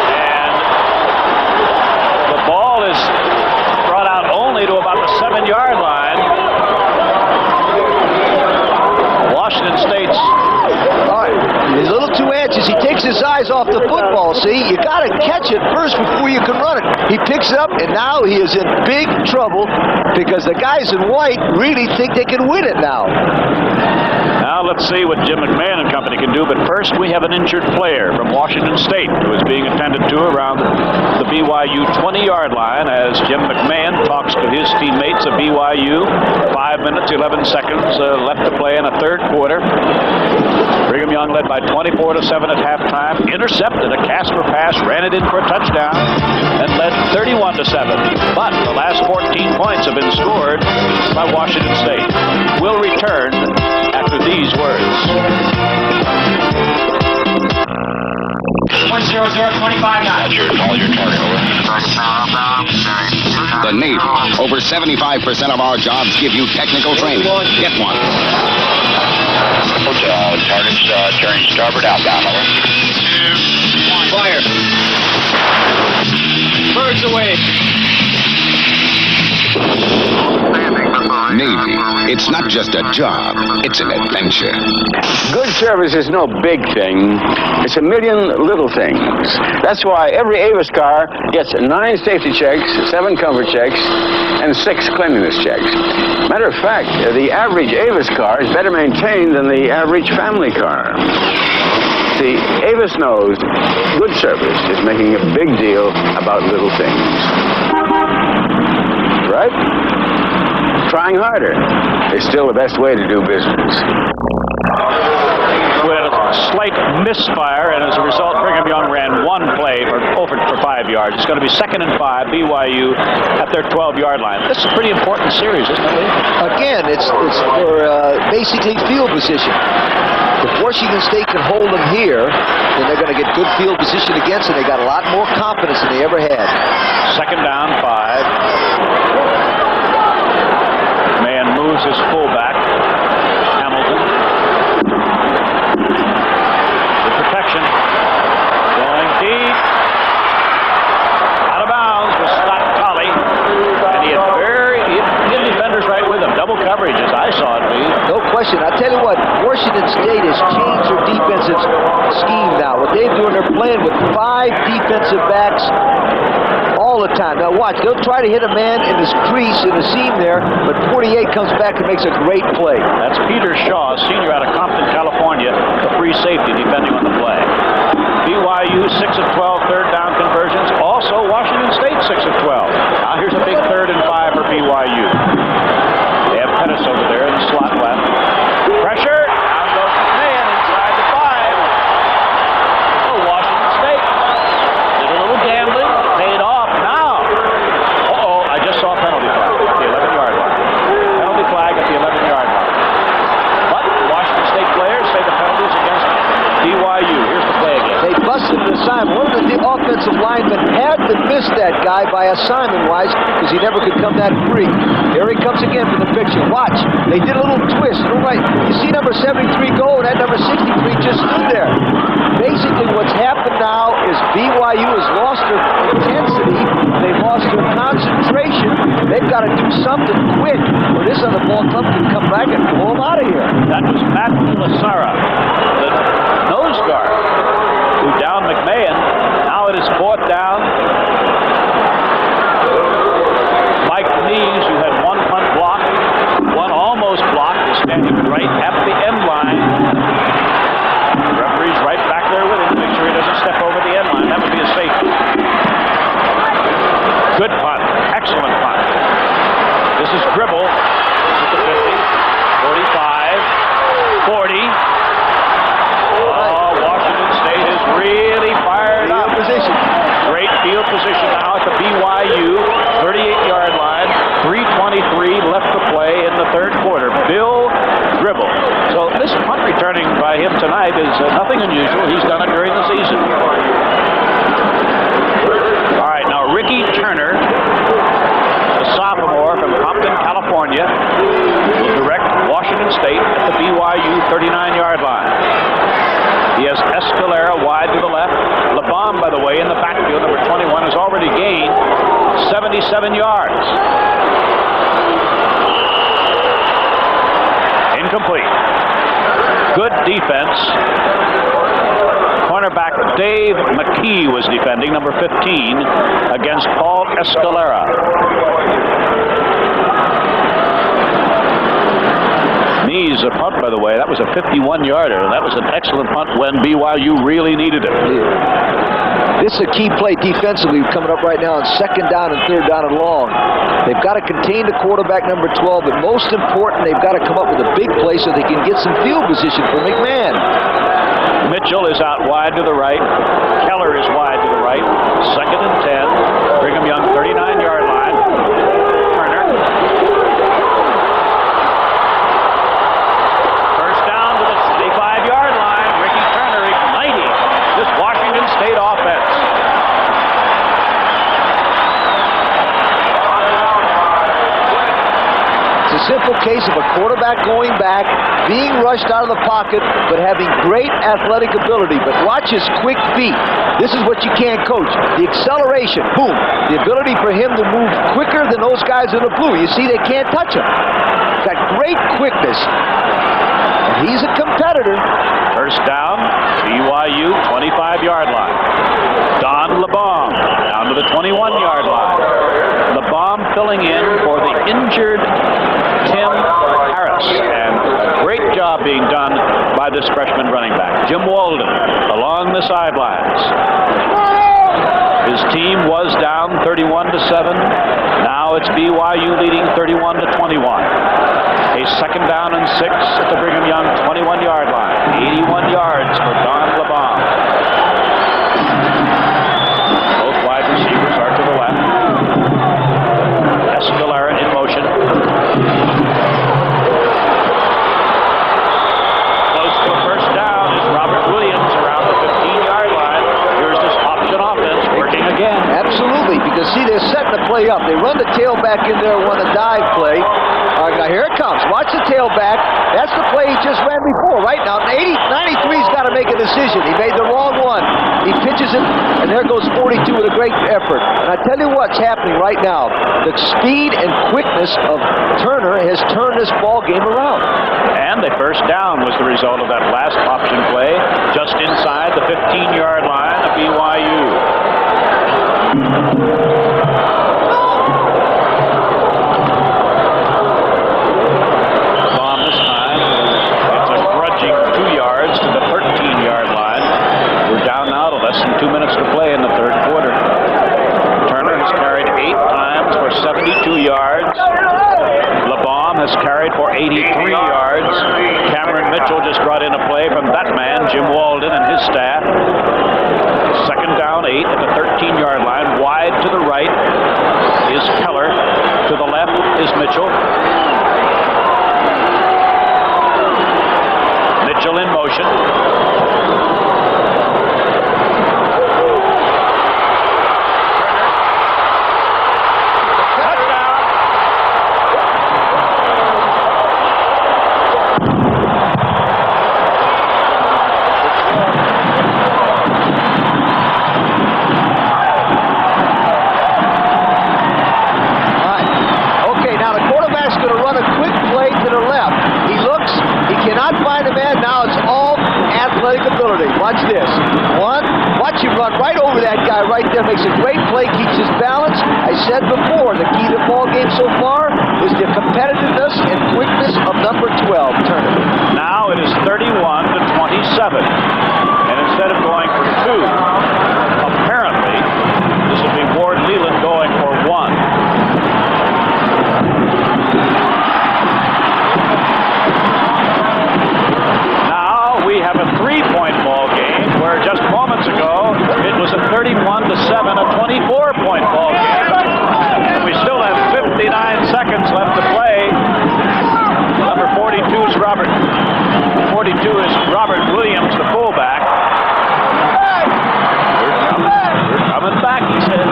And the ball is brought out only to about the 7-yard line. Washington State's. All right, he's a little too anxious. He takes his eyes off the football, see? You got to catch it first before you can run it. He picks it up, and now he is in big trouble because the guys in white really think they can win it now. Now let's see what Jim McMahon and company can do, but first we have an injured player from Washington State who is being attended to around the BYU 20-yard line as Jim McMahon talks to his teammates of BYU. 5 minutes, 11 seconds left to play in the 3rd quarter. Brigham Young led by 24-7 at halftime, intercepted a Casper pass, ran it in for a touchdown, and led 31-7. But the last 14 points have been scored by Washington State. We'll return after these words. 10025 Call your target, over. The Navy. Over 75% of our jobs give you technical training. Get one. Target's turning starboard outbound, over. 2, 1. Fire. Birds away. Navy. It's not just a job, it's an adventure. Good service is no big thing. It's a million little things. That's why every Avis car gets 9 safety checks, 7 comfort checks, and 6 cleanliness checks. Matter of fact, the average Avis car is better maintained than the average family car. See, Avis knows good service is making a big deal about little things. Right? trying harder. It's still the best way to do business. With a slight misfire, and as a result, Brigham Young ran one play for 5 yards. It's going to be 2nd and 5, BYU at their 12-yard line. This is a pretty important series, isn't it, Lee? Again, it's for basically field position. If Washington State can hold them here, then they're going to get good field position against it. They got a lot more confidence than they ever had. 2nd down, 5. Man moves his fullback, Hamilton. The protection. Going deep. Out of bounds was Scott Colley. And he had defenders right with him. Double coverage, as I saw it, Lee. No question. I'll tell you what, Washington State has changed their defensive scheme now. What they're doing, they're playing with 5 defensive backs all the time. Now watch, they'll try to hit a man in his crease, in the seam there, but 48 comes back and makes a great play. That's Peter Shaw, senior out of Compton, California, the free safety, defending on the play. BYU 6 of 12 third down conversions. Also Washington State 6 of 12. Now here's a big 3rd and 5 for BYU. They have Pettis over there in the slot left. Pressure. Down goes McMahon inside the 5. Oh, Washington State did a little gambling. Paid off now. Uh-oh, I just saw a penalty flag at the 11-yard line. Penalty flag at the 11-yard line. But Washington State players say the penalties against BYU. Here's the play again. They busted the assignment. One of the offensive linemen had to miss that guy by assignment-wise because he never could come that free. Here he comes again for the picture. Watch. They did a little twist. Right. You see number 73 go, and that number 63 just stood there. Basically, what's happened now is BYU has lost their intensity. They've lost their concentration. They've got to do something quick, or this other ball club can come back and pull them out of here. That was Matt Lasara, the nose guard, who downed McMahon. Now it is 4th down. Mike Nees, who had one punt block, one almost blocked, is standing right at the end line. The referee's right back there with him to make sure he doesn't step over the end line. That would be a safety. Good punt. Excellent punt. This is Dribble. This is the 50, 45, 40. Oh, Washington State is really fired up. Position. Great field position now at the BYU 38-yard line. 3:23 left to play in the 3rd quarter. Bill Dribble. So this punt returning by him tonight is nothing unusual. He's done it during the season. All right, now Ricky Turner, a sophomore from Compton, California, will direct Washington State at the BYU 39-yard line. He has Escalera wide to the left. LeBomb, by the way, in the backfield, number 21, has already gained 77 yards. Incomplete. Good defense. Cornerback Dave McKee was defending, number 15, against Paul Escalera. Knees a punt, by the way. That was a 51-yarder. That was an excellent punt when BYU really needed it. This is a key play defensively coming up right now on 2nd down and 3rd down and long. They've got to contain the quarterback, number 12, but most important, they've got to come up with a big play so they can get some field position for McMahon. Mitchell is out wide to the right. Keller is wide to the right. 2nd and 10. Brigham Young 39-yard line. Turner. First down to the 25-yard line. Ricky Turner igniting this Washington State offense. It's a simple case of a quarterback going back, being rushed out of the pocket, but having great athletic ability. But watch his quick feet. This is what you can't coach. The acceleration, boom. The ability for him to move quicker than those guys in the blue. You see, they can't touch him. Got great quickness. And he's a competitor. First down, BYU 25-yard line. Don LeBomb down to the 21-yard line. LeBomb filling in for the injured Tim Harris. And a great job being done by this freshman running back. Jim Walden along the sidelines. His team was down 31-7. Now it's BYU leading 31-21. A second down and 6 at the Brigham Young 21-yard line. 81 yards for Don LeBon. Both wide receivers are to the left. Escalera in motion. Close to a first down is Robert Williams around the 15-yard line. Here's this option offense working again. Absolutely, because see, they're setting the play up. They run the tailback in there on the dive play. All right, now here it comes. Watch the tailback. That's the play he just ran before. Right now, 93's got to make a decision. He made the wrong one. He pitches it, and there goes 42 with a great effort. And I tell you what's happening right now. The speed and quickness of Turner has turned this ball game around. And the first down was the result of that last option play, just inside the 15-yard line of BYU. Less than 2 minutes to play in the third quarter. Turner has carried 8 times for 72 yards. LeBon has carried for 83 yards. Cameron Mitchell just brought in a play from that man, Jim Walden, and his staff. Second down, 8 at the 13-yard line. Wide to the right is Keller. To the left is Mitchell. Mitchell in motion. Watch this. Watch him run right over that guy right there. Makes a great play, keeps his balance. I said before, the key to the ball game so far is the competitiveness and quickness of number 12, Turner. Now it is 31-27. And instead of going for 2, apparently, this will be Ward Leland going for 1. We have a 3-point ball game where just moments ago it was a 31-7, a 24-point ball game. And we still have 59 seconds left to play. Number 42 is Robert Williams, the fullback. We're coming back, he said.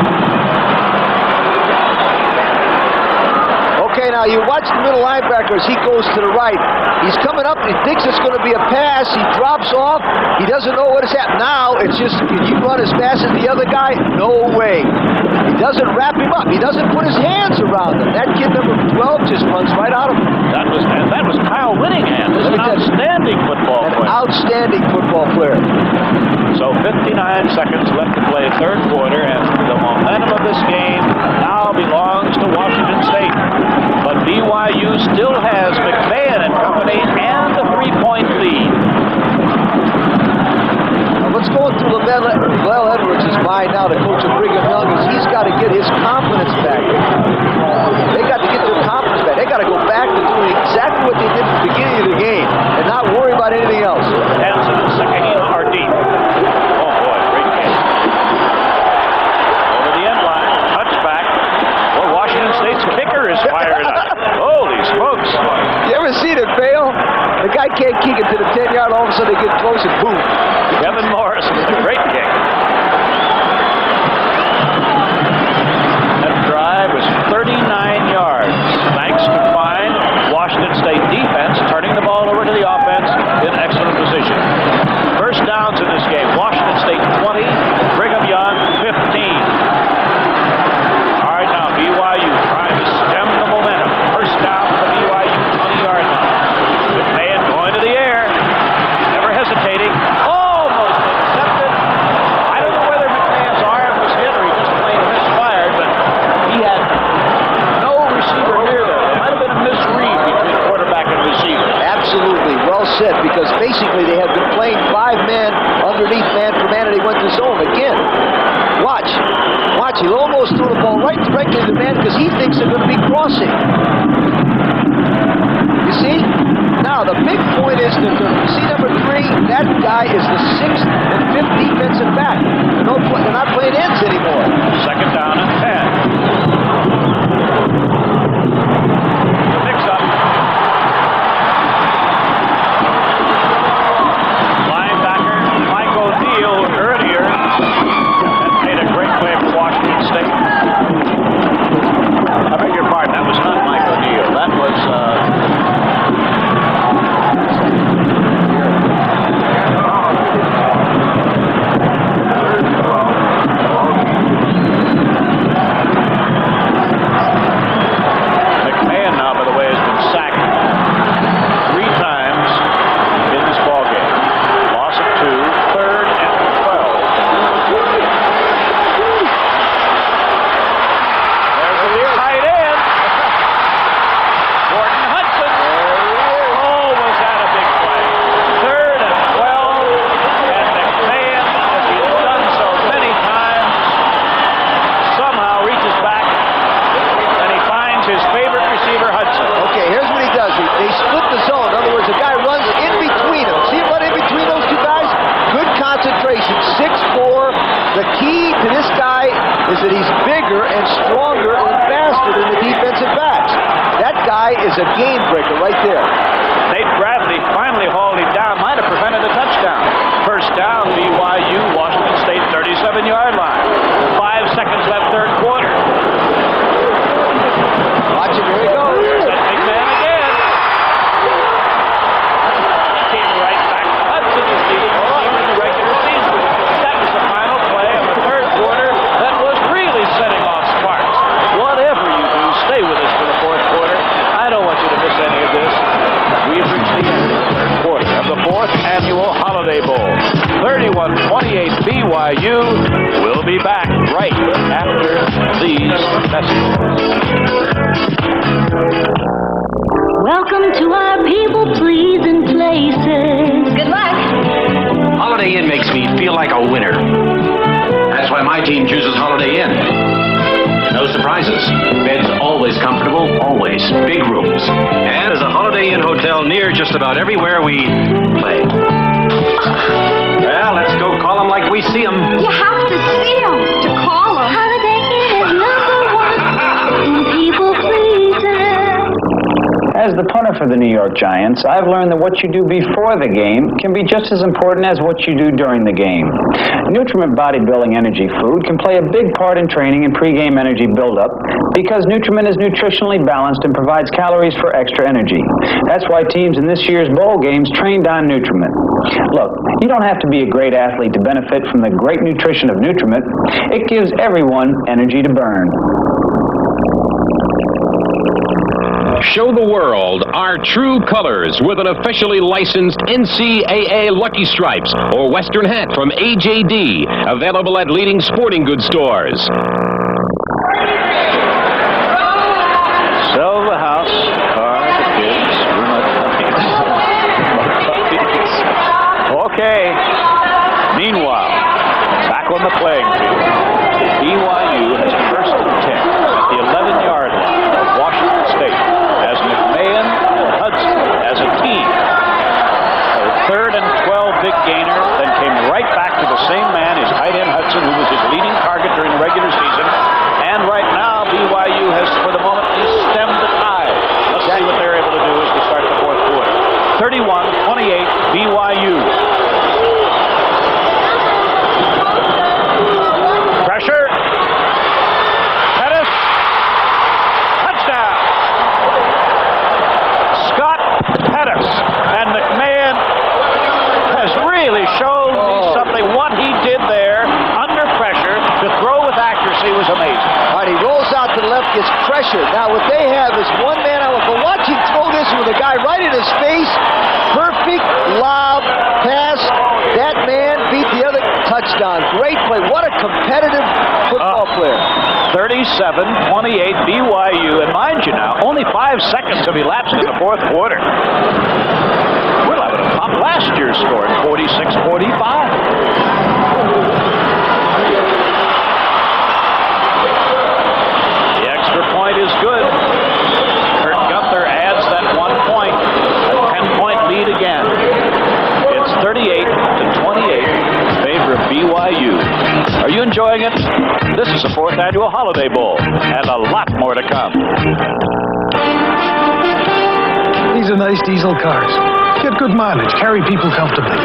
Okay, now you watch the middle linebacker as he goes to the right. He's coming up, he thinks it's going to be a pass, he drops off, he doesn't know what is happening. Now, it's just, can you run as fast as the other guy? No way. He doesn't wrap him up, he doesn't put his hands around him. That kid number 12 just runs right out of him. That was Kyle Whittingham. This is an outstanding football player. Outstanding football player. So 59 seconds left to play third quarter, and the momentum of this game now belongs to Washington State. But BYU still has McMahon and company and the 3-point lead. Now what's going through Lavelle Edwards' mind now, the coach of Brigham Young, is he's got to get his confidence back. They got to get their confidence back. They got to go back to doing exactly what they did at the beginning of the game and not worry about anything else. Hanson and Sakahina are deep. Oh boy, great game. Over the end line, touchback. Well, Washington State's kicker is fired up. Holy smokes. You ever seen it fail? The guy can't kick it to the 10-yard, all of a sudden they get close and boom. Kevin Morris with a great kick. That drive was 39 yards, thanks to fine Washington State defense turning the ball over to the offense in excellent position. First downs in this game, Washington State 20, Brigham Young 15. All right, now BYU trying to stem the momentum. First down for the BYU 20-yard line. McMahon going to the air, never hesitating. Almost intercepted. I don't know whether McMahon's arm was hit or he just plain misfired, but he had no receiver near there. There might have been a misread between quarterback and receiver. Absolutely, well said, because basically they had been playing 5 men underneath man for man, and they went to zone again. Watch. Watch. He almost threw the ball right directly to the man because he thinks they're going to be crossing. You see? Now, the big point is that see number 3? That guy is the 6th and 5th defensive back. They're not playing ends anymore. Second down and 10. The mix-up. Linebacker Mike O'Neill earlier made a great play for Washington State. I beg your pardon, that was not Mike O'Neill. That was... is a game breaker right there. Nate Bradley finally hauled him down, might have prevented a touchdown. First down, BYU, Washington State 37-yard line. 5 seconds left, third quarter. Watch it, here he goes. There's that big man again. Came right back to Hudson, the leading receiver in the regular season. That was the final play of the third quarter that was really setting off sparks. Whatever you do, stay with us for the fourth quarter. I don't want you to miss any of this. We've reached the end of the third quarter of the 4th annual Holiday Bowl. 31-28 BYU. We'll be back right after these messages. Welcome to our people-pleasing places. Good luck. Holiday Inn makes me feel like a winner. That's why my team chooses Holiday Inn. No surprises. Beds always comfortable, always big rooms. And there's a Holiday Inn hotel near just about everywhere we play. Well, let's go call them like we see them. You have to see them to call them. Holiday Inn is number 1 in people pleasing. As the punter for the New York Giants, I've learned that what you do before the game can be just as important as what you do during the game. Nutriment bodybuilding energy food can play a big part in training and pregame energy buildup because Nutriment is nutritionally balanced and provides calories for extra energy. That's why teams in this year's bowl games trained on Nutriment. Look, you don't have to be a great athlete to benefit from the great nutrition of Nutriment. It gives everyone energy to burn. Show the world our true colors with an officially licensed NCAA Lucky Stripes or Western hat from AJD, available at leading sporting goods stores. Sell the house, car, the kids, puppies. Okay. Meanwhile, back on the playing field, BYU has first and 10 at the 11-yard line of Washington State. As McMahon and Hudson as a team. A 3rd and 12 big gainer, then came right back to the same man, his tight end Hudson, who was his leading target during the regular season. And right now, BYU has, for the moment, stemmed the tide. Let's see what they're able to do as we start the fourth quarter. 31-28 BYU. Pressure. Pettis. Touchdown. Pettis, and McMahon has really shown me something. What he did there under pressure to throw with accuracy was amazing. All right, he rolls out to the left, gets pressured. Now what they have is one man out, but watch him throw this with a guy right in his face. Perfect lob pass. That man beat the other touchdown. Great play. What a competitive football player. 37-28 BYU, and mind you now, only 5 seconds have elapsed in the fourth quarter. We're liable to top last year's score at 46-45. enjoying it? This is the 4th Annual Holiday Bowl, and a lot more to come. These are nice diesel cars. Get good mileage, carry people comfortably.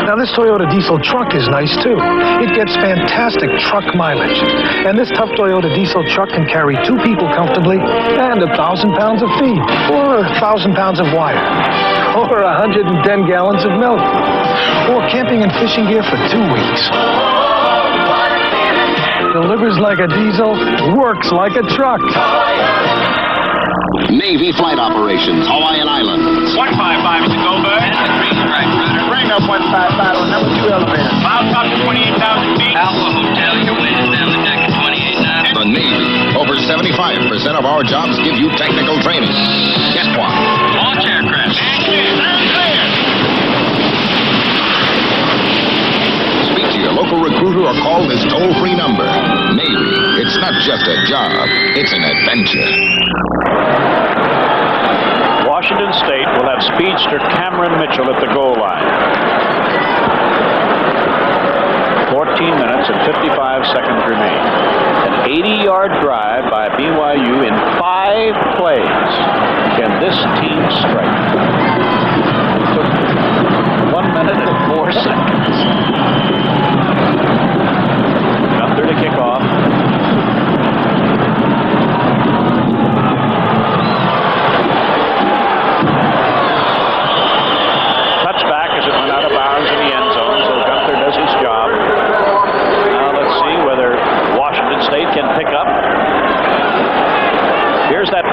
Now this Toyota diesel truck is nice too. It gets fantastic truck mileage. And this tough Toyota diesel truck can carry 2 people comfortably and 1,000 pounds of feed, or 1,000 pounds of wire, or 110 gallons of milk, or camping and fishing gear for 2 weeks. Delivers like a diesel, works like a truck. Navy flight operations, Hawaiian Islands. 155 is the Goldberg. Green stripe, runner. Bring up 155 on number 2 elevator. Cloud top to 28,000 feet. Alpha Hotel, you're waiting down the deck at 28.9. The Navy. Over 75% of our jobs give you technical training. Get one. Launch aircraft. And clear. Speak to your local recruiter or call this toll-free number. Navy. It's not just a job. It's an adventure. Washington State will have speedster Cameron Mitchell at the goal line. 14 minutes and 55 seconds remain. An 80-yard drive by BYU in 5 plays. Can this team strike? It took 1 minute and 4 seconds. Gunther to kick off.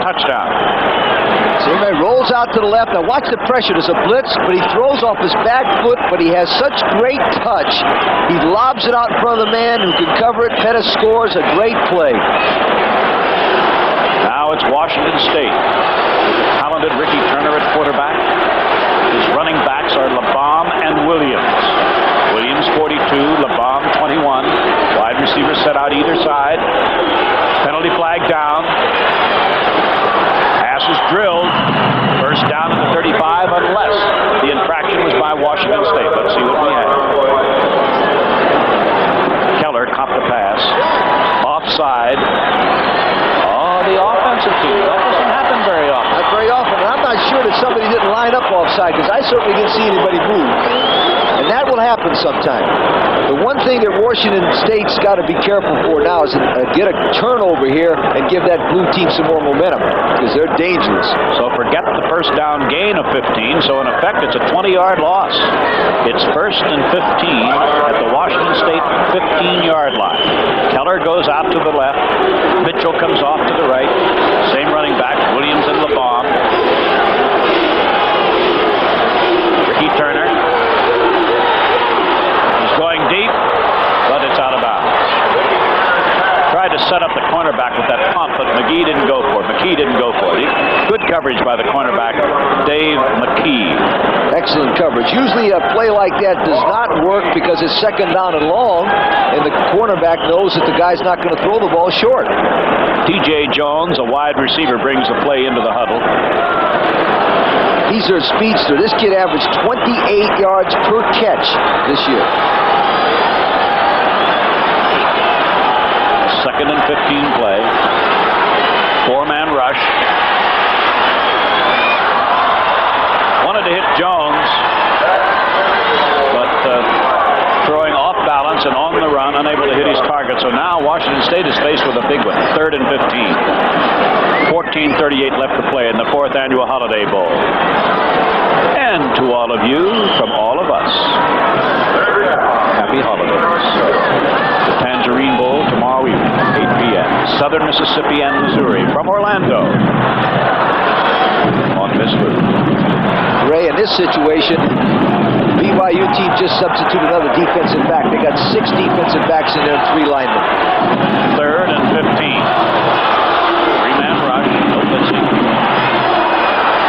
Touchdown. Seaman rolls out to the left. Now watch the pressure. There's a blitz, but he throws off his back foot, but he has such great touch. He lobs it out in front of the man who can cover it. Pettis scores a great play. Now it's Washington State. Talented Ricky Turner at quarterback. His running backs are LeBom and Williams. Williams 42, LeBom 21. Wide receivers set out either side. Penalty flag down. Pass is drilled. First down at the 35 unless the infraction was by Washington State. Let's see what we have. Keller caught the pass. Offside. Oh, the offensive team. That doesn't happen very often. Not very often. And I'm not sure that somebody didn't line up offside because I certainly didn't see anybody move. And that will happen sometime. The one thing that Washington State's got to be careful for now is get a turnover here and give that blue team some more momentum because they're dangerous. So forget the first down gain of 15. So in effect, it's a 20-yard loss. It's 1st and 15 at the Washington State 15-yard line. Keller goes out to the left. Mitchell comes off to the right. Same running back, Williams and LeBom. Ricky Turner. Going deep, but it's out of bounds. Tried to set up the cornerback with that pump, but McKee didn't go for it. Good coverage by the cornerback, Dave McKee. Excellent coverage. Usually a play like that does not work because it's second down and long, and the cornerback knows that the guy's not going to throw the ball short. TJ Jones, a wide receiver, brings the play into the huddle. He's their speedster. This kid averaged 28 yards per catch this year. 2nd and 15 play. 4-man rush. Wanted to hit Jones, but throwing off balance and on the run, unable to hit his target. So now Washington State is faced with a big one. 3rd and 15. 14:38 left to play in the 4th Annual Holiday Bowl. And to all of you, from all of us, happy holidays. The Tangerine Bowl tomorrow evening, 8 p.m. Southern Mississippi and Missouri from Orlando on this route. Ray, in this situation, BYU team just substituted another defensive back. They got 6 defensive backs in there and 3 linemen. 3rd and 15. 3-man rush. No blitzing.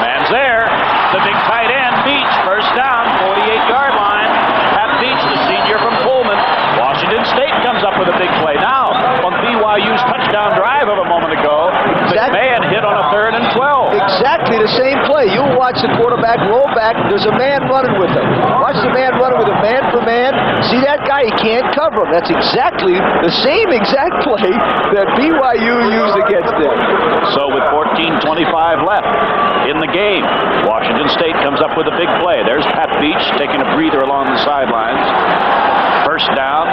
Man's there. The big tight end, Beach. First down, 48-yard line. Pat Beach, the senior from Pullman. Washington State comes up with a big play. Now, on BYU's touchdown drive of a moment ago, McMahon hit on a 3rd and 12. Exactly the same play. You'll watch the quarterback quarterback, roll back. There's a man running with him. Watch the man running with him man for man. See that guy? He can't cover him. That's exactly the same exact play that BYU used against them. So with 14:25 left in the game, Washington State comes up with a big play. There's Pat Beach taking a breather along the sidelines. First down,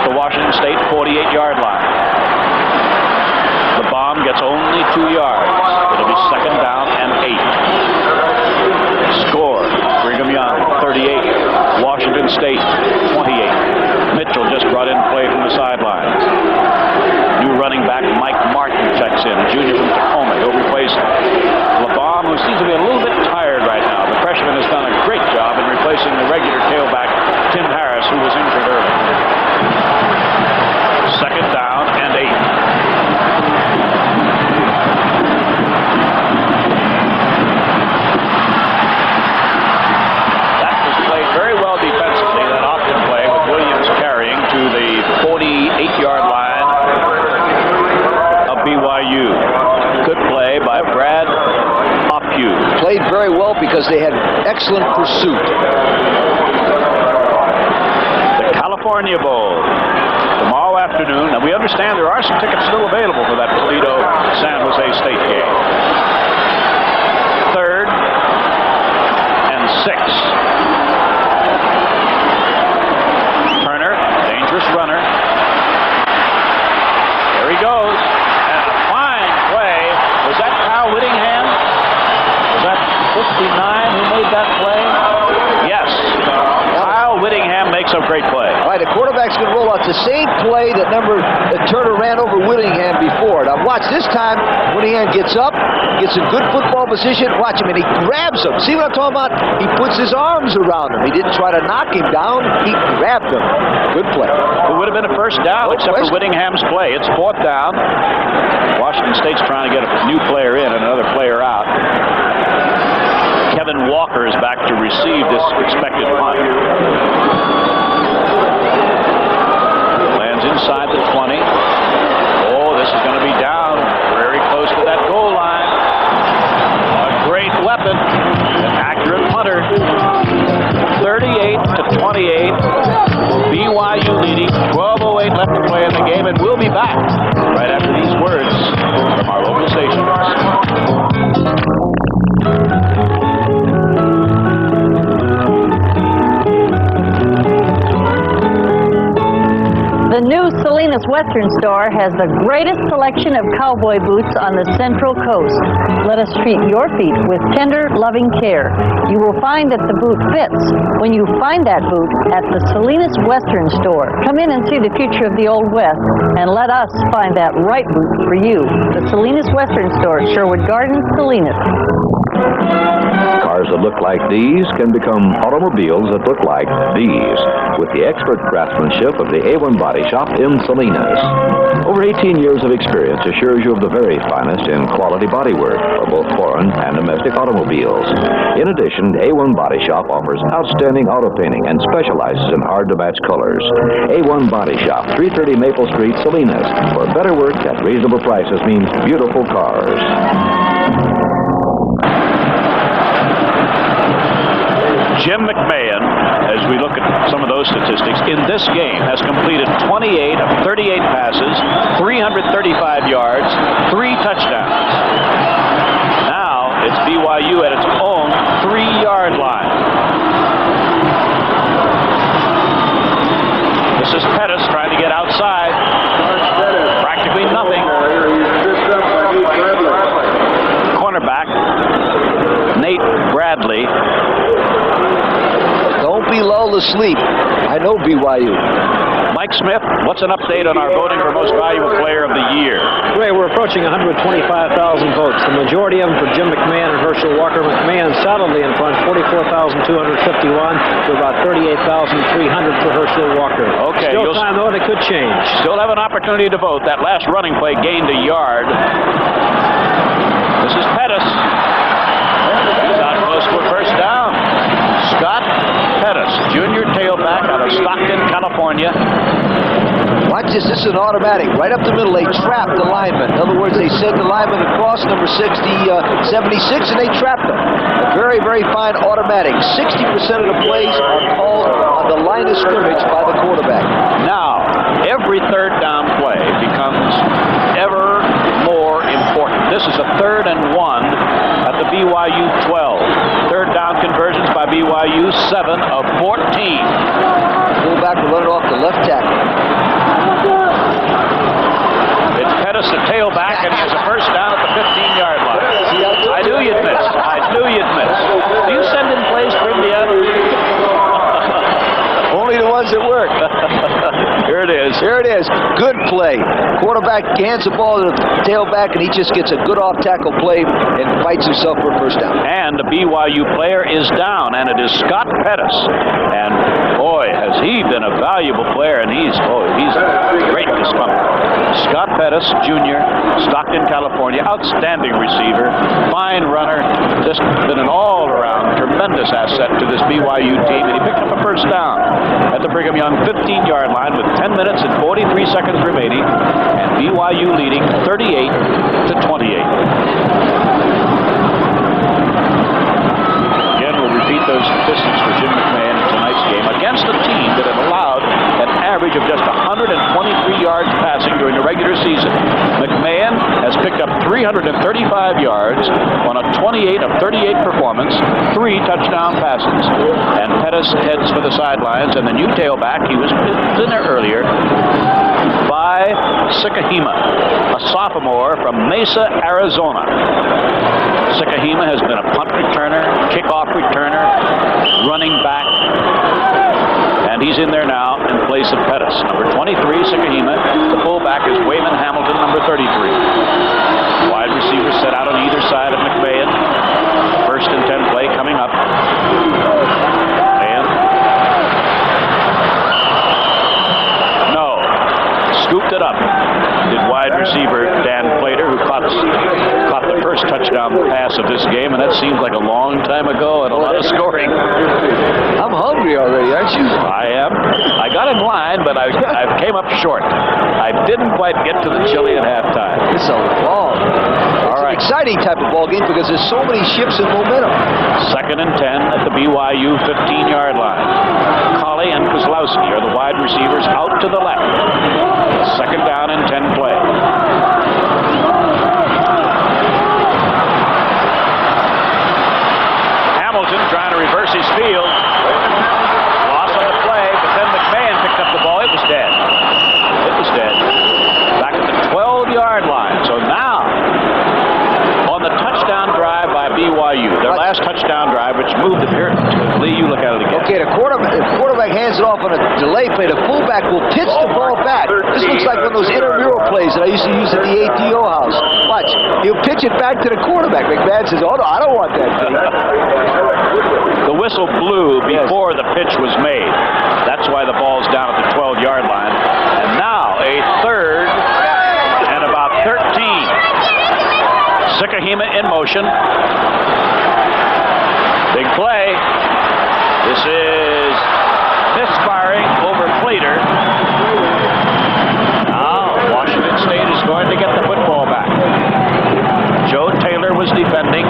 the Washington State 48-yard line. The bomb gets only 2 yards. It'll be second down and 8. Score, Brigham Young 38, Washington State 28. Mitchell just brought in play from the sideline. New running back Mike Martin checks in, junior from Tacoma. He'll replace LeBom, who seems to be a little bit tired right now. The freshman has done a great job in replacing the regular tailback Tim Harris, who was injured early. Second down and 8. That was played very well defensively, that option play with Williams carrying to the 48-yard line of BYU. Good play by Brad Opue. Played very well because they had excellent pursuit. The California Bowl tomorrow afternoon, and we understand there are some tickets still available for that Toledo-San Jose State game. 3rd and 6. Turner, dangerous runner. There he goes. And a fine play. Was that Kyle Whittingham? Was that 59 who made that play? Yes. Kyle Whittingham makes a great play. All right, the quarterback's going to roll out the same play that Turner ran over Whittingham before. Now watch, this time Whittingham gets up, gets in good football position. Watch him, and he grabs him. See what I'm talking about? He puts his arms around him. He didn't try to knock him down. He grabbed him. Good play. It would have been a first down, except for Whittingham's play. It's 4th down. Washington State's trying to get a new player in and another player out. Kevin Walker is back to receive this expected punt. Lands inside the 20. Oh, this is going to be down very close to that goal line. A great weapon. An accurate punter. 38-28. BYU leading. 12:08 left to play in the game, and we'll be back right after these words from our local stations. The new Salinas Western Store has the greatest selection of cowboy boots on the Central Coast. Let us treat your feet with tender, loving care. You will find that the boot fits when you find that boot at the Salinas Western Store. Come in and see the future of the Old West, and let us find that right boot for you. The Salinas Western Store, Sherwood Gardens, Salinas. Cars that look like these can become automobiles that look like these, with the expert craftsmanship of the A1 Body Shop in Salinas. Over 18 years of experience assures you of the very finest in quality bodywork for both foreign and domestic automobiles. In addition, A1 Body Shop offers outstanding auto painting and specializes in hard-to-match colors. A1 Body Shop, 330 Maple Street, Salinas, where better work at reasonable prices means beautiful cars. Jim McMahon, as we look at some of those statistics, in this game has completed 28 of 38 passes, 335 yards, 3 touchdowns. Now it's BYU at its own 3-yard line. This is Pettis trying to get outside. Practically nothing. Cornerback Nate Bradley. Don't be lulled to sleep. I know BYU. Mike Smith, what's an update on our voting for Most Valuable Player of the Year? Ray, we're approaching 125,000 votes. The majority of them for Jim McMahon and Herschel Walker. McMahon solidly in front, 44,251 to about 38,300 for Herschel Walker. Okay. Still time, though, it could change. Still have an opportunity to vote. That last running play gained a yard. This is Pettis. He's out close to a first down. Scott Pettis, junior tailback out of Stockton, California. Watch this. This is an automatic. Right up the middle, they trap the lineman. In other words, they send the lineman across number 76, and they trap them. Very, very fine automatic. 60% of the plays are called on the line of scrimmage by the quarterback. Now, every third down play becomes ever more important. This is a 3rd and 1 at the BYU 12. Third down conversions by BYU, 7 of 14. Fullback will run it off the left tackle. It's Pettis, the tailback, and he has a first down at the 15-yard line. I knew you'd miss. I knew you'd miss. Do you send in plays for Indiana? Only the ones that work. Here it is. Here it is. Good play. Quarterback hands the ball to the tailback, and he just gets a good off-tackle play and fights himself for a first down. And the BYU player is down, and it is Scott Pettis. And boy, has he been a valuable player, and he's a great discomfort. Scott Pettis, Jr., Stockton, California, outstanding receiver, fine runner, just been an all-around tremendous asset to this BYU team, and he picked up a first down at the Brigham Young 15-yard line with 10 minutes and 43 seconds remaining, and BYU leading 38-28. Again, we'll repeat those statistics for Jim McMahon in tonight's game against a team that had allowed an average of just 123 yards passing during the regular season. McMahon has picked up 335 yards on a 28 of 38 performance, 3 touchdown passes. And Pettis heads for the sidelines, and the new tailback, he was in there earlier, by Sikahima, a sophomore from Mesa, Arizona. Sikahima has been a punt returner, kickoff returner, running back, and he's in there now in place of Pettis. Number 23, Sikahima. The fullback is Wayman Hamilton, number 33. Wide receivers set out on either side of McMahon. First and 10 play coming up. And no, scooped it up. Did wide receiver Dan Plater, who caught the first touchdown pass of this game, and that seems like a long time ago and a lot of scoring. I'm hungry already, aren't you? I am. I got in line, but I came up short. I didn't quite get to the chili at halftime. It's a ball. All right. Exciting type of ball game because there's so many shifts in momentum. 2nd and 10 at the BYU 15-yard line. Colley and Kozlowski are the wide receivers out to the left. 2nd down and 10 play. Hamilton trying to reverse his field. Loss on the play, but then McMahon picked up the ball. It was dead. It was dead. Back at the 12-yard line. So now, on the touchdown drive by BYU, their last touchdown drive, which moved the period. Lee, you look at it again. Okay, the quarterback hands it off on a delay play. The fullback will pitch the ball back. This looks like one of those intramural plays that I used to use at the ATO house. Watch. He'll pitch it back to the quarterback. McMahon says, oh, no, I don't want that thing. The whistle blew before the pitch was made. That's why the ball's down at the 12-yard line. And now a 3rd and about 13. Sikahima in motion. Big play. This is misfiring over Plater. Now Washington State is going to get the football back. Joe Taylor was defending.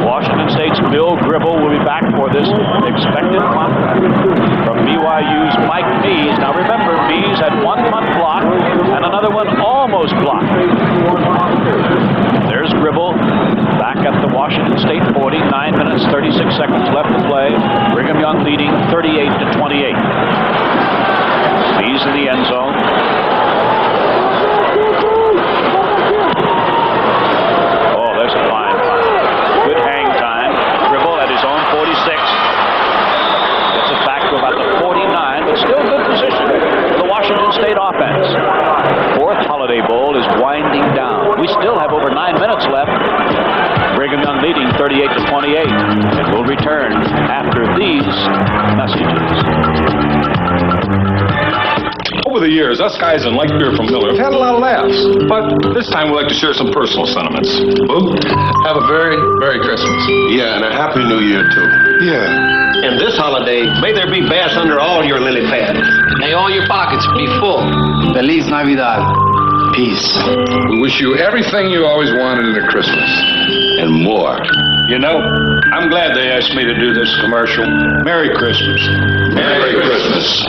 Washington State's Bill Gribble will be back for this expected punt from BYU's Mike Mees. Now remember, Mees had 1 punt block and another one almost blocked. There's Gribble back at the Washington State 40. 9 minutes, 36 seconds left to play. Brigham Young leading 38-28. Mees in the end zone. Oh, there's a fine punt. Good hang time. Gribble at his own 46. Gets it back to about the 49, but still good position for the Washington State offense. 4th Holiday Bowl is winding down. We still have over 9 minutes left. Brigham Young leading 38-28. And we'll return after these messages. Over the years, us guys in Light Beer from Miller have had a lot of laughs, but this time we'd like to share some personal sentiments. Boop, have a very Merry Christmas. Yeah, and a Happy New Year, too. Yeah. And this holiday, may there be bass under all your lily pads. May all your pockets be full. Feliz Navidad. Peace. We wish you everything you always wanted in a Christmas. And more. You know, I'm glad they asked me to do this commercial. Merry Christmas. Merry Christmas.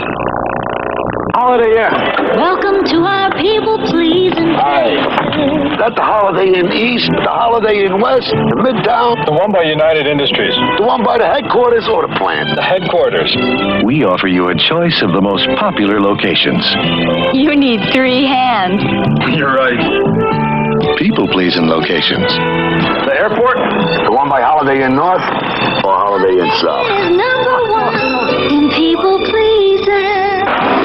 Holiday Inn. Welcome to our people-pleasing Hi. Not the Holiday Inn East, the Holiday Inn West, the Midtown. The one by United Industries. The one by the headquarters or the plant? The headquarters. We offer you a choice of the most popular locations. You need 3 hands. You're right. People-pleasing locations. The airport? The one by Holiday Inn North or Holiday Inn South? Is number 1 in people-pleasing.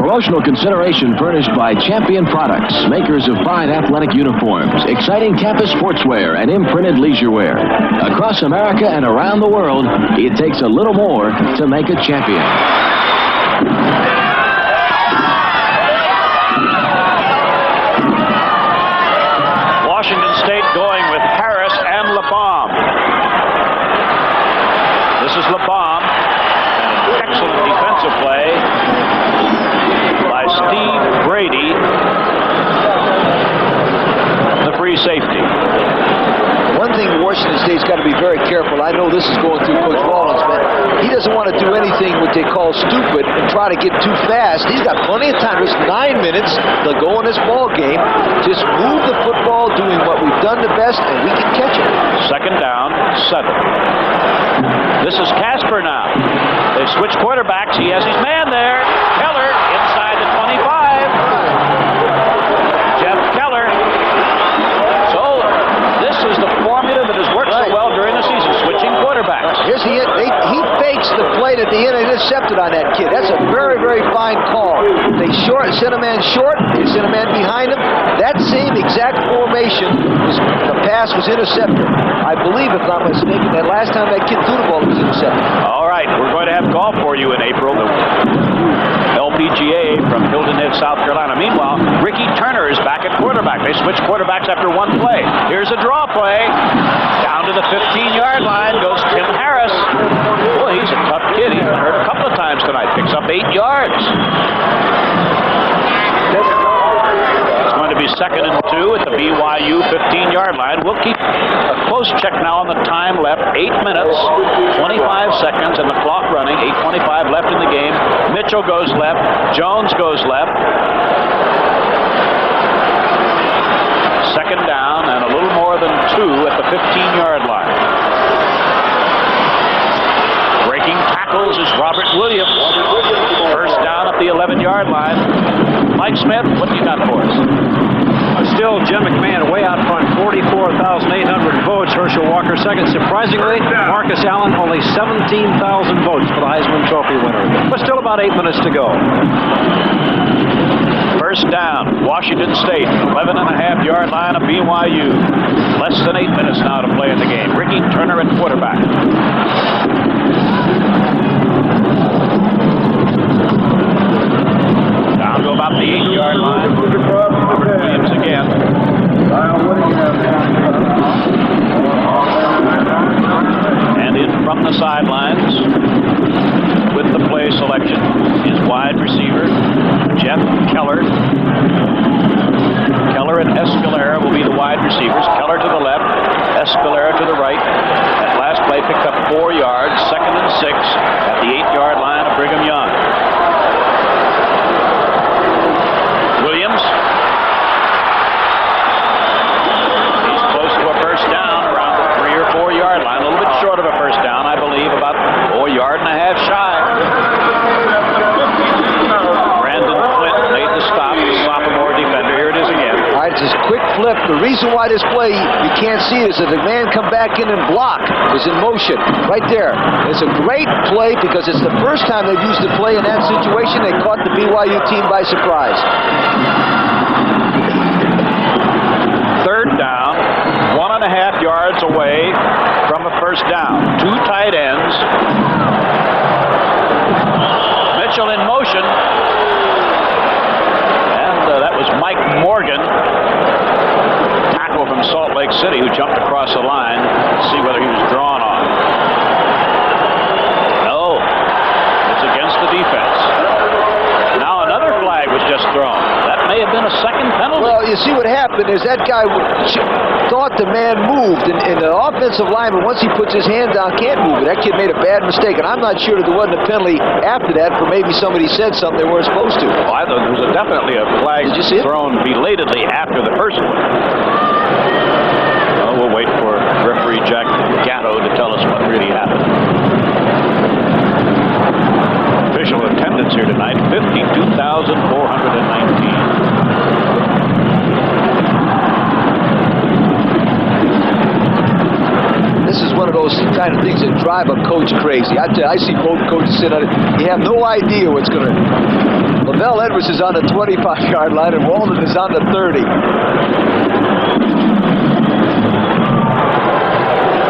Promotional consideration furnished by Champion Products, makers of fine athletic uniforms, exciting campus sportswear, and imprinted leisure wear. Across America and around the world, it takes a little more to make a champion. Washington State going with Harris and LeBaum. This is LeBaum. An excellent defensive play by Steve Brady, the free safety. One thing Washington State's got to be very careful. I know this is going through Coach Rawlins, but he doesn't want to do anything what they call stupid and try to get too fast. He's got plenty of time. There's 9 minutes to go in this ball game. Just move the football, doing what we've done the best, and we can catch it. Second down, 7. This is Casper now. They've switched quarterbacks. He has his man there. Keller inside the 25. Jeff Keller. So this is the formula that has worked so well during the season, switching quarterbacks. Here's the he fakes the play at the end and intercepted on that kid. That's a very, very fine call. They sent a man short, they sent a man behind him. That same exact formation, the pass was intercepted. I believe, if not mistaken, that last time that kid threw the ball, it was intercepted. All right, we're going to have golf for you in April. The LPGA from Hilton Head, South Carolina. Meanwhile, Ricky Turner is back at quarterback. They switched quarterbacks after one play. Here's a draw play. Down to the 15-yard line goes Tim Harris. Boy, he's a tough kid. He's been hurt a couple of times tonight. Picks up 8 yards. It's going to be 2nd and 2 at the BYU 15-yard line. We'll keep a close check now on the time left. 8 minutes, 25 seconds, and the clock running. 8:25 left in the game. Mitchell goes left. Jones goes left. 2nd down and a little more than 2 at the 15-yard line. Breaking tackles is Robert Williams. First down at the 11-yard line. Mike Smith, what do you got for us? Still, Jim McMahon way out front, 44,800 votes. Herschel Walker second. Surprisingly, Marcus Allen only 17,000 votes for the Heisman Trophy winner. But still about 8 minutes to go. First down, Washington State, 11.5-yard line of BYU. Less than 8 minutes now to play in the game. Ricky Turner at quarterback. Down to about the 8-yard line. Williams again. And in from the sidelines with the play selection is wide receiver Jeff Keller. Keller and Escalera will be the wide receivers. Keller to the left, Escalera to the right. That last play picked up 4 yards, 2nd and 6 at the 8-yard line of Brigham Young. Williams. He's close to a first down around the 3 or 4 yard line. A little bit short of a first down, I believe, about a yard and a half shy. Brandon Flint made the stop, the sophomore defender. Here it is again. All right, just quick flip. The reason why this play, you can't see it, is that the man come back in and block is in motion. Right there. It's a great play because it's the first time they've used the play in that situation. They caught the BYU team by surprise. 3rd down, 1.5 yards away from a first down. 2 tight ends. Mitchell in motion. And that was Mike Morgan, tackle from Salt Lake City, who jumped across the line. See whether he was drawn on. No, happened is that guy thought the man moved, and the offensive lineman, once he puts his hand down, can't move it. That kid made a bad mistake, and I'm not sure that there wasn't a penalty after that for maybe somebody said something they weren't supposed to. Well, I thought there was definitely a flag thrown belatedly after the first one. Well, we'll wait for referee Jack Gatto to tell us what really happened. Official attendance here tonight, 52,419. This is one of those kind of things that drive a coach crazy. I see both coaches sit on it. You have no idea what's going to... Lavelle Edwards is on the 25-yard line, and Walden is on the 30.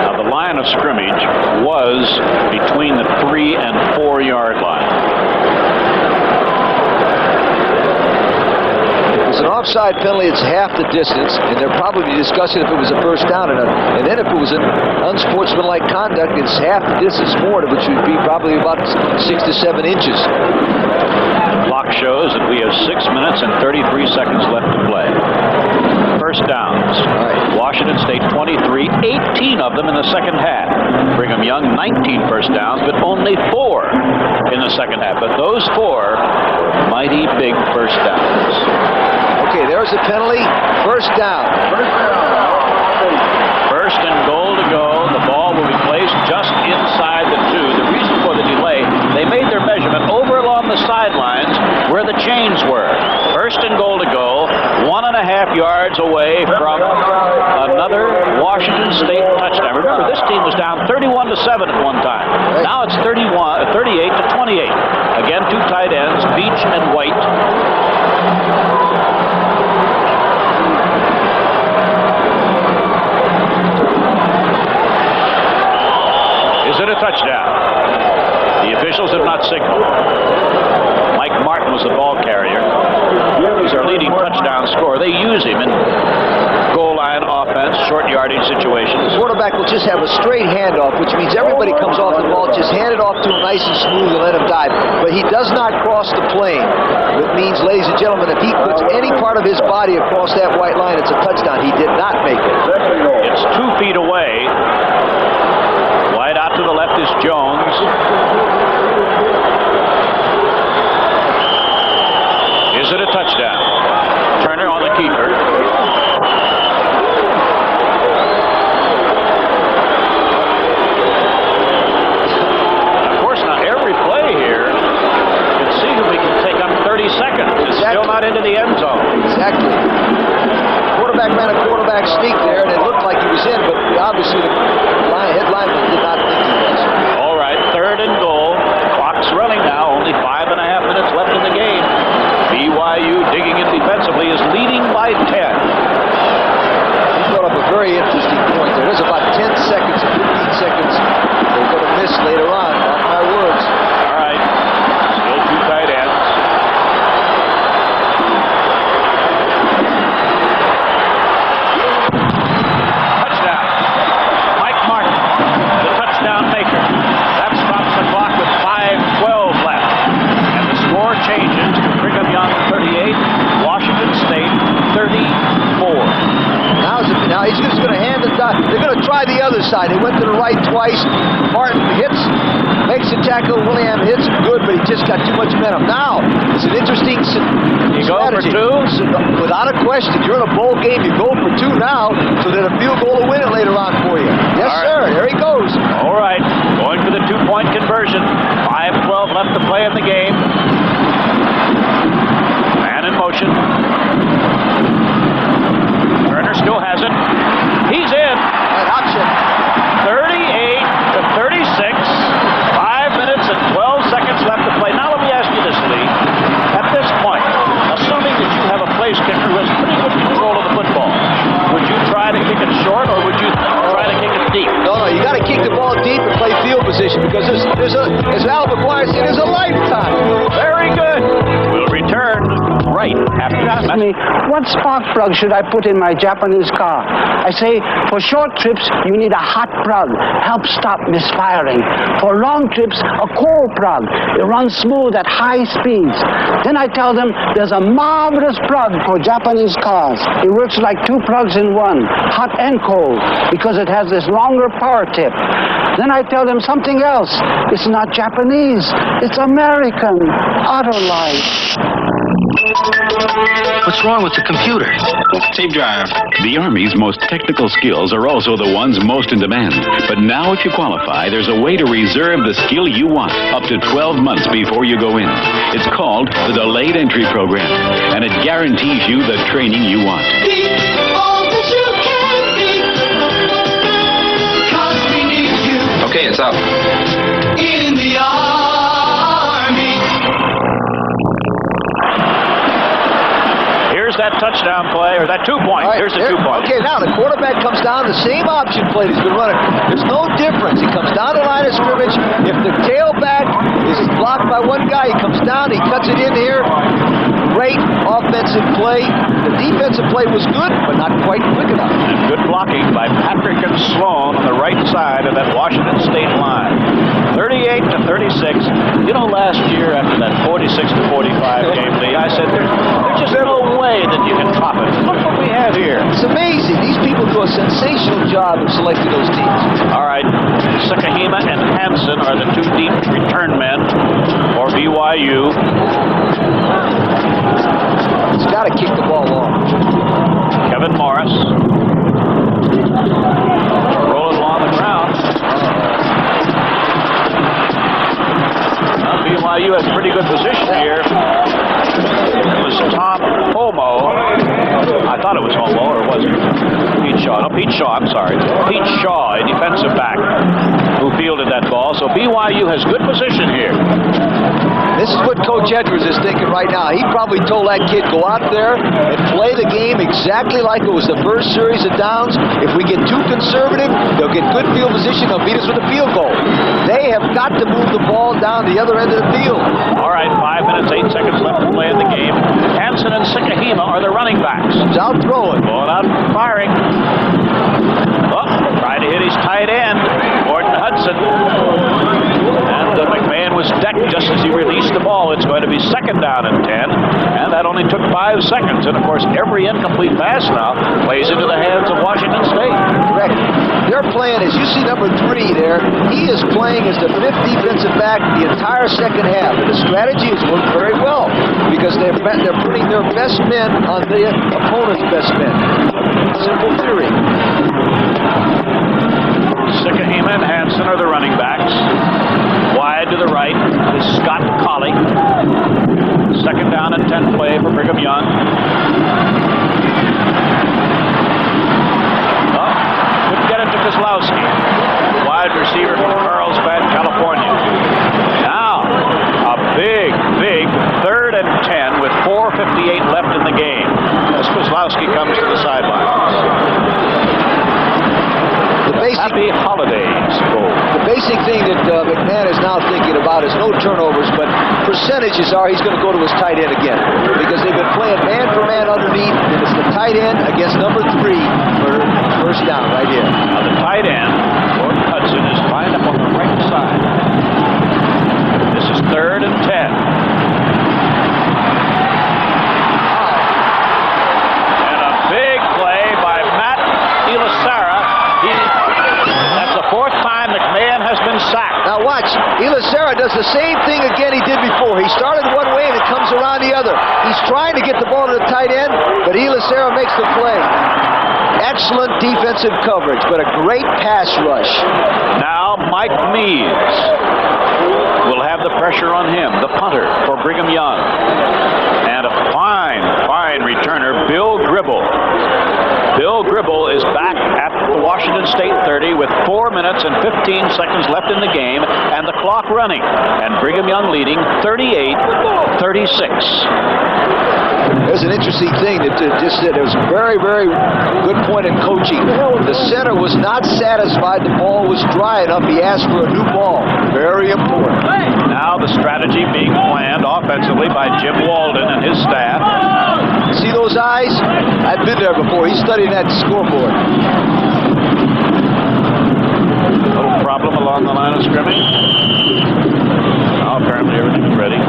Now, the line of scrimmage was between the 3 and 4 yard line. It's an offside penalty. It's half the distance, and they're probably discussing if it was a first down. And then if it was an unsportsmanlike conduct, it's half the distance more, which would be probably about 6 to 7 inches. Clock shows that we have 6 minutes and 33 seconds left to play. First downs. Washington State 23, 18 of them in the second half. Brigham Young 19 first downs, but only 4 in the second half. But those 4 were mighty big first downs. Okay, there's a penalty. First down. First and goal to go. The ball will be placed just inside the 2. The reason for the delay, they made their measurement over along the sidelines where the chains were. First and goal to go. 1.5 yards away from another Washington State touchdown. Remember, this team was down 31-7 at one time. Now it's 38-28. Again, 2 tight ends, Beach and White. Is it a touchdown? The officials have not signaled. Mike Martin was the ball carrier. He's our leading touchdown scorer. They use him in goal line offense, short yardage situations. The quarterback will just have a straight handoff, which means everybody comes off the ball, just hand it off to him nice and smooth and let him dive. But he does not cross the plane. That means, ladies and gentlemen, if he puts any part of his body across that white line, it's a touchdown. He did not make it. It's 2 feet away. Wide out to the left is Jones. Is it a touchdown? Turner on the keeper. Of course, not every play here conceivably can take on 30 seconds. It's still not into the end zone. Exactly. Quarterback ran a quarterback sneak there, and it looked like he was in, but obviously the head lineman did not think he was. All right, 3rd and goal. Clock's running now. Only 5.5 minutes left in the game. BYU digging in defensively is leading by 10. He brought up a very interesting point there. There's about 10 seconds or 15 seconds they're going to miss later on. Mark my words. All right. Still 2 tight ends. Touchdown. Mike Martin, the touchdown maker. That stops the clock with 5:12 left. And the score changes to Brigham Young 38, Washington State 34. Now he's just going to hand it down. They're going to try the other side. They went to the right twice. Martin hits, makes a tackle. William hits him good, but he just got too much momentum. Now, it's an interesting You go for 2? Without a question. You're in a bowl game. You go for 2 now, so that a field goal will win it later on for you. Yes, sir. There he goes. All right. Going for the 2-point conversion. 5:12 left to play in the game. Man in motion. Turner still has it. He's in. An option. 38-36. 5 minutes and 12 seconds left to play. Now let me ask you this, Lee. At this point, assuming that you have a place kicker who has pretty good control of the football, would you try to kick it short or would you try to kick it deep? No, you got to kick the ball deep and play field position because as Al McGuire said, there's a lifetime. Very good. We'll return right tonight after Ask me, what spark plug should I put in my Japanese car? I say, for short trips, you need a hot plug. Help stop misfiring. For long trips, a cold plug. It runs smooth at high speeds. Then I tell them there's a marvelous plug for Japanese cars. It works like two plugs in one, hot and cold, because it has this longer power tip. Then I tell them something else. It's not Japanese. It's American. Autolite. What's wrong with the computer? Tape drive. The Army's most technical skills are also the ones most in demand. But now if you qualify, there's a way to reserve the skill you want up to 12 months before you go in. It's called the Delayed Entry Program, and it guarantees you the training you want. Be all that you can be, 'cause we need you. Okay, it's up. In the Army. Here's that touchdown play, or that 2-point. Right, Here's the 2-point. Okay, now the quarterback comes down, the same option play he's been running. There's no difference. He comes down the line of scrimmage. If the tailback is blocked by one guy, he comes down, he cuts it in here. Great offensive play. The defensive play was good, but not quite quick enough. And good blocking by Patrick and Sloan on the right side of that Washington State line. 38-36. You know, last year after that 46-45 game, Lee, I said there's just no way that you can top it. Look what we have here. It's amazing. These people do a sensational job of selecting those teams. All right, Sakahima and Hansen are the two deep return men for BYU. He's got to kick the ball off. Kevin Morris. Roll it along the ground. BYU has pretty good position here. It was Tom Homo. I thought it was Homo, or was it Pete Shaw? No, Pete Shaw, I'm sorry. Pete Shaw, a defensive back, who fielded that ball. So BYU has good position here. This is what Coach Edwards is thinking right now. He probably told that kid, go out there and play the game exactly like it was the first series of downs. If we get too conservative, they'll get good field position. They'll beat us with a field goal. They have got to move the ball down the other end of the field. All right, 5 minutes, 8 seconds left to play in the game. Hansen and Sakahima are the running backs. He's out throwing. Going out firing. Oh, trying to hit his tight end, Gordon Hudson. And McMahon was decked just as he released the ball. It's going to be second down and 10, and that only took 5 seconds. And, of course, every incomplete pass now plays into the hands of Washington State. Correct. Their plan is, you see number 3 there, he is playing as the 5th defensive back the entire second half. And the strategy has worked very well because they're putting their best men on the opponent's best men. Simple theory. Sakahima and Hansen are the running backs. Wide to the right is Scott Colley. Second down and 10 play for Brigham Young. Oh, couldn't get it to Kozlowski. Wide receiver from Carlsbad, California. Now, a big 3rd and 10 with 4:58 left in the game as Kozlowski comes to the sidelines. Happy holidays. The basic thing that McMahon is now thinking about is no turnovers, but percentages are he's going to go to his tight end again because they've been playing man for man underneath, and it's the tight end against number 3 for first down right here. Now the tight end, Gordon Hudson, is lined up on the right side. This is 3rd and 10. And a big play by Matt Ilasara. That's the 4th time McMahon has been sacked. Now watch, Ilasara does the same thing again he did before. He started one way and it comes around the other. He's trying to get the ball to the tight end, but Ilasara makes the play. Excellent defensive coverage, but a great pass rush. Now Mike Meades will have the pressure on him, the punter for Brigham Young. And a fine returner, Bill Gribble. Bill Gribble is back at the Washington State 30 with 4 minutes and 15 seconds left in the game and the clock running. And Brigham Young leading 38-36. There's an interesting thing that just said. It was a very good point in coaching. The center was not satisfied the ball was dry enough. He asked for a new ball. Very important. Now the strategy being planned offensively by Jim Walden and his staff. See those eyes? I've been there before. He's studying that scoreboard. Little problem along the line of scrimmage. Now apparently everything's ready.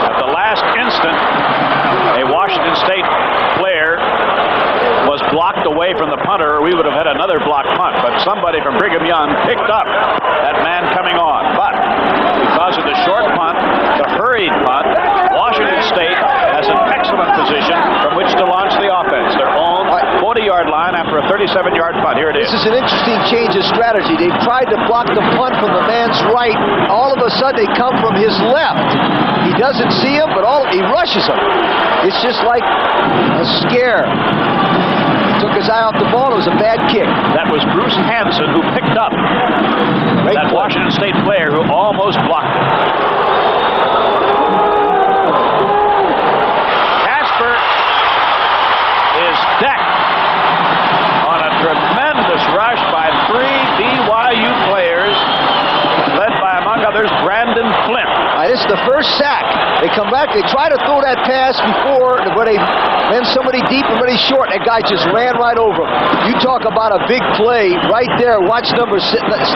At the last instant, a Washington State player was blocked away from the punter, or we would have had another blocked punt. But somebody from Brigham Young picked up that man coming on. But because of the short punt, the hurried punt, Washington State has an excellent position from which to launch the offense. Their own 40-yard line after a 37-yard punt. Here it is. This is an interesting change of strategy. They've tried to block the punt from the man's right. All of a sudden, they come from his left. He doesn't see him, but he rushes him. It's just like a scare. Took his eye off the ball. It was a bad kick. That was Bruce Hansen who picked up that Washington State player who almost blocked it. Casper is decked on a tremendous rush by 3 BYU players, led by, among others, Brandon Flint. This is the first sack. They come back. They try to throw that pass before, but then somebody deep and somebody short. That guy just ran right over him. You talk about a big play right there. Watch number 99.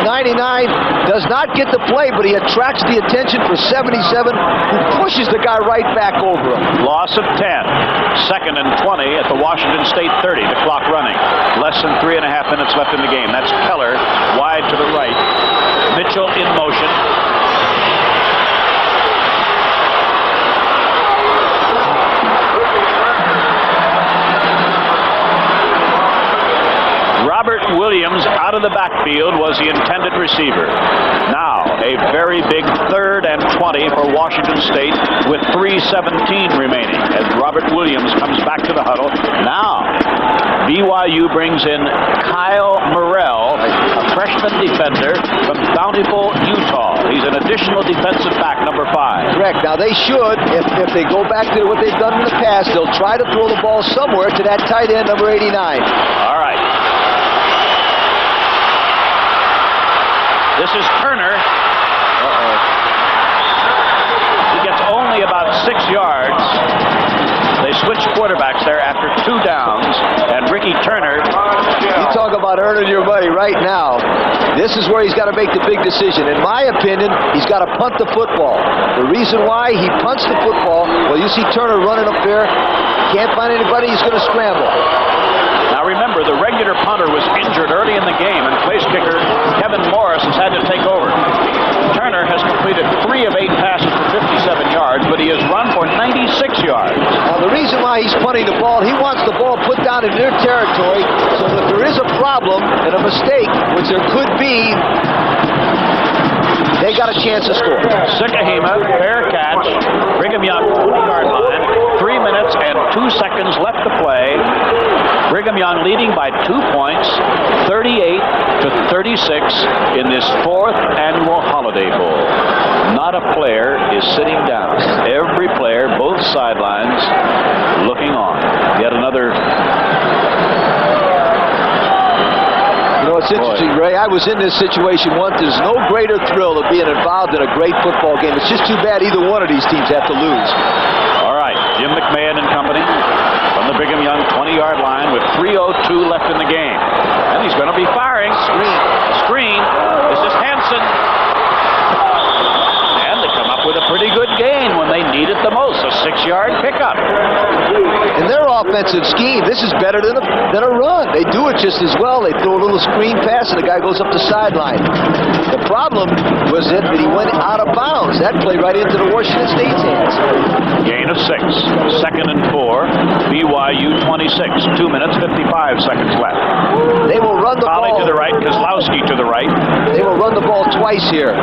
Does not get the play, but he attracts the attention for 77, who pushes the guy right back over him. Loss of 10. 2nd and 20 at the Washington State 30. The clock running. Less than 3.5 minutes left in the game. That's Keller wide to the right. Mitchell in motion. Robert Williams out of the backfield was the intended receiver. Now, a very big 3rd and 20 for Washington State with 3:17 remaining as Robert Williams comes back to the huddle. Now, BYU brings in Kyle Morrell, a freshman defender from Bountiful, Utah. He's an additional defensive back, number 5. Correct. Now, they should, if they go back to what they've done in the past, they'll try to throw the ball somewhere to that tight end, number 89. All right. This is Turner. He gets only about 6 yards. They switch quarterbacks there after 2 downs, and Ricky Turner. You talk about earning your money right now. This is where he's got to make the big decision. In my opinion, he's got to punt the football. The reason why he punts the football, well, you see Turner running up there. Can't find anybody, he's going to scramble. Now remember, the regular punter was injured early in the game, and place kicker Kevin Morris has had to take over. Turner has completed 3 of 8 passes for 57 yards, but he has run for 96 yards. Now the reason why he's punting the ball, he wants the ball put down in their territory, so that if there is a problem and a mistake, which there could be, they got a chance to score. Sikahema, fair catch. Brigham Young, 20-yard line. 3 minutes and 2 seconds left to play. Brigham Young leading by 2 points, 38-36 in this 4th annual Holiday Bowl. Not a player is sitting down. Every player, both sidelines, looking on. Yet another. You know, it's interesting, Ray. I was in this situation once. There's no greater thrill of being involved in a great football game. It's just too bad either one of these teams have to lose. All right, Jim McMahon and company from the Brigham Young 20-yard line with 3:02 left in the game. And he's going to be firing. Screen. This is Hansen. And they come up with a pretty good gain when they need it the most. A 6-yard pickup. In their offensive scheme, this is better than a run. They do it just as well. They throw a little screen pass, and the guy goes up the sideline. The problem was that he went out of bounds. That played right into the Washington State's hands. Gain of 6. 2nd and 4. BYU 26. 2 minutes, 55 seconds left. They will run the Polly ball. to the right, Kozlowski to the right. They will run the ball twice here.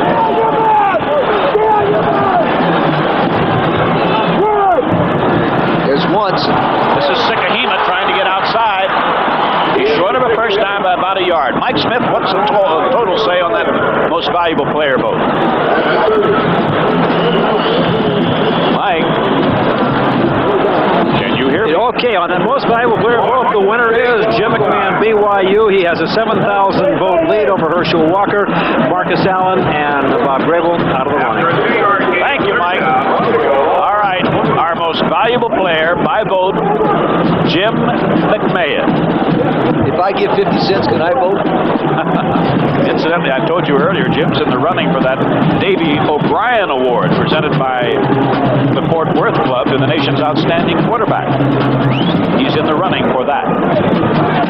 There's once. This is Sikahema trying to get outside. He's short of a first down by about a yard. Mike Smith, what's the total say on that most valuable player vote? Mike, can you hear me? Okay, on that most valuable player vote, the winner is Jim McMahon, BYU. He has a 7,000 vote lead over Herschel Walker, Marcus Allen, and Bob Grable out of the running. Thank you, Mike. All right, our most valuable player by vote, Jim McMahon. If I give 50 cents, can I vote? Incidentally, I told you earlier, Jim's in the running for that Davy O'Brien Award presented by the Fort Worth Club to the nation's outstanding quarterback. He's in the running for that.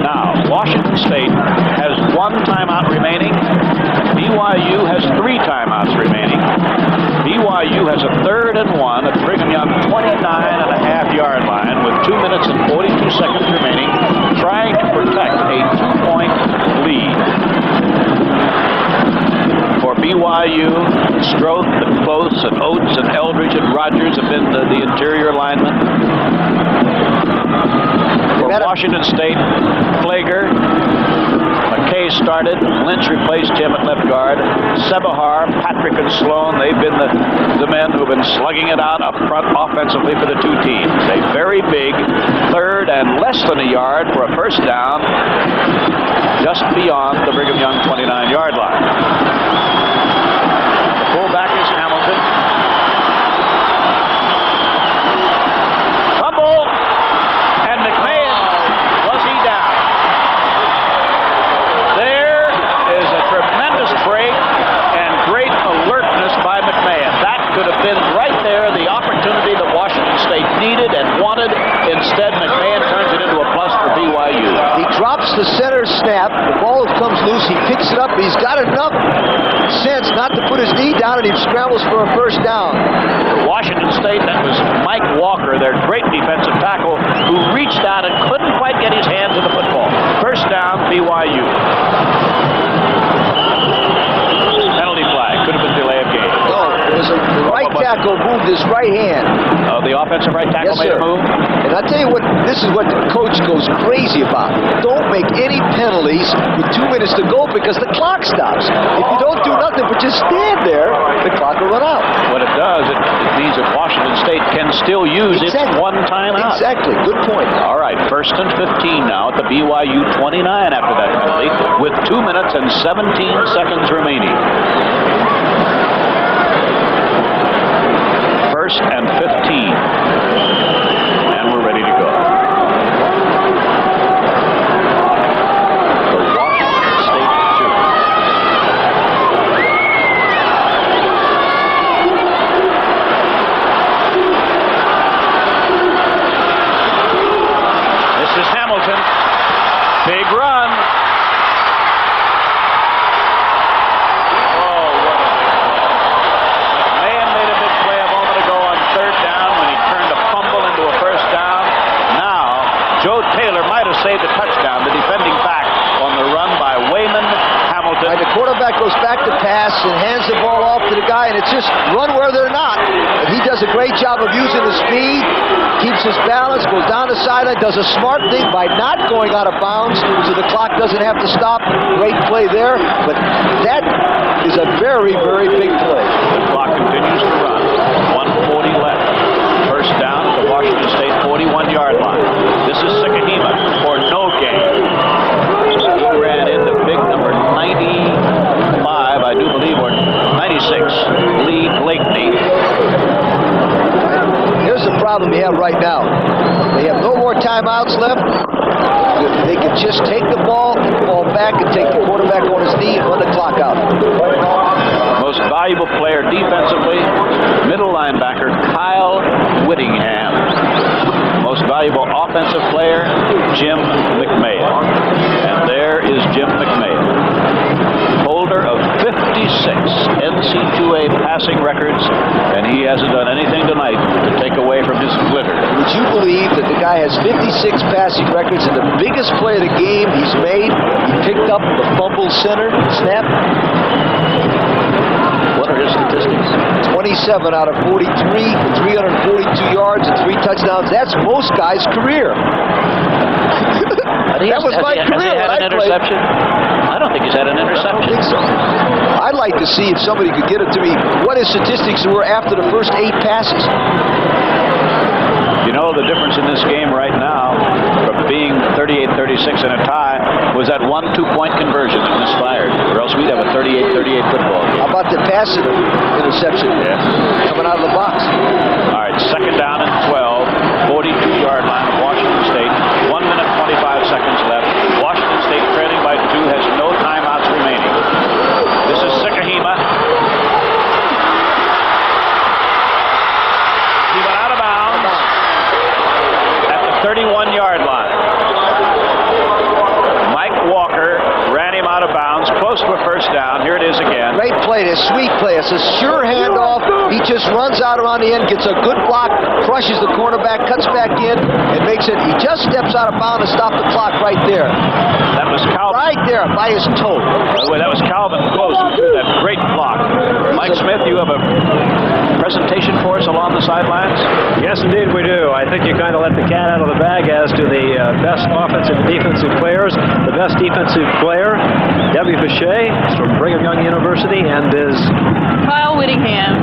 Now, Washington State has 1 timeout remaining. BYU has 3 timeouts remaining. BYU has a 3rd and 1 at the Brigham Young 29.5-yard line with 2 minutes and 42 seconds remaining, trying to protect a 2-point lead. For BYU, Stroth and Close and Oates and Eldridge and Rogers have been the interior linemen. For Washington State, Flager, McKay started. Lynch replaced him at left guard. Sebahar, Patrick, and Sloan, they've been the men who have been slugging it out up front offensively for the 2 teams. A very big 3rd and less than a yard for a first down just beyond the Brigham Young 29-yard line. The fullback is Hamilton. Fumble! And McMahon, was he down? There is a tremendous break and great alertness by McMahon. That could have been right there the opportunity that Washington State needed and wanted. Instead, McMahon turns it into a plus for BYU. He drops the center snap. The ball comes loose. He picks it up. He's got enough sense not to put his knee down, and he scrambles for a first down. For Washington State, that was Mike Walker, their great defensive tackle, who reached out and couldn't quite get his hand to the football. First down, BYU. Penalty flag. Could have been delay of game. No, the right tackle moved his right hand. Oh, the offensive right tackle made a move? And I tell you what, this is what the coach goes crazy about. Don't make any penalties with 2 minutes to go because the clock stops. If you don't do nothing but just stand there, the clock will run out. What it does, it means that Washington State can still use its 1 timeout. Exactly. Good point. All right, 1st and 15 now at the BYU 29 after that penalty with 2 minutes and 17 seconds remaining. 1st and 15. And we're ready to go. The Washington State 2. This is Hamilton. Big run. Joe Taylor might have saved a touchdown, the defending back on the run by Wayman Hamilton. Right, the quarterback goes back to pass and hands the ball off to the guy, and it's just run where they're not. And he does a great job of using the speed, keeps his balance, goes down the sideline, does a smart thing by not going out of bounds so the clock doesn't have to stop. Great play there, but that is a very, very big play. The clock continues to run. 1:40 left. First down at the Washington State 41-yard line. This is Sakahima for no gain. He ran into big number 95, I do believe, or 96, Lee Blakeney. Here's the problem we have right now. They have no more timeouts left. They can just take the ball, fall back, and take the quarterback on his knee and run the clock out. Most valuable player defensively, middle linebacker Kyle Whittingham. Most valuable offensive player, Jim McMahon. And there is Jim McMahon, holder of 56 NC2A passing records, and he hasn't done anything tonight to take away from his glitter. Would you believe that the guy has 56 passing records, and the biggest play of the game he's made, he picked up the fumble center snap? What are his statistics? 27 out of 43 for 342 yards and 3 touchdowns. That's most guys' career. That was my career when I played. I don't think he's had an interception. I don't think so. I'd like to see if somebody could get it to me what his statistics were after the first 8 passes. You know, the difference in this game right now from being 38-36 in a tie was that 1 2-point conversion that misfired, or else we'd have a 38-38 football game. How about the passing interception coming out of the box? All right, second down and 12, 42-yard line of Washington State. 1 minute 25 seconds left. Washington State trailing by 2, has no timeouts remaining. This is Sikahema. He went out of bounds at the 31-yard line. Mike Walker ran him out of bounds, close to a first down. Here it is again. Great play, this sweet play. It's a sure handoff. He just runs out around the end, gets a good block, crushes the cornerback, cuts back in, and makes it. He just steps out of bounds to stop the clock right there. That was Calvin. Right there, by his toe. By the way, that was Calvin Close who threw that great block. Mike Smith, you have a presentation for us along the sidelines? Yes, indeed we do. I think you kind of let the cat out of the bag as to the best offensive and defensive players. The best defensive player, Debbie Bechet, from Brigham Young University, and is Kyle Whittingham.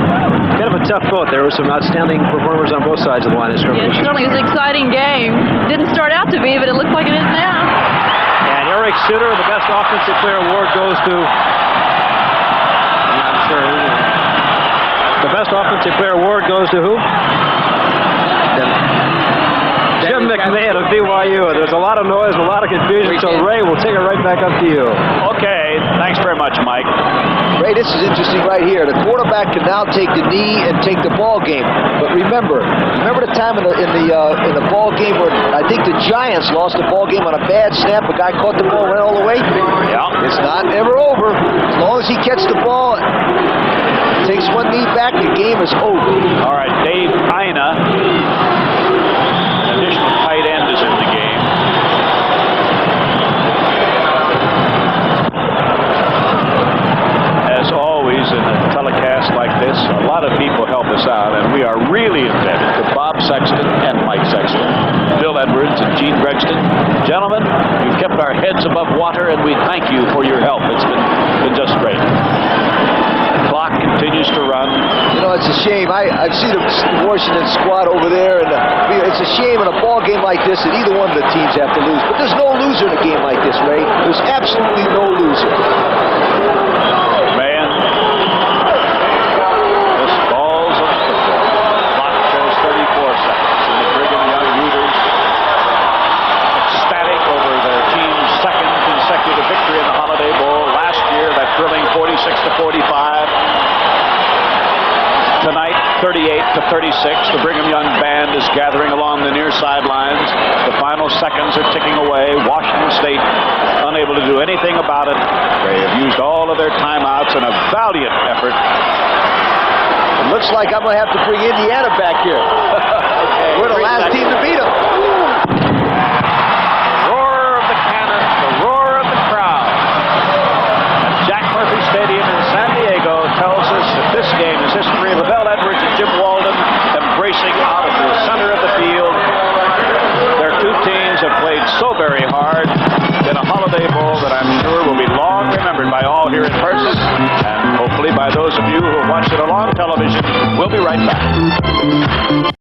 Kind of a tough vote. There were some outstanding performers on both sides of the line of scrimmage. Yeah, it certainly was an exciting game. Didn't start out to be, but it looks like it is now. And Eric Sutter, the best offensive player award goes to... I'm not sure. The best offensive player award goes to who? Jim McMahon of BYU. There's a lot of noise, a lot of confusion, so Ray, we'll take it right back up to you. Okay, thanks very much, Mike. Ray, this is interesting right here. The quarterback can now take the knee and take the ball game. But remember the time in the ball game where I think the Giants lost the ball game on a bad snap. A guy caught the ball, went all the way. Yeah. It's not ever over. As long as he catches the ball, takes one knee back, the game is over. All right, Dave Ina, an additional tight end, is in the game. As always in a telecast like this, a lot of people help us out, and we are really indebted to Bob Sexton and Mike Sexton, Bill Edwards and Gene Gregston. Gentlemen, you've kept our heads above water, and we thank you for your help. It's been just great. The clock continues to run. You know, it's a shame. I see the Washington squad over there, and it's a shame in a ball game like this that either one of the teams have to lose. But there's no loser in a game like this, Ray. There's absolutely no loser. Man, this ball's of football. Clock shows 34 seconds, and the Brigham Young Cougars ecstatic over their team's second consecutive victory in the Holiday Bowl. Last year, that thrilling 46-45. Tonight, 38-36. The Brigham Young band is gathering along the near sidelines. The final seconds are ticking away. Washington State unable to do anything about it. They have used all of their timeouts in a valiant effort. It looks like I'm going to have to bring Indiana back here. Okay, we're the last team to beat them. The roar of the cannon, the roar of the crowd. At Jack Murphy Stadium in San Diego tells us that this game is history. Lavelle Edwards and Jim Walden embracing out of the center of the field. Their two teams have played so very hard in a Holiday Bowl that I'm sure will be long remembered by all here in person, and hopefully by those of you who have watched it along television. We'll be right back.